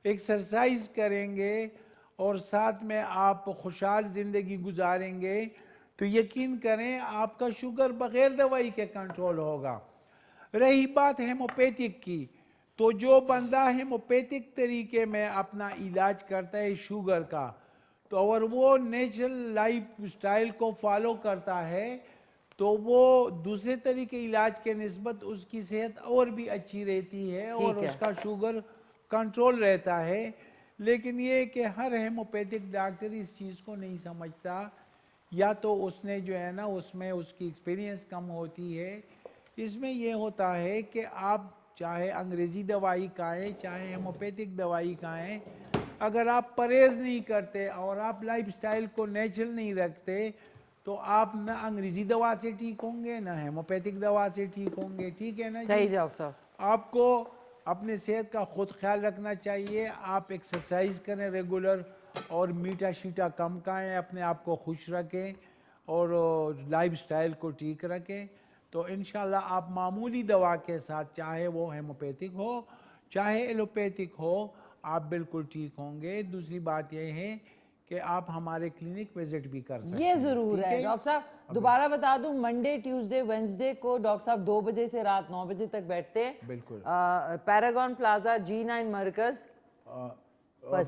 S6: एक्सरसाइज करेंगे और साथ में आप खुशहाल जिंदगी गुजारेंगे, तो यकीन करें आपका शुगर बगैर दवाई के कंट्रोल होगा। रही बात हेमोपैथिक की, तो जो बंदा हेमोपैथिक तरीके में अपना इलाज करता है शुगर का, तो अगर वो नेचुरल लाइफ स्टाइल को फॉलो करता है तो वो दूसरे तरीके इलाज के निस्बत उसकी सेहत और भी अच्छी रहती है और उसका शुगर कंट्रोल रहता है। लेकिन ये कि हर हेमोपैथिक डॉक्टर इस चीज़ को नहीं समझता, या तो उसने जो है ना उसमें उसकी एक्सपीरियंस कम होती है। इसमें ये होता है कि आप चाहे अंग्रेज़ी दवाई खाएं चाहे हेमोपैथिक दवाई खाएं, अगर आप परहेज़ नहीं करते और आप लाइफस्टाइल को नेचुरल नहीं रखते तो आप ना अंग्रेज़ी दवा से ठीक होंगे ना हेमोपैथिक दवा से ठीक होंगे। ठीक है ना?
S1: सही डॉक्टर साहब।
S6: आपको अपने सेहत का खुद ख्याल रखना चाहिए। आप एक्सरसाइज करें रेगुलर और मीठा शीठा कम खाएं, अपने आप को खुश रखें और लाइफस्टाइल को ठीक रखें, तो इंशाल्लाह आप मामूली दवा के साथ, चाहे वो हेमोपैथिक हो चाहे एलोपैथिक हो, आप बिल्कुल ठीक होंगे। दूसरी बात यह है कि आप हमारे क्लिनिक विजिट भी कर सकते हैं।
S1: ये जरूर है डॉक्टर साहब। दोबारा बता दूं, मंडे ट्यूसडे वेंसडे को डॉक्टर साहब 2 बजे से रात 9 बजे तक बैठते हैं।
S6: बिल्कुल।
S1: पैरागॉन प्लाजा G9 मरकज।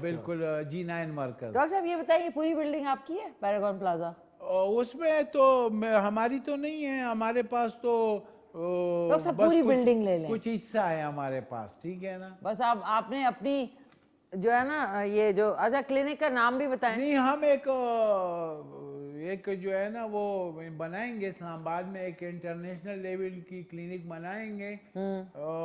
S6: बिल्कुल G9 मरकज।
S1: डॉक्टर साहब ये बताइए, पूरी बिल्डिंग आपकी है पैरागॉन प्लाजा?
S6: उसमें तो हमारी तो नहीं है, हमारे पास तो
S1: डॉक्टर साहब पूरी बिल्डिंग ले लें।
S6: कुछ हिस्सा है हमारे पास, ठीक है ना?
S1: बस आपने अपनी जो है ना ये जो, अच्छा क्लिनिक का नाम भी बताएं।
S6: नहीं, हम एक जो है ना वो बनाएंगे इस्लामाबाद में, एक इंटरनेशनल लेवल की क्लिनिक बनाएंगे।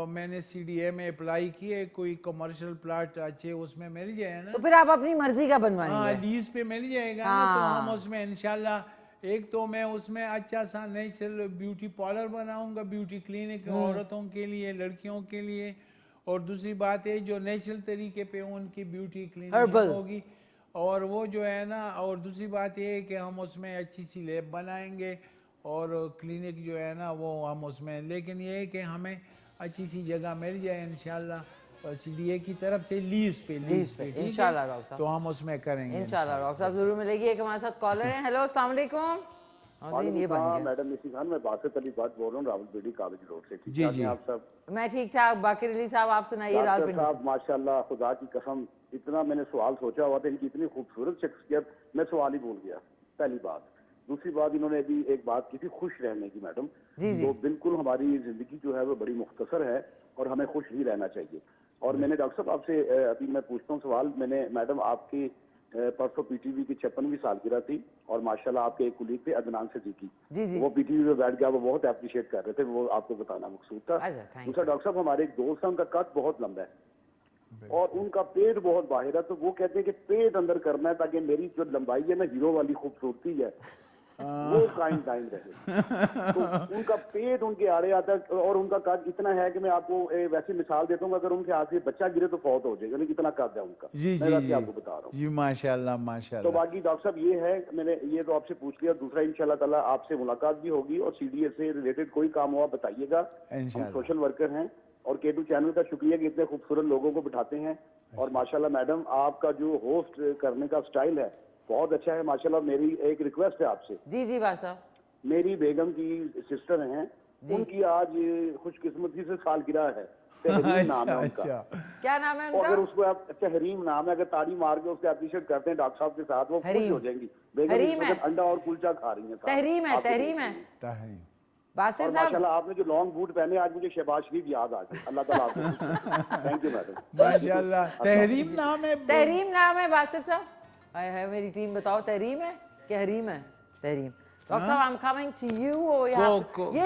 S6: मैंने CDA में अप्लाई किए, कोई कमर्शियल प्लाट अच्छे उसमें मिल जाए ना,
S1: तो फिर आप अपनी मर्जी का बनवाएंगे।
S6: हाँ, लीज पे मिल जाएगा ना, तो हम उसमें इंशाल्लाह एक तो मैं उसमें अच्छा सा नेचुरल ब्यूटी पार्लर बनाऊंगा, ब्यूटी क्लिनिक औरतों के लिए, लड़कियों के लिए। और दूसरी बात है जो नेचुरल तरीके पे उनकी ब्यूटी क्लिनिक होगी। और वो जो है ना, और दूसरी बात ये है कि हम उसमें अच्छी सी लैब बनाएंगे और क्लिनिक जो है ना वो हम उसमें, लेकिन ये है कि हमें अच्छी सी जगह मिल जाए इंशाल्लाह CDA की तरफ से लीज पे
S1: इंशाल्लाह डॉक्टर साहब,
S6: तो हम उसमें करेंगे
S1: इंशाल्लाह। डॉक्टर साहब जरूर मिलेगी। एक हमारे साथ कॉलर है। हेलो अस्सलाम वालेकुम। ये बन गया
S10: मैडम मिसी खान, मैं बासित अली बात बोल रहा हूँ रावलपिंडी कागज रोड से।
S6: जी जी,
S10: आप सब?
S1: मैं ठीक ठाक। बाकिर अली साहब आप सुनाइए। रावलपिंडी
S10: साहब माशाल्लाह, खुदा की कसम, इतना मैंने सवाल सोचा हुआ था, इनकी इतनी खूबसूरत शख्सियत, मैं सवाल ही भूल गया। पहली बात। दूसरी बात, इन्होंने अभी एक बात की थी खुश रहने की मैडम। तो बिल्कुल हमारी जिंदगी जो है वो बड़ी मुख्तसर है और हमें खुश ही रहना चाहिए। और मैंने डॉक्टर साहब आपसे अभी मैं पूछता हूँ सवाल, मैंने मैडम आपकी परसों PTV की 56वीं सालगिरह थी और माशाल्लाह आपके एक कुलीग थे अदनान सिद्दीकी, वो PTV पे बैठ गया, वो बहुत अप्रिशिएट कर रहे थे, वो आपको बताना मकसूद था। दूसरा डॉक्टर साहब, हमारे एक दोस्त हैं, उनका कद बहुत लंबा है और उनका पेट बहुत बाहर है, तो वो कहते हैं कि पेट अंदर करना है ताकि मेरी जो लंबाई है ना हीरो वाली खूबसूरती है वो कायम रहे। तो उनका पेट उनके आड़े आता है और उनका कद इतना है कि मैं आपको वैसी मिसाल देता हूँ, अगर उनके हाथ से बच्चा गिरे तो फौत हो जाएगा, लेकिन इतना कद है उनका।
S6: जी
S10: मैं
S6: जी जी,
S10: आपको बता रहा हूँ
S6: जी, माशाल्लाह माशाल्लाह।
S10: तो बाकी डॉक्टर साहब ये है, मैंने ये तो आपसे पूछ लिया। दूसरा इंशाल्लाह ताला आपसे मुलाकात भी होगी और CDA से रिलेटेड कोई काम हुआ बताइएगा। हम सोशल वर्कर हैं और K2 चैनल का शुक्रिया कि इतने खूबसूरत लोगों को बिठाते हैं। और माशाल्लाह मैडम आपका जो होस्ट करने का स्टाइल है बहुत अच्छा है माशाल्लाह। मेरी एक रिक्वेस्ट है आपसे।
S1: जी जी बात साहब।
S10: मेरी बेगम की सिस्टर हैं, उनकी आज खुशकिस्मती से सालगिरह है। तहरीम नाम है उनका।
S1: क्या नाम है उनका?
S10: अगर उसको आप तहरीम नाम है, अगर ताड़ी मार के उससे अप्रिशिएट करते हैं डॉक्टर साहब के साथ, वो खुश हो जाएंगी। बेगम अंडा और कुलचा खा रही है।
S1: तहरीम है, तहरीम है। बासिर साहब
S10: माशाल्लाह आपने जो लॉन्ग बूट पहने आज मुझे शहबाज शरीफ याद आ गई। अल्लाह ताला आपको थैंक यू मैडम।
S6: माशाल्लाह तहरीम नाम है,
S1: तहरीम नाम है बासिर साहब। है मेरी टीम बताओ तहरीम है कि हरीम है? तहरीम। डॉक्टर साहब I am coming to you. ये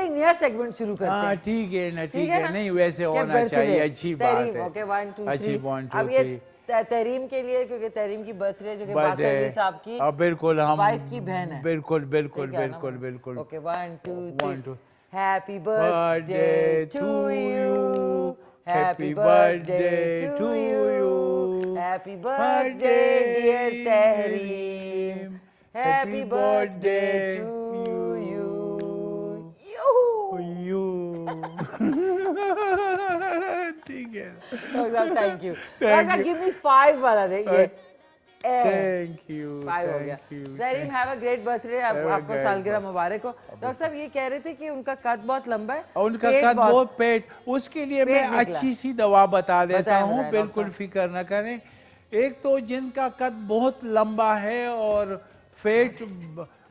S1: एक नया सेगमेंट शुरू करते हैं।
S6: ठीक है ना, ठीक है, नहीं वैसे होना चाहिए, अच्छी बात है।
S1: ओके 1 2 3।
S6: अच्छी 1 2
S1: अब ये तहरीम के लिए, क्योंकि तहरीम की बर्थडे जो कि बासिर अली साहब की
S6: बिल्कुल हम
S1: वाइफ की बहन है।
S6: बिल्कुल बिल्कुल
S1: ठीक है ना?
S6: बिल्कुल बिल्कुल।
S1: Okay 1 2
S6: 1 2
S1: 3 happy birthday to you, happy birthday to you, happy birthday dear Tehreem, happy birthday to you.
S6: ठीक है,
S1: थैंक यू। गिव मी 5 वाला दे ये।
S6: थैंक यू
S1: 5 हो गया। Tahreem have a great birthday, आपको सालगिरह मुबारक हो। डॉक्टर साहब ये कह रहे थे कि उनका कद बहुत लंबा है,
S6: उनका कद बहुत पेट, उसके लिए मैं अच्छी सी दवा बता देता हूँ, बिल्कुल फिक्र न करें। एक तो जिनका कद बहुत लंबा है और पेट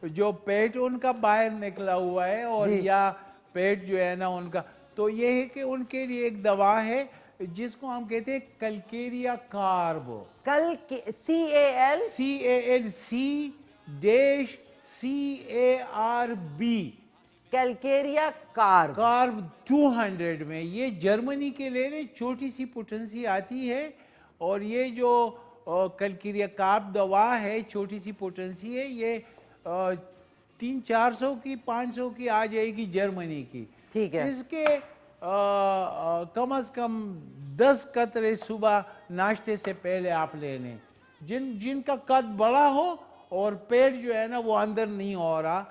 S6: जो पेट उनका बाहर निकला हुआ है और या पेट जो है ना उनका, तो ये है कि उनके लिए एक दवा है जिसको हम कहते हैं Calcarea carb. CALCARB
S1: Calcarea carb
S6: 200 में। ये जर्मनी के लिए छोटी सी पोटेंसी आती है और ये जो कैलकेरिया कार्ब दवा है छोटी सी पोटेंसी है, ये 300-400 की 500 की आ जाएगी जर्मनी की।
S1: ठीक है।
S6: इसके कम से कम 10 कतरे सुबह नाश्ते से पहले आप लेने। जिनका कद बड़ा हो और पेट जो है ना वो अंदर नहीं हो रहा,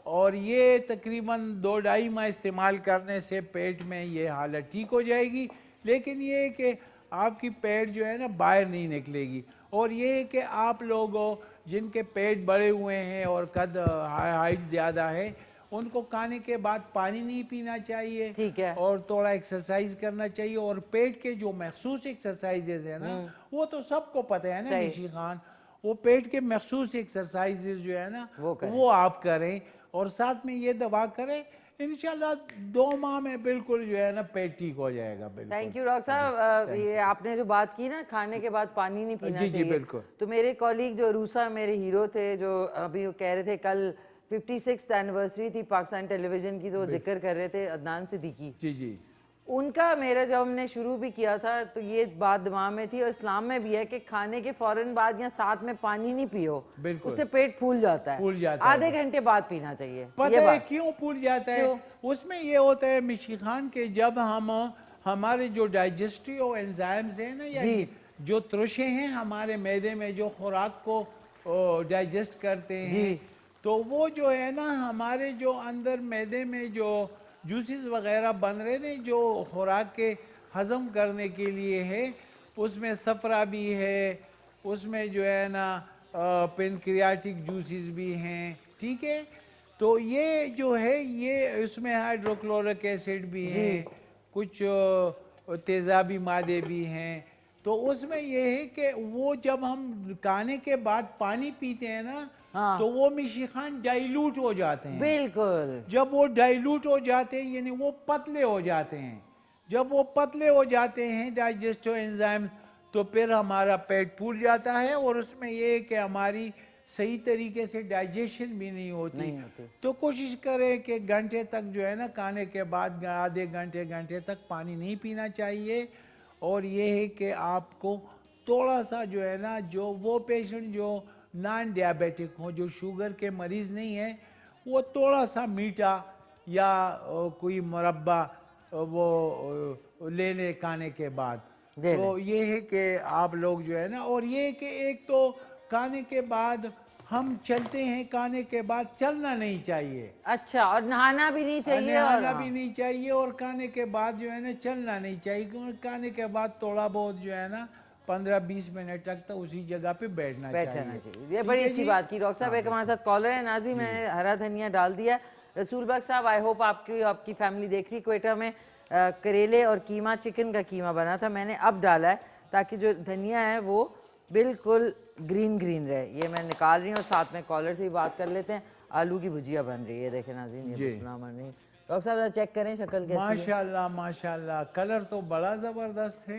S6: और ये तकरीबन 2-2.5 माह इस्तेमाल करने से पेट में ये हालत ठीक हो जाएगी। लेकिन ये है कि आपकी पेट जो है ना बाहर नहीं निकलेगी। और ये है कि आप लोगों जिनके पेट बड़े हुए हैं और कद हाइट ज़्यादा है, उनको खाने के बाद पानी नहीं पीना चाहिए।
S1: ठीक है।
S6: और थोड़ा एक्सरसाइज करना चाहिए। और पेट के जो मखसूस एक्सरसाइजेज है ना वो तो सबको पता है ना मिशी खान, वो पेट के मखसूस एक्सरसाइजेज जो है ना वो आप करें और साथ में ये दवा करें। इंशाल्लाह 2 माह में बिल्कुल जो है ना पेट ठीक हो जाएगा। बिल्कुल।
S1: थैंक यू डॉक्टर साहब। ये आपने जो बात की ना खाने के बाद पानी नहीं पीना चाहिए,
S6: जी बिल्कुल।
S1: तो मेरे कॉलीग जो रूसा मेरे हीरो थे, जो अभी वो कह रहे थे कल 56th एनिवर्सरी थी पाकिस्तान टेलीविजन की, तो वो जिक्र कर रहे थे अदनान सिद्दीकी
S6: जी।
S1: उनका मेरा जब हमने शुरू भी किया था तो ये बात दिमाग में थी, और इस्लाम में भी है कि खाने के फौरन बाद या साथ में पानी नहीं पियो, उससे पेट फूल जाता है। आधे घंटे बाद पीना चाहिए।
S6: पता है क्यों फूल जाता है? उसमें ये होता है मिशी खान के जब हम हमारे जो डाइजेस्टिव एंजाइम्स हैं ना, या जो त्रुषे हैं हमारे मैदे में जो खुराक को डाइजेस्ट करते हैं, तो वो जो है ना हमारे जो अंदर मैदे में जो जूसेस वगैरह बन रहे थे जो खुराक के हज़म करने के लिए है, उसमें सफरा भी है, उसमें जो है ना पेनक्रियाटिक जूसेस भी हैं। ठीक है, तो ये जो है ये इसमें हाइड्रोक्लोरिक एसिड भी है, कुछ तेज़ाबी मादे भी हैं। तो उसमें ये है कि वो जब हम खाने के बाद पानी पीते हैं ना, तो वो मिशी खान डाइल्यूट हो जाते हैं।
S1: बिल्कुल।
S6: जब वो डाइल्यूट हो जाते हैं यानी वो पतले हो जाते हैं। जब वो पतले हो जाते हैं डाइजेस्टिव एंजाइम, तो फिर हमारा पेट फूल जाता है और उसमें ये है कि हमारी सही तरीके से डाइजेशन भी नहीं होती। तो कोशिश करें कि घंटे तक जो है ना खाने के बाद आधे घंटे तक पानी नहीं पीना चाहिए। और ये है कि आपको थोड़ा सा जो है ना, जो वो पेशेंट जो नॉन डायबिटिक हो, जो शुगर के मरीज़ नहीं है, वो थोड़ा सा मीठा या कोई मुरब्बा वो लेने खाने के बाद। तो ये है कि आप लोग जो है ना, और ये है कि एक तो खाने के बाद हम चलते हैं, खाने के बाद चलना नहीं चाहिए।
S1: अच्छा, और नहाना भी नहीं चाहिए।
S6: नहाना भी नहीं चाहिए और खाने के बाद जो है ना चलना नहीं चाहिए, क्योंकि खाने के बाद थोड़ा बहुत जो है ना 15-20 मिनट तक तो उसी जगह पे बैठना चाहिए।
S1: ये बड़ी अच्छी बात की डॉक्टर साहब। एक हमारे साथ कॉलर है नाजी, मैंने हरा धनिया डाल दिया। रसूल बख्श साहब, आई होप आपकी फैमिली देख रही। क्वेटा में करेले और कीमा, चिकन का कीमा बना था, मैंने अब डाला है ताकि जो धनिया है वो बिल्कुल ग्रीन रहे। ये मैं निकाल रही हूँ और साथ में कॉलर से ही बात कर लेते हैं। आलू की भुजिया बन रही है, देखें नाज़रीन। डॉक्टर साहब चेक करें शक्ल कैसी है।
S6: माशाल्लाह माशाल्लाह, कलर तो बड़ा ज़बरदस्त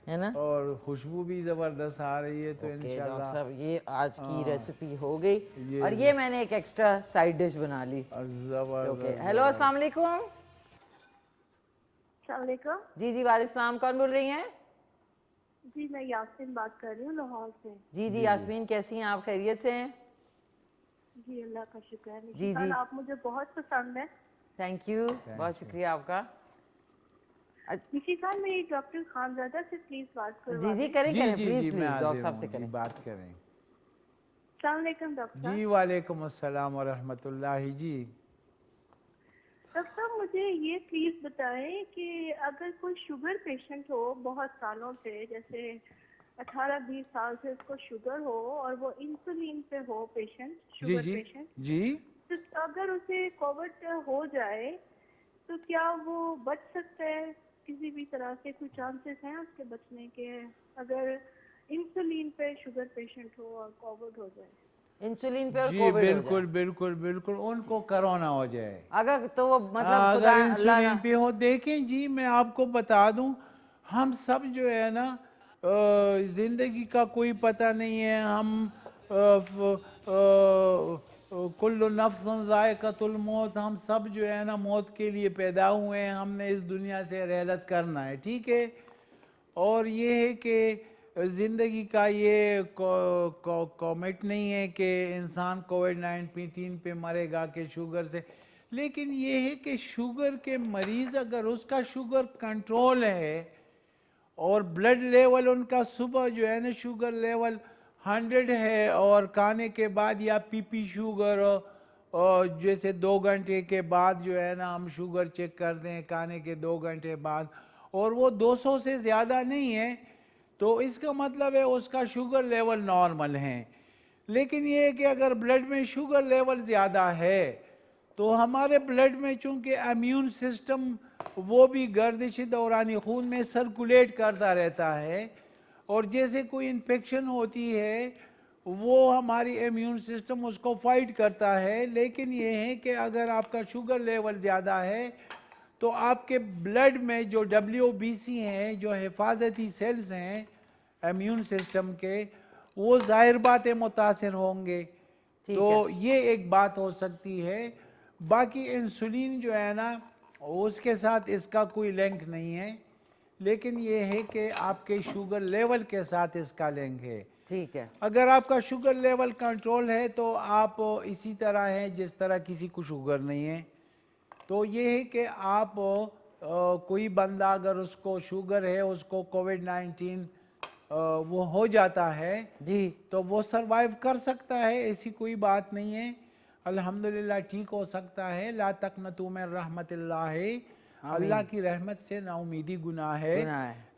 S6: है ना, और खुशबू भी ज़बरदस्त आ रही है। तो इंशाल्लाह
S1: डॉक्टर साहब ये आज की रेसिपी हो गई। और ये मैंने एक एक्स्ट्रा साइड डिश बना ली। हेलो, अस्सलाम वालेकुम। जी वालेकुम, कौन बोल रही हैं?
S7: जी मैं यास्मीन बात कर रही हूँ लाहौर से।
S1: जी जी यास्मीन, कैसी हैं आप? खैरियत से हैं?
S7: जी अल्लाह का शुक्र है।
S1: जी, जी।
S7: आप मुझे बहुत पसंद है।
S1: थैंक यू, बहुत शुक्रिया आपका।
S7: निशी खान, मेरी डॉक्टर खानजादा से प्लीज बात करवा
S1: जी जी
S7: दें।
S1: करें
S6: जी
S1: करें,
S6: जी
S1: प्लीज
S6: जी मैं
S1: प्लीज डॉक्टर
S6: हाजिर
S1: साहब
S6: हूँ
S1: से
S6: जी,
S1: करें।
S6: बात करें।
S7: अस्सलाम वालेकुम डॉक्टर साहब।
S6: जी वालेकुम अस्सलाम व रहमतुल्लाहि। जी
S7: डॉक्टर साहब, मुझे ये प्लीज बताएं कि अगर कोई शुगर पेशेंट हो बहुत सालों से, जैसे 18-20 साल से उसको शुगर हो और वो इंसुलिन पे हो पेशेंट,
S6: जी
S7: शुगर
S6: जी
S7: पेशेंट,
S6: जी
S7: तो अगर उसे कोविड हो जाए तो क्या वो बच सकता है किसी भी तरह से? कोई चांसेस हैं उसके बचने के अगर इंसुलिन पे शुगर पेशेंट हो और कोविड हो जाए?
S1: इंसुलिन पे और
S6: जी
S1: कोविड हो
S6: बिल्कुल
S1: जाए,
S6: बिल्कुल बिल्कुल, उनको कोरोना हो जाए
S1: अगर तो वो मतलब
S6: अगर
S1: खुदा अल्लाह
S6: इंसुलिन
S1: ना।
S6: पे हो। देखें जी, मैं आपको बता दूं, हम सब जो है ना जिंदगी का कोई पता नहीं है। हम कुल्लु नफ्सन ज़ायक़तुल मौत, हम सब जो है ना मौत के लिए पैदा हुए हैं। हमने इस दुनिया से रहलत करना है, ठीक है। और ये है कि ज़िंदगी का ये कॉमेट नहीं है कि इंसान कोविड-19 पे मरेगा कि शुगर से। लेकिन ये है कि शुगर के मरीज़, अगर उसका शुगर कंट्रोल है और ब्लड लेवल उनका सुबह जो है ना शुगर लेवल 100 है और खाने के बाद या पीपी शुगर और जैसे 2 घंटे के बाद जो है ना हम शुगर चेक कर दें खाने के 2 घंटे बाद, और वो 200 से ज़्यादा नहीं है, तो इसका मतलब है उसका शुगर लेवल नॉर्मल है। लेकिन ये है कि अगर ब्लड में शुगर लेवल ज़्यादा है तो हमारे ब्लड में चूंकि इम्यून सिस्टम वो भी गर्दिश दौरानी खून में सर्कुलेट करता रहता है, और जैसे कोई इन्फेक्शन होती है वो हमारी इम्यून सिस्टम उसको फाइट करता है। लेकिन ये है कि अगर आपका शुगर लेवल ज़्यादा है तो आपके ब्लड में जो WBC हैं, जो हिफाजती सेल्स हैं इम्यून सिस्टम के, वो जाहिर बात है मुतासर होंगे। तो ये एक बात हो सकती है। बाकी इंसुलिन जो है ना उसके साथ इसका कोई लिंक नहीं है, लेकिन ये है कि आपके शुगर लेवल के साथ इसका लिंक है।
S1: ठीक है,
S6: अगर आपका शुगर लेवल कंट्रोल है तो आप इसी तरह हैं जिस तरह किसी को शुगर नहीं है। तो ये है कि आप कोई बंदा अगर उसको शुगर है, उसको कोविड-19 वो हो जाता है
S1: जी,
S6: तो वो सरवाइव कर सकता है, ऐसी कोई बात नहीं है। अल्हम्दुलिल्लाह ठीक हो सकता है। ला तक़नतू मिन रहमतिल्लाह, अल्लाह की रहमत से नाउमीदी गुनाह है।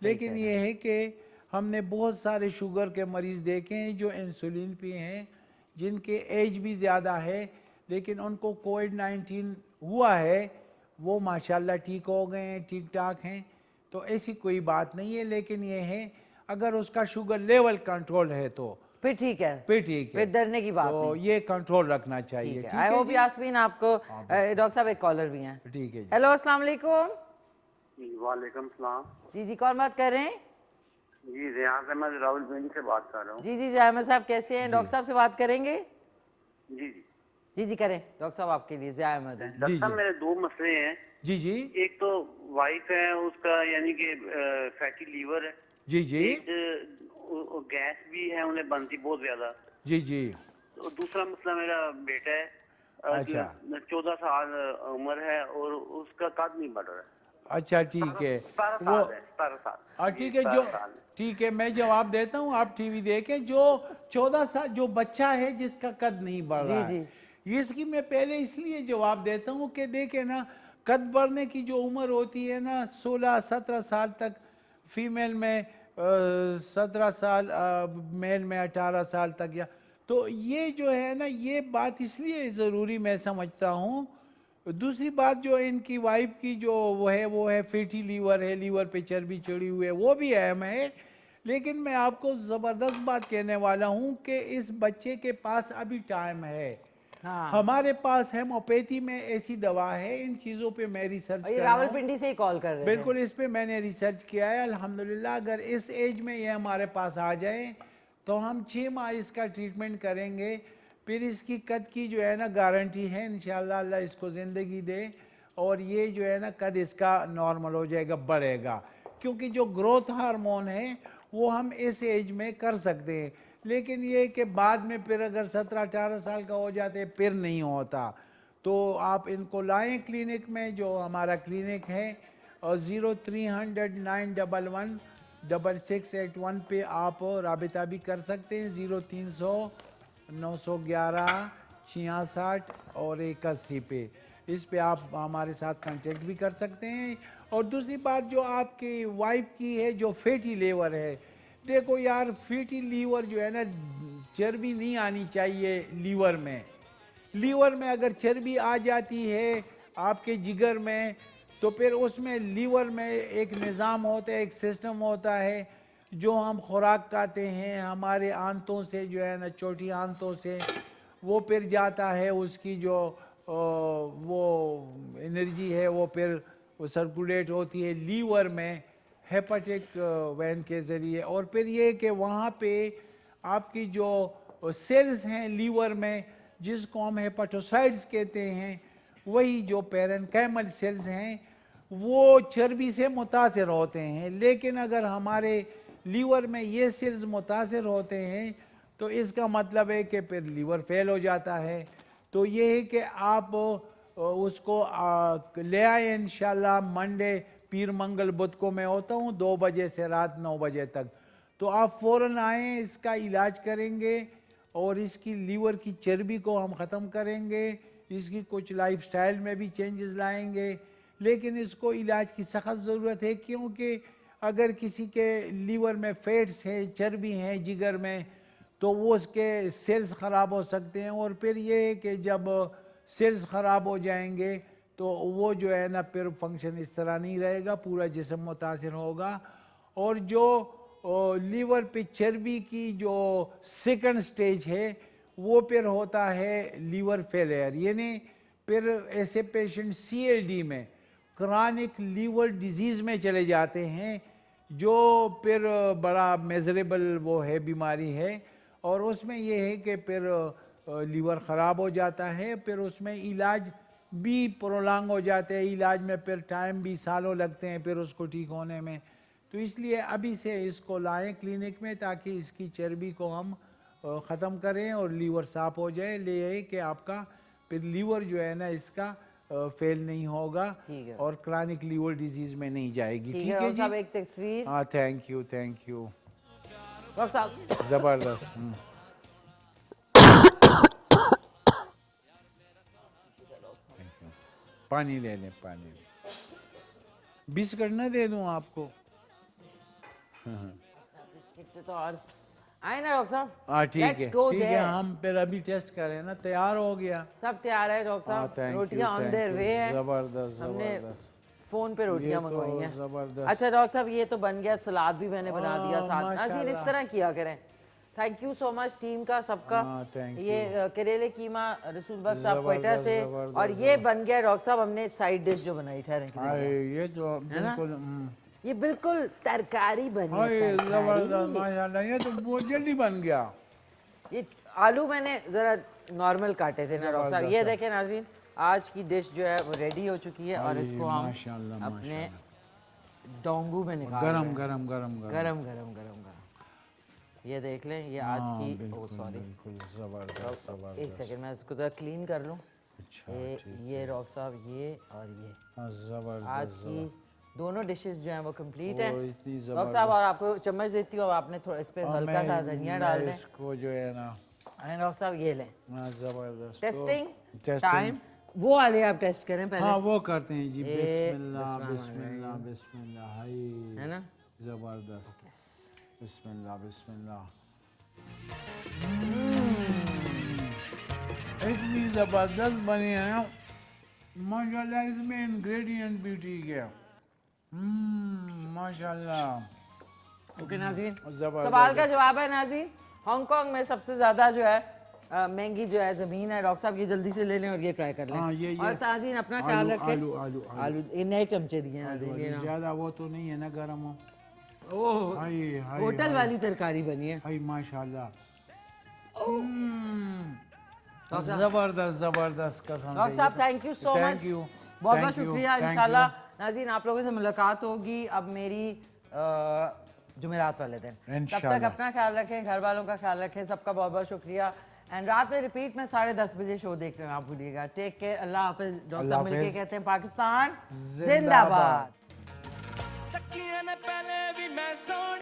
S6: लेकिन ये है कि हमने बहुत सारे शुगर के मरीज़ देखे हैं जो इंसुलिन पे हैं, जिनके एज भी ज़्यादा है लेकिन उनको कोविड-19 हुआ है, वो माशाल्लाह ठीक हो गए हैं, ठीक ठाक हैं। तो ऐसी कोई बात नहीं है। लेकिन ये है अगर उसका शुगर लेवल कंट्रोल है तो
S1: फिर ठीक है,
S6: फिर ठीक है,
S1: फिर डरने की बात
S6: तो
S1: नहीं।
S6: ये कंट्रोल रखना चाहिए।
S1: ठीक है, आई होप यास्मीन आपको। डॉक्टर साहब एक कॉलर भी हैं।
S6: ठीक है।
S1: हेलो, अस्सलाम वालेकुम।
S2: वालेकुम सलाम।
S1: जी जी, कौन बात कर रहे हैं?
S2: जी रियाज अहमद रावलपिंडी से बात कर रहा हूँ।
S1: जी जी ज़िया साहब कैसे हैं? डॉक्टर साहब से बात करेंगे?
S2: जी जी
S1: जी जी करें, डॉक्टर साहब आपके लिए ज़िया अहमद है।
S2: डॉक्टर साहब मेरे 2 मसले हैं।
S6: जी जी
S2: एक तो वाइफ है उसका यानी कि फैटी लीवर है।
S6: जी जी
S2: एक गैस भी है उन्हें बनती बहुत ज्यादा।
S6: जी जी
S2: तो दूसरा मसला मेरा बेटा है,
S6: अच्छा
S2: 14 साल उम्र है और उसका कद नहीं बढ़ रहा है।
S6: अच्छा ठीक है,
S2: 17 साल।
S6: ठीक है। जो ठीक है, मैं जवाब देता हूँ, आप टीवी देखें। जो 14 साल जो बच्चा है जिसका कद नहीं बढ़ रहा है, इसकी मैं पहले इसलिए जवाब देता हूँ कि देखे ना, कद बढ़ने की जो उम्र होती है ना 16-17 साल तक फीमेल में, 17 साल मेल में, 18 साल तक, या तो ये जो है ना ये बात इसलिए ज़रूरी मैं समझता हूँ। दूसरी बात जो इनकी वाइफ की जो वो है फैटी लीवर है, लीवर पे चर्बी चढ़ी हुई है, वो भी अहम है। लेकिन मैं आपको ज़बरदस्त बात कहने वाला हूँ कि इस बच्चे के पास अभी टाइम है। हमारे पास हेमोपैथी में ऐसी दवा है, इन चीज़ों पे मैं रिसर्च कर रहा हूँ।
S1: रावलपिंडी से ही कॉल कर रहे हैं।
S6: बिल्कुल, इस पे मैंने रिसर्च किया है अल्हम्दुलिल्लाह। अगर इस एज में ये हमारे पास आ जाए तो हम 6 माह इसका ट्रीटमेंट करेंगे। फिर इसकी कद की जो है ना गारंटी है, इंशाअल्लाह अल्लाह इसको ज़िंदगी दे और ये जो है ना कद इसका नॉर्मल हो जाएगा, बढ़ेगा। क्योंकि जो ग्रोथ हार्मोन है वो हम इस एज में कर सकते हैं। लेकिन ये कि बाद में फिर अगर 17-18 साल का हो जाते फिर नहीं होता। तो आप इनको लाएं क्लिनिक में, जो हमारा क्लिनिक है, और 0300-911-6681 पे आप राबिता भी कर सकते हैं। 0300-911-66 और 81 पे, इस पे आप हमारे साथ कांटेक्ट भी कर सकते हैं। और दूसरी बात जो आपकी वाइफ की है, जो फैटी लीवर है, देखो यार फैटी लीवर जो है ना, चर्बी नहीं आनी चाहिए लीवर में। लीवर में अगर चर्बी आ जाती है आपके जिगर में, तो फिर उसमें लीवर में एक निज़ाम होता है, एक सिस्टम होता है, जो हम खुराक खाते हैं हमारे आंतों से, जो है ना छोटी आंतों से, वो फिर जाता है, उसकी जो वो एनर्जी है वो फिर वो सर्कुलेट होती है लीवर में हेपेटिक वेन के ज़रिए। और फिर ये कि वहाँ पे आपकी जो सेल्स हैं लीवर में, जिसको हम हेपेटोसाइट्स कहते हैं, वही जो पैरेन्काइमल सेल्स हैं, वो चर्बी से मुतासिर होते हैं। लेकिन अगर हमारे लीवर में ये सेल्स मुतासिर होते हैं तो इसका मतलब है कि फिर लीवर फेल हो जाता है। तो ये है कि आप उसको ले आए इंशाल्लाह। मंडे, पीर, मंगल, बुध को मैं होता हूँ 2 बजे से रात 9 बजे तक। तो आप फ़ौरन आएँ, इसका इलाज करेंगे और इसकी लीवर की चर्बी को हम ख़त्म करेंगे। इसकी कुछ लाइफस्टाइल में भी चेंजेस लाएंगे, लेकिन इसको इलाज की सख्त ज़रूरत है, क्योंकि अगर किसी के लीवर में फैट्स हैं, चर्बी हैं जिगर में, तो वो उसके सेल्स ख़राब हो सकते हैं। और फिर ये है कि जब सेल्स ख़राब हो जाएंगे तो वो जो है ना फिर फंक्शन इस तरह नहीं रहेगा, पूरा जिस्म मुतासिर होगा। और जो लीवर पे चर्बी की जो सेकंड स्टेज है, वो फिर होता है लीवर फेलियर, यानी फिर ऐसे पेशेंट CLD में, क्रॉनिक लीवर डिजीज़ में चले जाते हैं, जो फिर बड़ा मेजरेबल वो है, बीमारी है। और उसमें ये है कि फिर लीवर ख़राब हो जाता है, फिर उसमें इलाज भी प्रोलॉन्ग हो जाते हैं, इलाज में फिर टाइम भी सालों लगते हैं फिर उसको ठीक होने में। तो इसलिए अभी से इसको लाएं क्लिनिक में, ताकि इसकी चर्बी को हम ख़त्म करें और लीवर साफ़ हो जाए। ले कि आपका फिर लीवर जो है ना इसका फेल नहीं होगा और क्रॉनिक लीवर डिजीज़ में नहीं जाएगी। ठीक है जी।
S1: एक तस्वीर।
S6: हाँ, थैंक यू ज़बरदस्त। पानी ले लें, पानी ले। बिस्किट न दे दूं आपको?
S1: तो और आए ना डॉक्टर साहब।
S6: हाँ ठीक है, ठीक है। हम फिर अभी टेस्ट करें ना, तैयार हो गया,
S1: सब तैयार है डॉक्टर साहब। रोटियां ऑन देयर वे है।
S6: जबरदस्त
S1: हमने फोन पे रोटियां मंगवाई हैं।
S6: जबरदस्त।
S1: अच्छा डॉक्टर साहब, ये तो बन गया, सलाद भी मैंने बना दिया साथ। नाज़रीन इस तरह किया करें। Thank you so much team का, सबका। ये करेले कीमा रसूल बख्श साहब क्वेटा से, और ये बन गया डॉक्टर साहब हमने साइड डिश जो बनाई। ठहरें,
S6: ये तो बिल्कुल,
S1: ये बिल्कुल तरकारी बनी है।
S6: जबरदस्त, माशाल्लाह, ये तो बहुत जल्दी बन गया।
S1: ये आलू मैंने जरा नॉर्मल काटे थे ना डॉक्टर साहब। ये देखें नाज़रीन, आज की डिश जो है वो रेडी हो चुकी है, और इसको हम अपने डोंगू में निकाल
S6: गरम गरम गरम गरम
S1: गरम गरम गरम गरम। ये देख लें, ये आज की, ओ सॉरी,
S6: जबरदस्त।
S1: एक सेकंड मैं इसको जरा क्लीन कर लूँ। ये डॉक्टर साहब, ये और ये आज की दोनों डिशेस जो हैं वो कंप्लीट हैं डॉक्टर साहब। और आपको चम्मच देती हूँ, अब आपने थोड़ा इस पे हल्का सा धनिया डाल दें
S6: इसको, जो है ना।
S1: डॉक्टर साहब ये लें,
S6: जबरदस्त।
S1: टेस्टिंग टाइम, वो वाले आप टेस्ट करें पहले।
S6: हाँ, वो करते हैं जी। बिस्मिल्लाह बिस्मिल्लाह बिस्मिल्लाह,
S1: है ना,
S6: जबरदस्त। बिस्मिल्लाह बिस्मिल्लाह। इतनी जबरदस्त बनी है ना माशाल्लाह, इसमें इंग्रेडिएंट भी ठीक है। माशाल्लाह।
S1: ओके नाज़रीन, सवाल का जवाब है नाज़रीन, हांगकांग में सबसे ज़्यादा जो है महंगी जो है ज़मीन है। डॉक्टर साहब ये जल्दी से ले लें और ये ट्राई कर लें। और नाज़रीन अपना ख्याल रखें। आलू ये नए चमचे दिए हैं,
S6: ज़्यादा वो तो नहीं है ना गरम हो।
S1: ओह, होटल वाली तरकारी बनी है।
S6: हाय माशाल्लाह, जबरदस्त जबरदस्त कसम।
S1: डॉक्टर साहब थैंक यू सो मच, बहुत बहुत शुक्रिया। इंशाल्लाह नाज़रीन आप लोगों से मुलाकात होगी। अब मेरी जुमेरात वाले दिन। तब तक
S6: इंशाल्लाह।
S1: अपना ख्याल रखें, घर वालों का ख्याल रखें। सबका बहुत बहुत शुक्रिया। एंड रात में रिपीट में 10:30 बजे शो देख रहे हैं, आप भूलिएगा। टेक केयर, अल्लाह हाफिज। डॉक्टर
S6: अल्लाह
S1: साहब मिलके
S6: हाफिज।
S1: कहते हैं पाकिस्तान
S6: जिंदाबाद।
S1: जिंदाबाद।